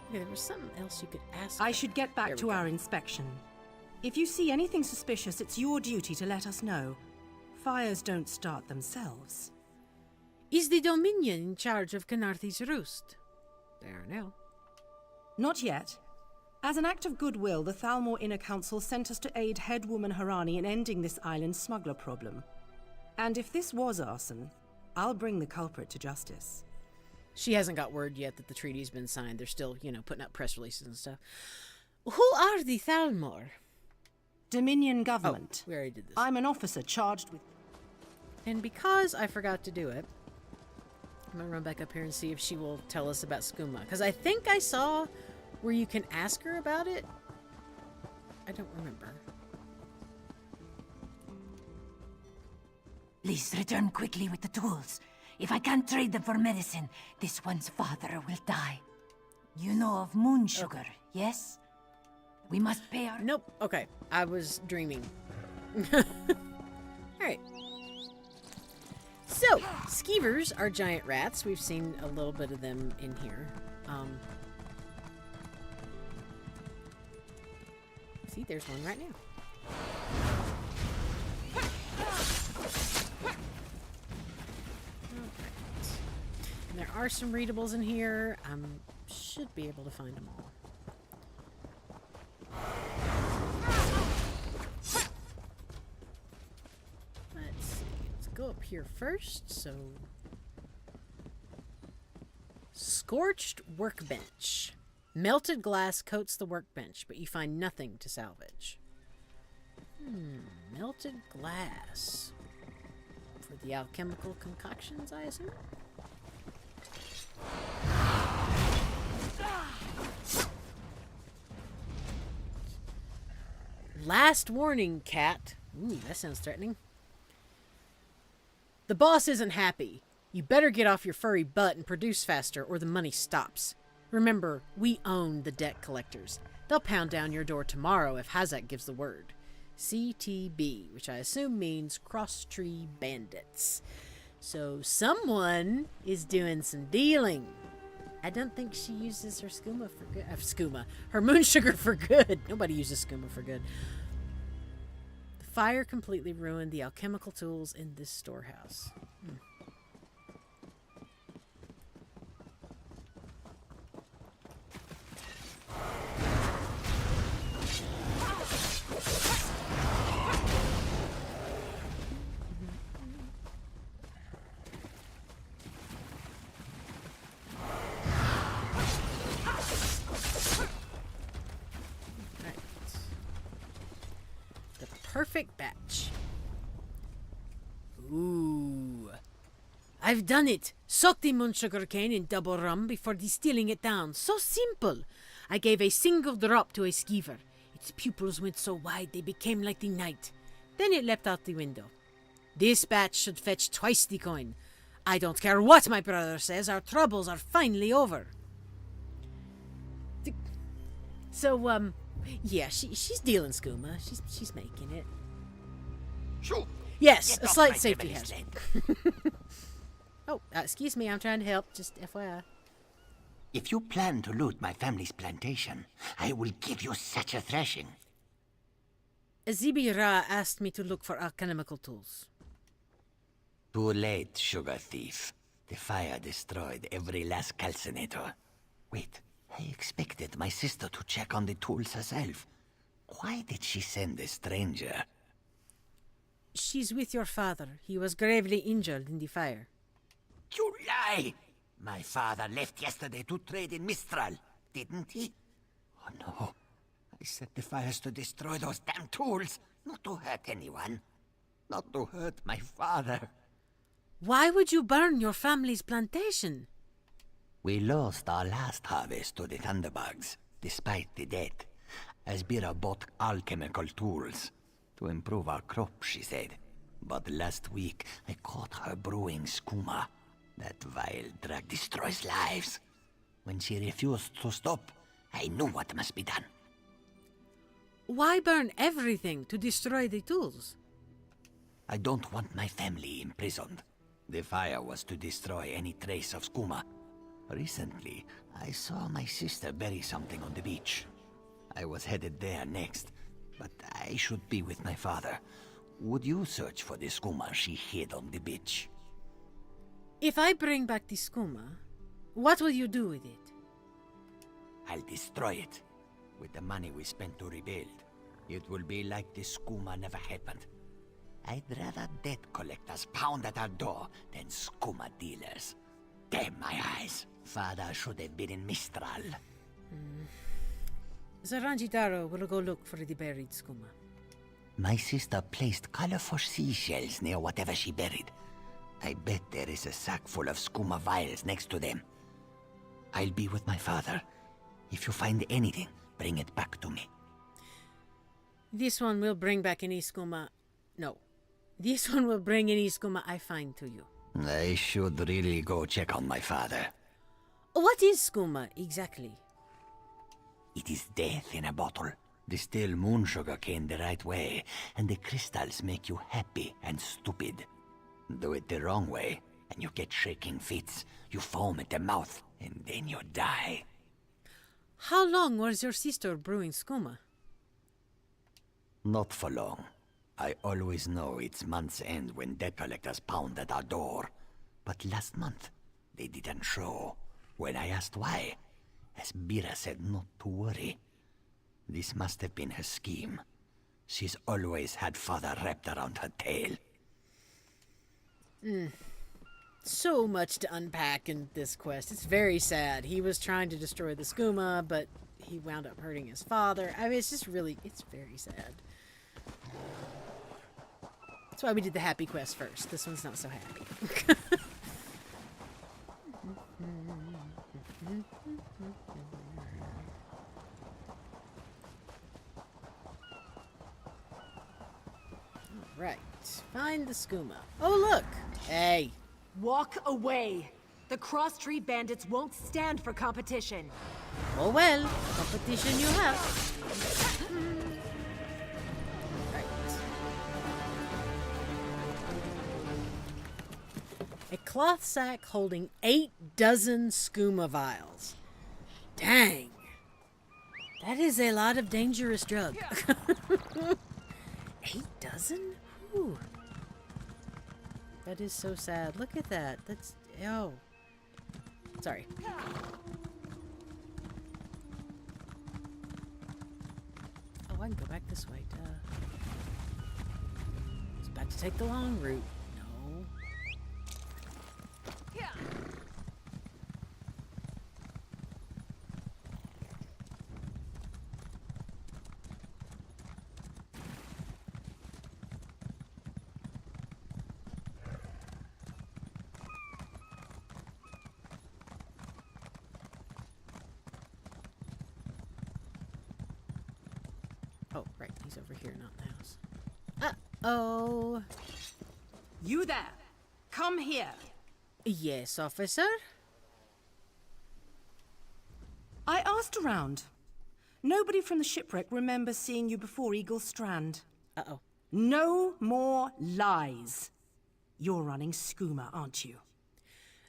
Speaker 1: Okay, there was something else you could ask.
Speaker 18: I should get back to our inspection. If you see anything suspicious, it's your duty to let us know. Fires don't start themselves.
Speaker 1: Is the Dominion in charge of Khenarthi's Roost? They are now.
Speaker 18: Not yet. As an act of goodwill, the Thalmor Inner Council sent us to aid headwoman Harani in ending this island smuggler problem. And if this was arson, I'll bring the culprit to justice.
Speaker 1: She hasn't got word yet that the treaty's been signed. They're still, putting out press releases and stuff. Who are the Thalmor?
Speaker 18: Dominion government.
Speaker 1: Oh, we already did this.
Speaker 18: I'm an officer charged with...
Speaker 1: And because I forgot to do it, I'm going to run back up here and see if she will tell us about skooma. Because I think I saw where you can ask her about it. I don't remember.
Speaker 9: Please return quickly with the tools. If I can't trade them for medicine, this one's father will die. You know of moon sugar, yes? We must pay our...
Speaker 1: Nope. Okay. I was dreaming. Alright. So, skeevers are giant rats. We've seen a little bit of them in here. See, there's one right now. There are some readables in here. Should be able to find them all. Let's see. Let's go up here first. So, scorched workbench. Melted glass coats the workbench, but you find nothing to salvage. Melted glass. For the alchemical concoctions, I assume? Last warning, cat. Ooh, that sounds threatening. The boss isn't happy. You better get off your furry butt and produce faster, or the money stops. Remember, we own the debt collectors. They'll pound down your door tomorrow if Hazak gives the word. CTB, which I assume means cross-tree bandits. So someone is doing some dealing. I don't think she uses her skooma for good. Her moon sugar for good. Nobody uses skooma for good. The fire completely ruined the alchemical tools in this storehouse. Perfect batch. Ooh. I've done it. Soak the moon sugar cane in double rum before distilling it down. So simple. I gave a single drop to a skeever. Its pupils went so wide they became like the night. Then it leapt out the window. This batch should fetch twice the coin. I don't care what my brother says. Our troubles are finally over. So, yeah, she's dealing skooma. She's making it.
Speaker 17: Sure.
Speaker 1: Yes, a slight safety hazard. Oh, excuse me, I'm trying to help. Just FYI.
Speaker 17: If you plan to loot my family's plantation, I will give you such a thrashing.
Speaker 1: Zibira asked me to look for alchemical tools.
Speaker 17: Too late, sugar thief. The fire destroyed every last calcinator. Wait. I expected my sister to check on the tools herself. Why did she send a stranger?
Speaker 1: She's with your father. He was gravely injured in the fire.
Speaker 17: You lie! My father left yesterday to trade in Mistral, didn't he? Oh no. I set the fires to destroy those damn tools, not to hurt anyone. Not to hurt my father.
Speaker 1: Why would you burn your family's plantation?
Speaker 17: We lost our last harvest to the thunderbugs, despite the debt. Asbira bought alchemical tools to improve our crop, she said. But last week, I caught her brewing skooma. That vile drug destroys lives. When she refused to stop, I knew what must be done.
Speaker 1: Why burn everything to destroy the tools?
Speaker 17: I don't want my family imprisoned. The fire was to destroy any trace of skooma. Recently, I saw my sister bury something on the beach. I was headed there next, but I should be with my father. Would you search for the skooma she hid on the beach?
Speaker 1: If I bring back the skooma, what will you do with it?
Speaker 17: I'll destroy it. With the money we spent to rebuild, it will be like the skooma never happened. I'd rather debt collectors pound at our door than skooma dealers. Damn my eyes. Father should have been in Mistral.
Speaker 1: Zaranjitaro will go look for the buried skooma.
Speaker 17: My sister placed colorful seashells near whatever she buried. I bet there is a sack full of skooma vials next to them. I'll be with my father. If you find anything, bring it back to me.
Speaker 1: This one will bring back any skooma. No. This one will bring any skooma I find to you.
Speaker 17: I should really go check on my father.
Speaker 1: What is skooma, exactly?
Speaker 17: It is death in a bottle. Distill moon sugar cane the right way, and the crystals make you happy and stupid. Do it the wrong way, and you get shaking fits. You foam at the mouth, and then you die.
Speaker 1: How long was your sister brewing skooma?
Speaker 17: Not for long. I always know it's month's end when debt collectors pound at our door. But last month, they didn't show. When I asked why, Asbira said not to worry. This must have been her scheme. She's always had father wrapped around her tail.
Speaker 1: So much to unpack in this quest. It's very sad. He was trying to destroy the skooma, but he wound up hurting his father. I mean, it's just really, it's very sad. That's why we did the happy quest first. This one's not so happy. Right. Find the skooma. Oh, look! Hey.
Speaker 6: Walk away. The cross-tree bandits won't stand for competition.
Speaker 1: Oh well, competition you have. Right. A cloth sack holding 8 dozen skooma vials. Dang. That is a lot of dangerous drug. 8 dozen? Ooh. That is so sad. Look at that. That's... Oh. Sorry. Oh, I can go back this way. Duh. I was about to take the long route. No. Oh, right. He's over here, not in the house. Uh-oh.
Speaker 18: You there! Come here!
Speaker 1: Yes, officer?
Speaker 18: I asked around. Nobody from the shipwreck remembers seeing you before Eagle Strand.
Speaker 1: Uh-oh.
Speaker 18: No more lies. You're running skooma, aren't you?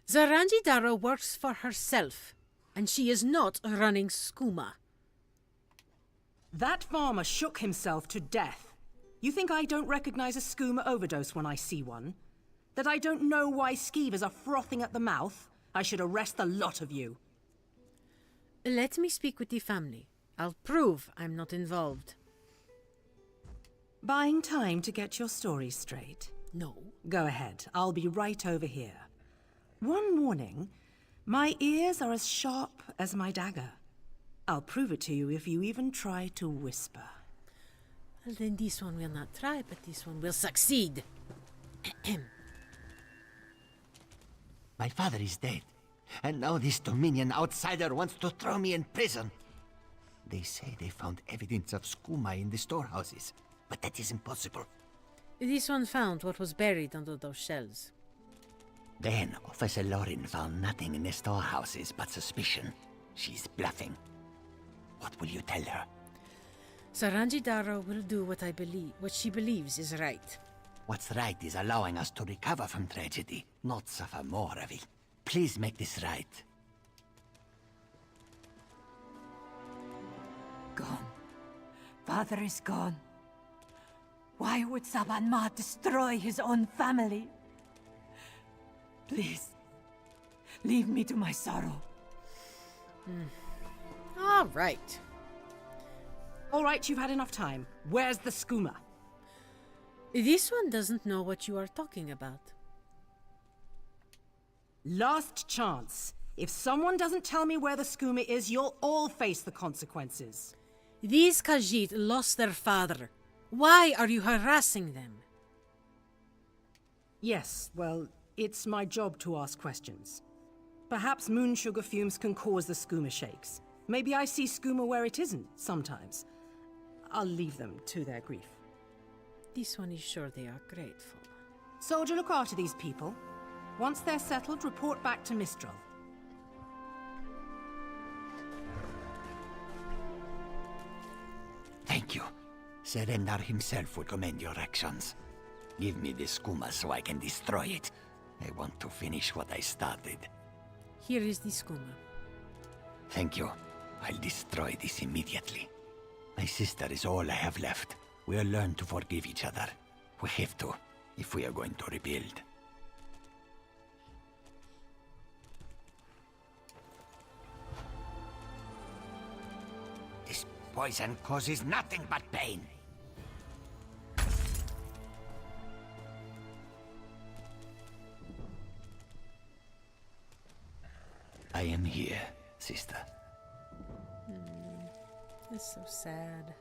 Speaker 1: Zaranji Daro works for herself, and she is not running skooma.
Speaker 18: That farmer shook himself to death. You think I don't recognize a skooma overdose when I see one? That I don't know why skeevers are frothing at the mouth? I should arrest the lot of you.
Speaker 1: Let me speak with the family. I'll prove I'm not involved.
Speaker 18: Buying time to get your story straight?
Speaker 1: No.
Speaker 18: Go ahead. I'll be right over here. One morning, my ears are as sharp as my dagger. I'll prove it to you if you even try to whisper.
Speaker 1: Well, then this one will not try, but this one will succeed.
Speaker 17: My father is dead, and now this Dominion outsider wants to throw me in prison. They say they found evidence of skooma in the storehouses, but that is impossible.
Speaker 1: This one found what was buried under those shelves.
Speaker 17: Then Officer Lorin found nothing in the storehouses but suspicion. She's bluffing. What will you tell her?
Speaker 1: Zaranji Daro will do what she believes is right.
Speaker 17: What's right is allowing us to recover from tragedy, not suffer more of it. Please make this right.
Speaker 19: Gone. Father is gone. Why would Saban Ma destroy his own family? Please, leave me to my sorrow.
Speaker 1: All right.
Speaker 18: All right, you've had enough time. Where's the skooma?
Speaker 1: This one doesn't know what you are talking about.
Speaker 18: Last chance. If someone doesn't tell me where the skooma is, you'll all face the consequences.
Speaker 1: These Khajiit lost their father. Why are you harassing them?
Speaker 18: Yes, well, it's my job to ask questions. Perhaps moon sugar fumes can cause the skooma shakes. Maybe I see skooma where it isn't, sometimes. I'll leave them to their grief.
Speaker 1: This one is sure they are grateful.
Speaker 18: Soldier, look after these people. Once they're settled, report back to Mistral.
Speaker 17: Thank you. Serendar himself would commend your actions. Give me the skooma so I can destroy it. I want to finish what I started.
Speaker 1: Here is the skooma.
Speaker 17: Thank you. I'll destroy this immediately. My sister is all I have left. We'll learn to forgive each other. We have to, if we are going to rebuild. poison causes nothing but pain. I am here, sister.
Speaker 1: It's so sad.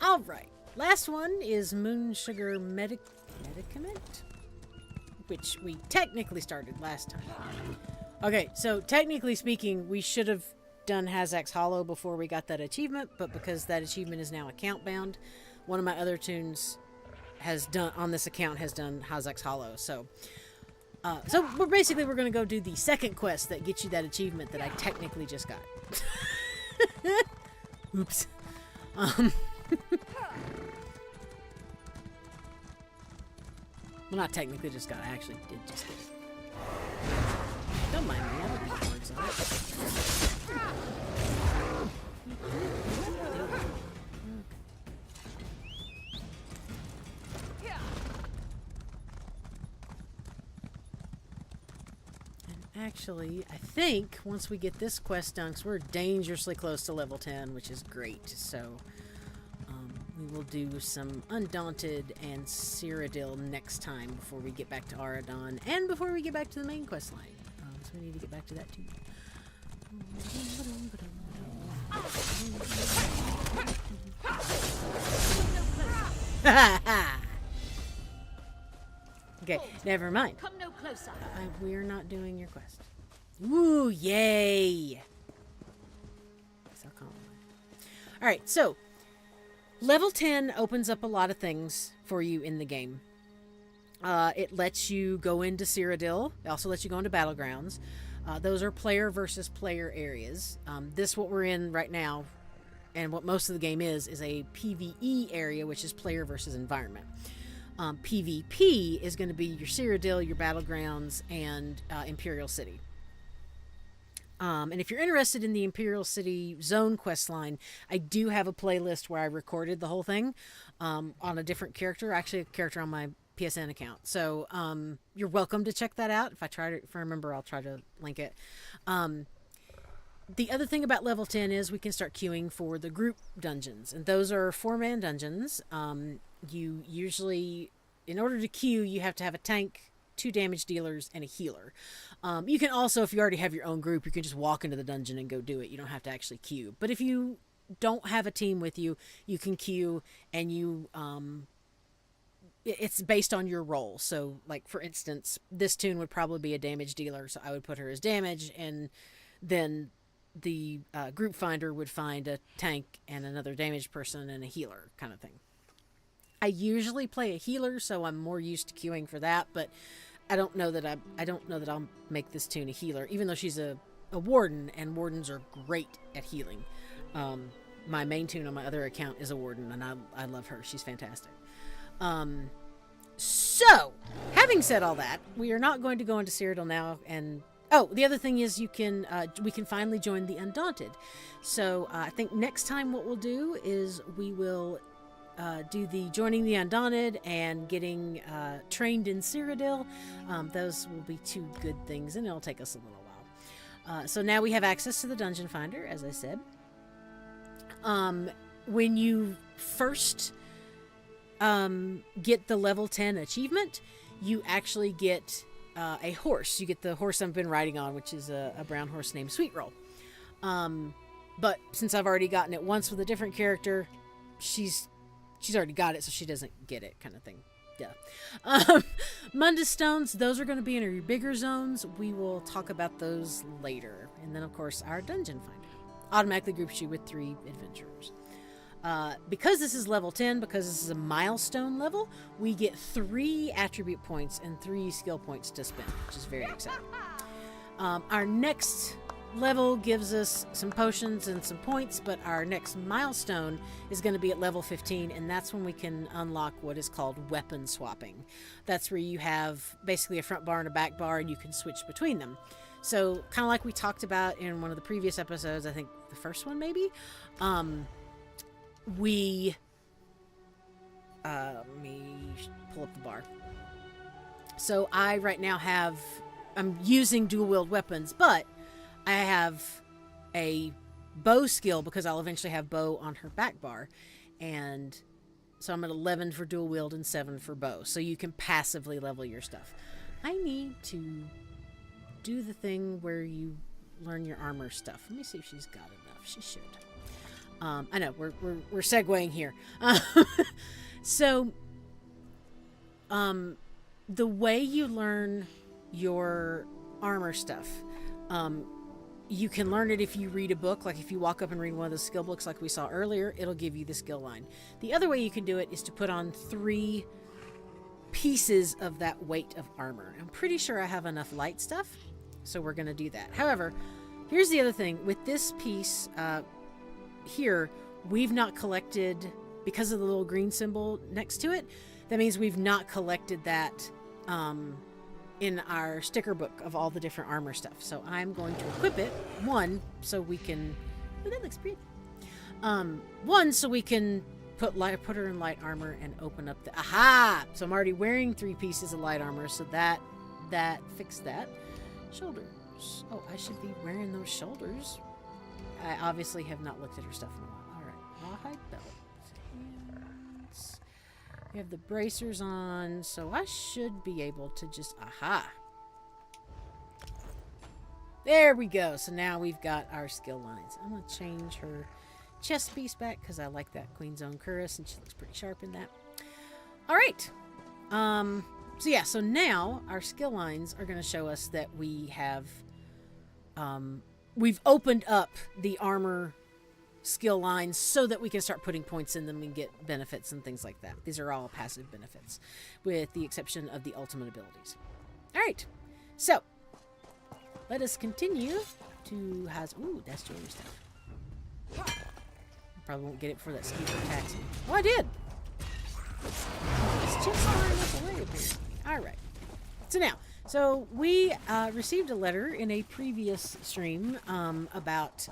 Speaker 1: All right. Last one is Moon Sugar Medicament, which we technically started last time. Okay, so technically speaking, we should have done Hazak's Hollow before we got that achievement, but because that achievement is now account bound, one of my other tunes has done on this account has done Hazak's Hollow. So we're going to go do the second quest that gets you that achievement that I technically just got. Oops. Well, not technically just got. I actually did just get it. Don't mind me. I don't need words on it. And actually, I think once we get this quest done, 'cause we're dangerously close to level 10, which is great. So we will do some Undaunted and Cyrodiil next time before we get back to Aradon and before we get back to the main quest line. So we need to get back to that too. Okay, never mind.
Speaker 13: Come no closer.
Speaker 1: We're not doing your quest. Woo, yay! Alright, so level 10 opens up a lot of things for you in the game. It lets you go into Cyrodiil. It also lets you go into Battlegrounds. Those are player versus player areas. This, what we're in right now, and what most of the game is a PvE area, which is player versus environment. PvP is going to be your Cyrodiil, your Battlegrounds, and Imperial City. And if you're interested in the Imperial City Zone questline, I do have a playlist where I recorded the whole thing on a different character, actually a character on my PSN account. So you're welcome to check that out. If I remember, I'll try to link it. The other thing about level 10 is we can start queuing for the group dungeons, and those are 4-man dungeons. You usually, in order to queue, you have to have a tank, 2 damage dealers, and a healer. You can also, if you already have your own group, you can just walk into the dungeon and go do it. You don't have to actually queue. But if you don't have a team with you, you can queue, and you it's based on your role. So, like, for instance, this tune would probably be a damage dealer, so I would put her as damage, and then the group finder would find a tank and another damage person and a healer kind of thing. I usually play a healer, so I'm more used to queuing for that, but I don't know that I'll make this tune a healer, even though she's a warden, and wardens are great at healing. My main tune on my other account is a warden, and I love her. She's fantastic. So, having said all that, we are not going to go into Cyrodiil now. And the other thing is we can finally join the Undaunted. So I think next time what we'll do is we will do the joining the Undaunted and getting trained in Cyrodiil. Those will be 2 good things, and it'll take us a little while. So now we have access to the Dungeon Finder, as I said. When you first get the level 10 achievement, you actually get a horse. You get the horse I've been riding on, which is a brown horse named Sweet Roll. But since I've already gotten it once with a different character, she's already got it, so she doesn't get it, kind of thing. Yeah. Mundus Stones, those are going to be in your bigger zones. We will talk about those later. And then, of course, our Dungeon Finder automatically groups you with 3 adventurers. Because this is level 10, because this is a milestone level, we get 3 attribute points and 3 skill points to spend, which is very exciting. Our next level gives us some potions and some points, but our next milestone is going to be at level 15, and that's when we can unlock what is called weapon swapping. That's where you have basically a front bar and a back bar, and you can switch between them. So, kind of like we talked about in one of the previous episodes, I think the first one maybe, let me pull up the bar. So I right now I'm using dual wield weapons, but I have a bow skill because I'll eventually have bow on her back bar. And so I'm at 11 for dual wield and 7 for bow. So you can passively level your stuff. I need to do the thing where you learn your armor stuff. Let me see if she's got enough. She should. I know we're segueing here. So, the way you learn your armor stuff, you can learn it if you read a book. Like if you walk up and read one of the skill books like we saw earlier, it'll give you the skill line. The other way you can do it is to put on 3 pieces of that weight of armor. I'm pretty sure I have enough light stuff, so we're going to do that. However, here's the other thing. With this piece here, we've not collected, because of the little green symbol next to it, that means we've not collected that in our sticker book of all the different armor stuff. So I'm going to equip it, one, so we can... Oh, that looks pretty. One, so we can put her in light armor and open up the... Aha! So I'm already wearing 3 pieces of light armor, so that fixed that. Shoulders. Oh, I should be wearing those shoulders. I obviously have not looked at her stuff in a while. All right. Rawhide belt. Hands. We have the bracers on, so I should be able to just... Aha! There we go. So now we've got our skill lines. I'm going to change her chest piece back because I like that Queen's Own cuirass, and she looks pretty sharp in that. All right. So yeah, so now our skill lines are going to show us that we have... we've opened up the armor skill lines so that we can start putting points in them and get benefits and things like that. These are all passive benefits, with the exception of the ultimate abilities. All right, so let us continue to has. Ooh, that's jewelry stuff. Probably won't get it before that skeeter attacks me. Oh, I did. It's just flying us away apparently. All right. So now. So we received a letter in a previous stream about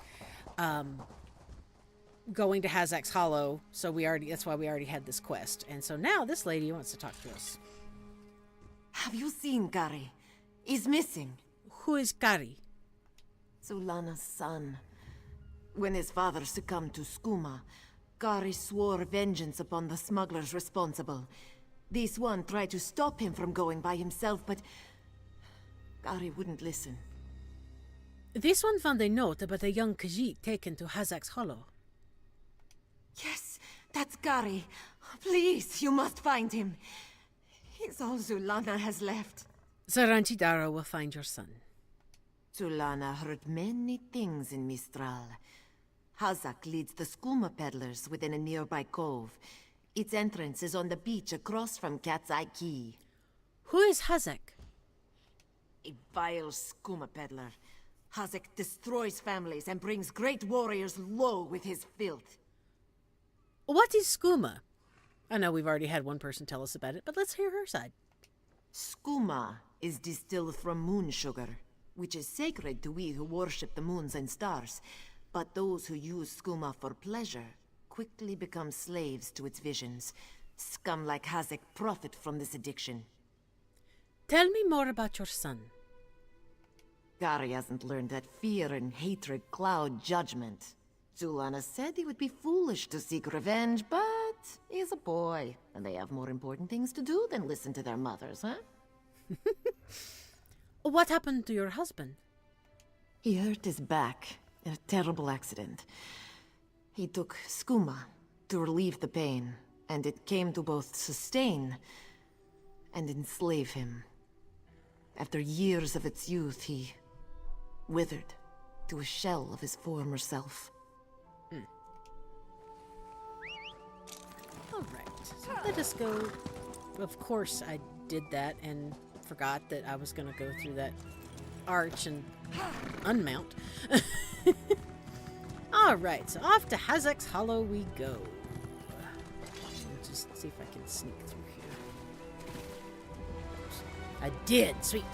Speaker 1: going to Hazak's Hollow. So that's why we already had this quest. And so now this lady wants to talk to us.
Speaker 5: Have you seen Gary? He's missing.
Speaker 1: Who is Gary?
Speaker 5: Zulana's son. When his father succumbed to skooma, Gary swore vengeance upon the smugglers responsible. This one tried to stop him from going by himself, but Gary wouldn't listen.
Speaker 1: This one found a note about a young Khajiit taken to Hazak's Hollow.
Speaker 5: Yes, that's Gary. Please, you must find him. He's all Zulana has left.
Speaker 1: Saranchi Dara will find your son.
Speaker 5: Zulana heard many things in Mistral. Hazak leads the skooma peddlers within a nearby cove. Its entrance is on the beach across from Cat's Eye Key.
Speaker 1: Who is Hazak?
Speaker 5: A vile skooma peddler. Hazak destroys families and brings great warriors low with his filth.
Speaker 1: What is skooma? I know we've already had one person tell us about it, but let's hear her side.
Speaker 5: Skooma is distilled from moon sugar, which is sacred to we who worship the moons and stars. But those who use skooma for pleasure quickly become slaves to its visions. Scum like Hazak profit from this addiction.
Speaker 1: Tell me more about your son.
Speaker 5: Gary hasn't learned that fear and hatred cloud judgment. Zulana said he would be foolish to seek revenge, but he's a boy, and they have more important things to do than listen to their mothers, huh?
Speaker 1: What happened to your husband?
Speaker 5: He hurt his back in a terrible accident. He took skooma to relieve the pain, and it came to both sustain and enslave him. After years of its youth, he withered to a shell of his former self.
Speaker 1: All right, so let us go. Of course, I did that and forgot that I was going to go through that arch and unmount. All right, so off to Hazak's Hollow we go. Let's just see if I can sneak through here. I did, sweet.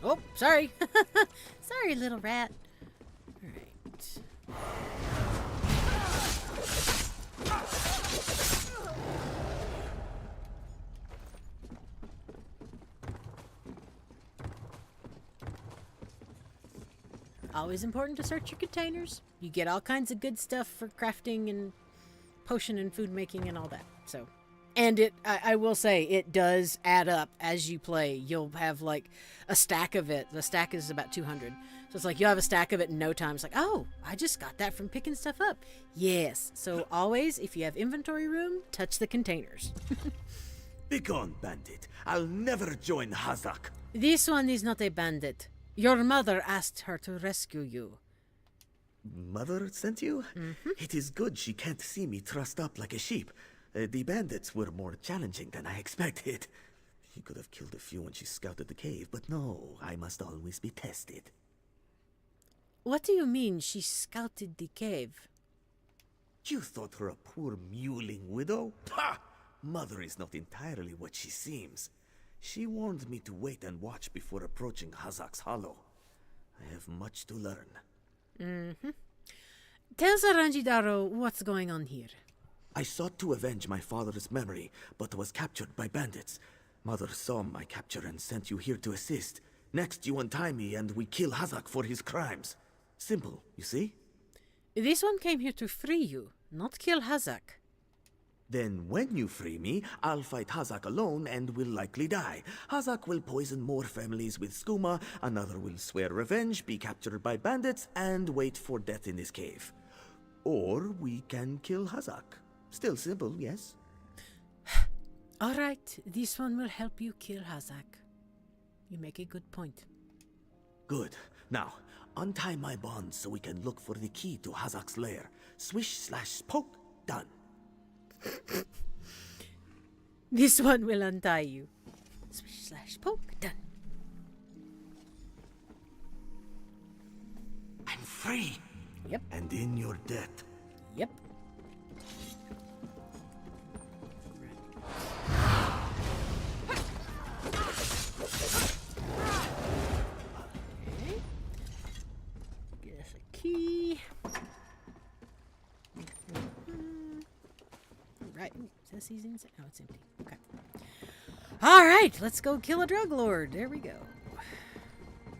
Speaker 1: Oh, sorry. Sorry, little rat. Alright. Always important to search your containers. You get all kinds of good stuff for crafting and potion and food making and all that. So, and I will say, it does add up as you play. You'll have like a stack of it. The stack is about 200. So it's like you'll have a stack of it in no time. It's like, oh, I just got that from picking stuff up. Yes. So always, if you have inventory room, touch the containers.
Speaker 2: Begone, bandit. I'll never join Hazak.
Speaker 1: This one is not a bandit. Your mother asked her to rescue you.
Speaker 2: Mother sent you? It is good she can't see me trussed up like a sheep. The bandits were more challenging than I expected. She could have killed a few when she scouted the cave, but no, I must always be tested.
Speaker 1: What do you mean she scouted the cave?
Speaker 2: You thought her a poor mewling widow? Pah! Mother is not entirely what she seems. She warned me to wait and watch before approaching Hazak's Hollow. I have much to learn.
Speaker 1: Tell Saranjidaro what's going on here.
Speaker 2: I sought to avenge my father's memory, but was captured by bandits. Mother saw my capture and sent you here to assist. Next, you untie me and we kill Hazak for his crimes. Simple, you see?
Speaker 1: This one came here to free you, not kill Hazak.
Speaker 2: Then when you free me, I'll fight Hazak alone and will likely die. Hazak will poison more families with skooma, another will swear revenge, be captured by bandits, and wait for death in this cave. Or we can kill Hazak. Still simple, yes?
Speaker 1: Alright, this one will help you kill Hazak. You make a good point.
Speaker 2: Good. Now, untie my bonds so we can look for the key to Hazak's lair. Swish/poke, done.
Speaker 1: This one will untie you. Swish/poke, done.
Speaker 2: I'm free.
Speaker 1: Yep.
Speaker 2: And in your debt.
Speaker 1: Yep. Okay. Get us a key. Right. Ooh, is this easy? Oh, it's empty. Okay. All right. Let's go kill a drug lord. There we go. I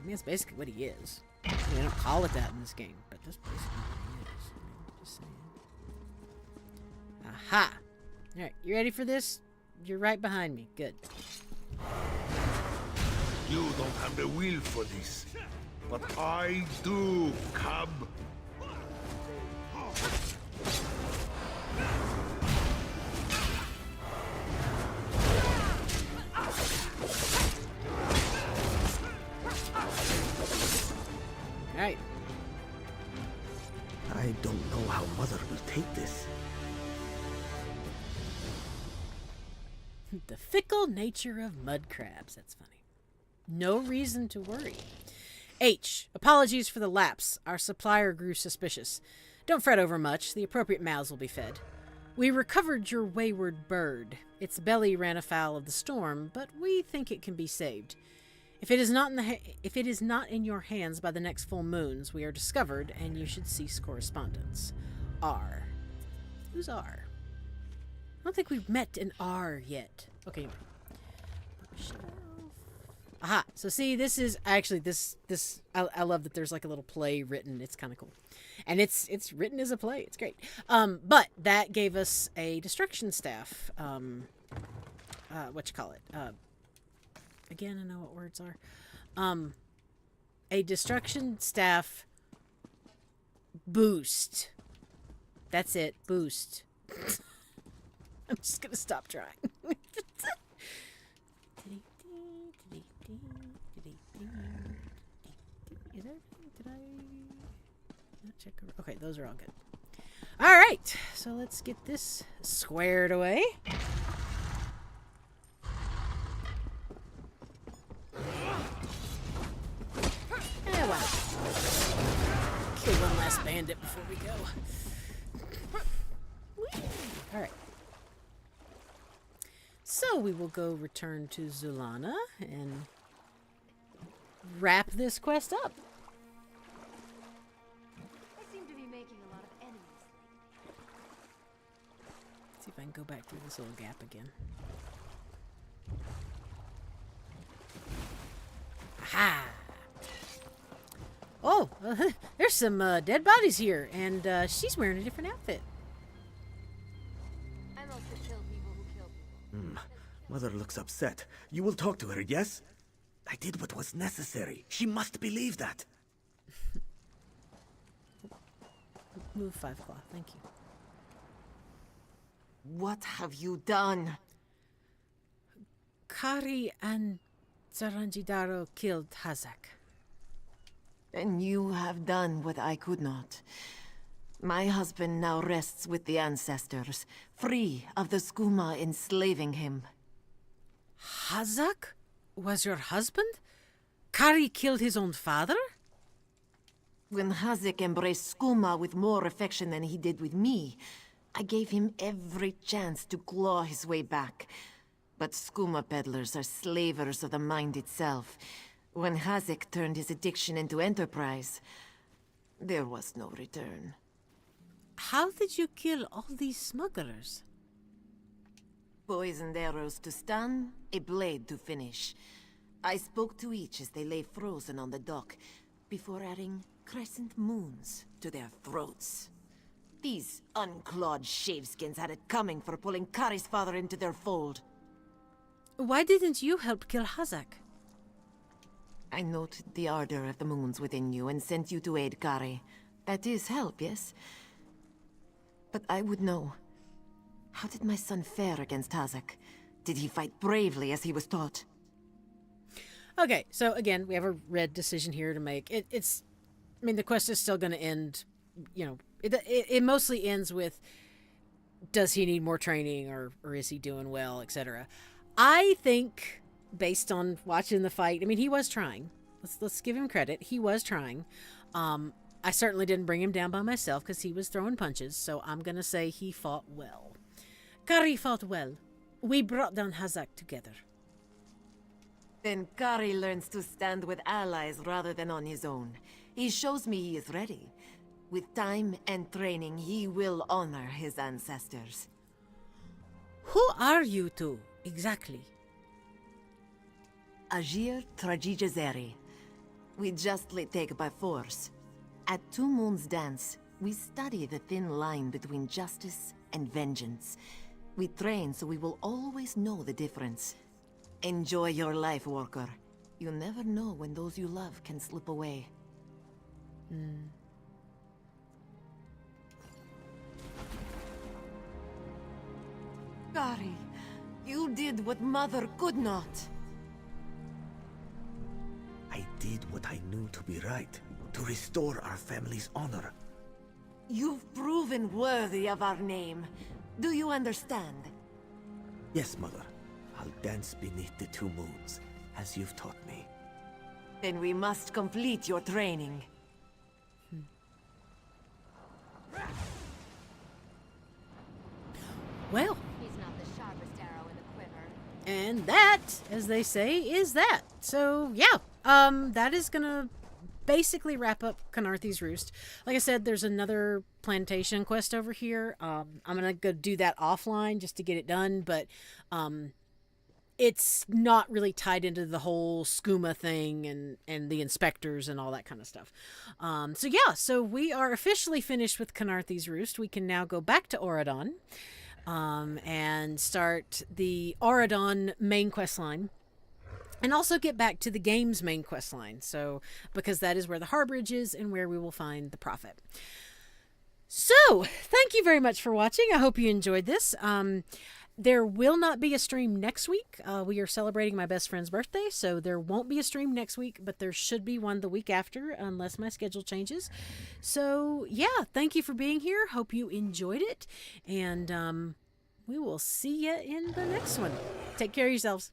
Speaker 1: mean, that's basically what he is. I mean, they don't call it that in this game, but that's basically what he is. Just saying. Aha. All right. You ready for this? You're right behind me. Good.
Speaker 14: You don't have the will for this, but I do, cub.
Speaker 1: Right.
Speaker 2: I don't know how Mother will take this.
Speaker 1: The fickle nature of mud crabs. That's funny. No reason to worry. H. Apologies for the lapse. Our supplier grew suspicious. Don't fret over much. The appropriate mouths will be fed. We recovered your wayward bird. Its belly ran afoul of the storm, but we think it can be saved. If it is not in your hands by the next full moons, we are discovered, and you should cease correspondence. R. Who's R? I don't think we've met an R yet. Okay. Aha. So see, this is actually this. I love that there's like a little play written. It's kind of cool, and it's written as a play. It's great. But that gave us a destruction staff. What you call it? Again, I know what words are. A destruction staff boost. That's it. Boost. I'm just gonna stop trying. Is that, did I not check over? Okay, those are all good. All right, so let's get this squared away. Wow. Kill one last bandit before we go. Alright. So we will go return to Zulana and wrap this quest up.
Speaker 13: I seem to be making a lot of enemies.
Speaker 1: Let's see if I can go back through this little gap again. Aha! Oh, there's some dead bodies here, and she's wearing a different outfit.
Speaker 13: I mostly kill people who kill people.
Speaker 2: Mother looks upset. You will talk to her, yes? I did what was necessary. She must believe that.
Speaker 1: Move 5 claw, thank you.
Speaker 5: What have you done?
Speaker 1: Kari and Zaranjidaro killed Hazak.
Speaker 5: And you have done what I could not. My husband now rests with the ancestors, free of the skooma enslaving him.
Speaker 1: Hazak was your husband? Kari killed his own father?
Speaker 5: When Hazak embraced skooma with more affection than he did with me, I gave him every chance to claw his way back. But skooma peddlers are slavers of the mind itself. When Hazak turned his addiction into enterprise, there was no return.
Speaker 1: How did you kill all these smugglers?
Speaker 5: Poisoned arrows to stun, a blade to finish. I spoke to each as they lay frozen on the dock, before adding crescent moons to their throats. These unclawed shaveskins had it coming for pulling Kari's father into their fold.
Speaker 1: Why didn't you help kill Hazak?
Speaker 5: I noted the ardor of the moons within you and sent you to aid Kari. That is help, yes? But I would know. How did my son fare against Hazak? Did he fight bravely as he was taught?
Speaker 1: Okay, so again, we have a red decision here to make. I mean, the quest is still going to end, you know, it mostly ends with, does he need more training, or is he doing well, etc. I think, based on watching the fight, I mean, he was trying. Let's give him credit. He was trying. I certainly didn't bring him down by myself because he was throwing punches, so I'm going to say he fought well. Kari fought well. We brought down Hazak together.
Speaker 5: Then Kari learns to stand with allies rather than on his own. He shows me he is ready. With time and training, he will honor his ancestors.
Speaker 1: Who are you two, exactly?
Speaker 5: Ajir Trajijazeri. We justly take by force. At Two Moons Dance, we study the thin line between justice and vengeance. We train so we will always know the difference. Enjoy your life, worker. You never know when those you love can slip away. Kari, you did what Mother could not.
Speaker 2: I did what I knew to be right, to restore our family's honor.
Speaker 5: You've proven worthy of our name. Do you understand?
Speaker 2: Yes, Mother. I'll dance beneath the 2 moons, as you've taught me.
Speaker 5: Then we must complete your training.
Speaker 1: Well.
Speaker 13: He's not the sharpest arrow in the quiver.
Speaker 1: And that, as they say, is that. So, yeah. That is gonna basically wrap up Khenarthi's Roost. Like I said, there's another plantation quest over here. I'm gonna go do that offline just to get it done, but it's not really tied into the whole skooma thing and the inspectors and all that kind of stuff. So yeah, so we are officially finished with Khenarthi's Roost. We can now go back to Auradon and start the Auradon main quest line. And also get back to the game's main quest line. So, because that is where the Harbridge is and where we will find the Prophet. So, thank you very much for watching. I hope you enjoyed this. There will not be a stream next week. We are celebrating my best friend's birthday, so there won't be a stream next week, but there should be one the week after, unless my schedule changes. So, yeah, thank you for being here. Hope you enjoyed it, and we will see you in the next one. Take care of yourselves.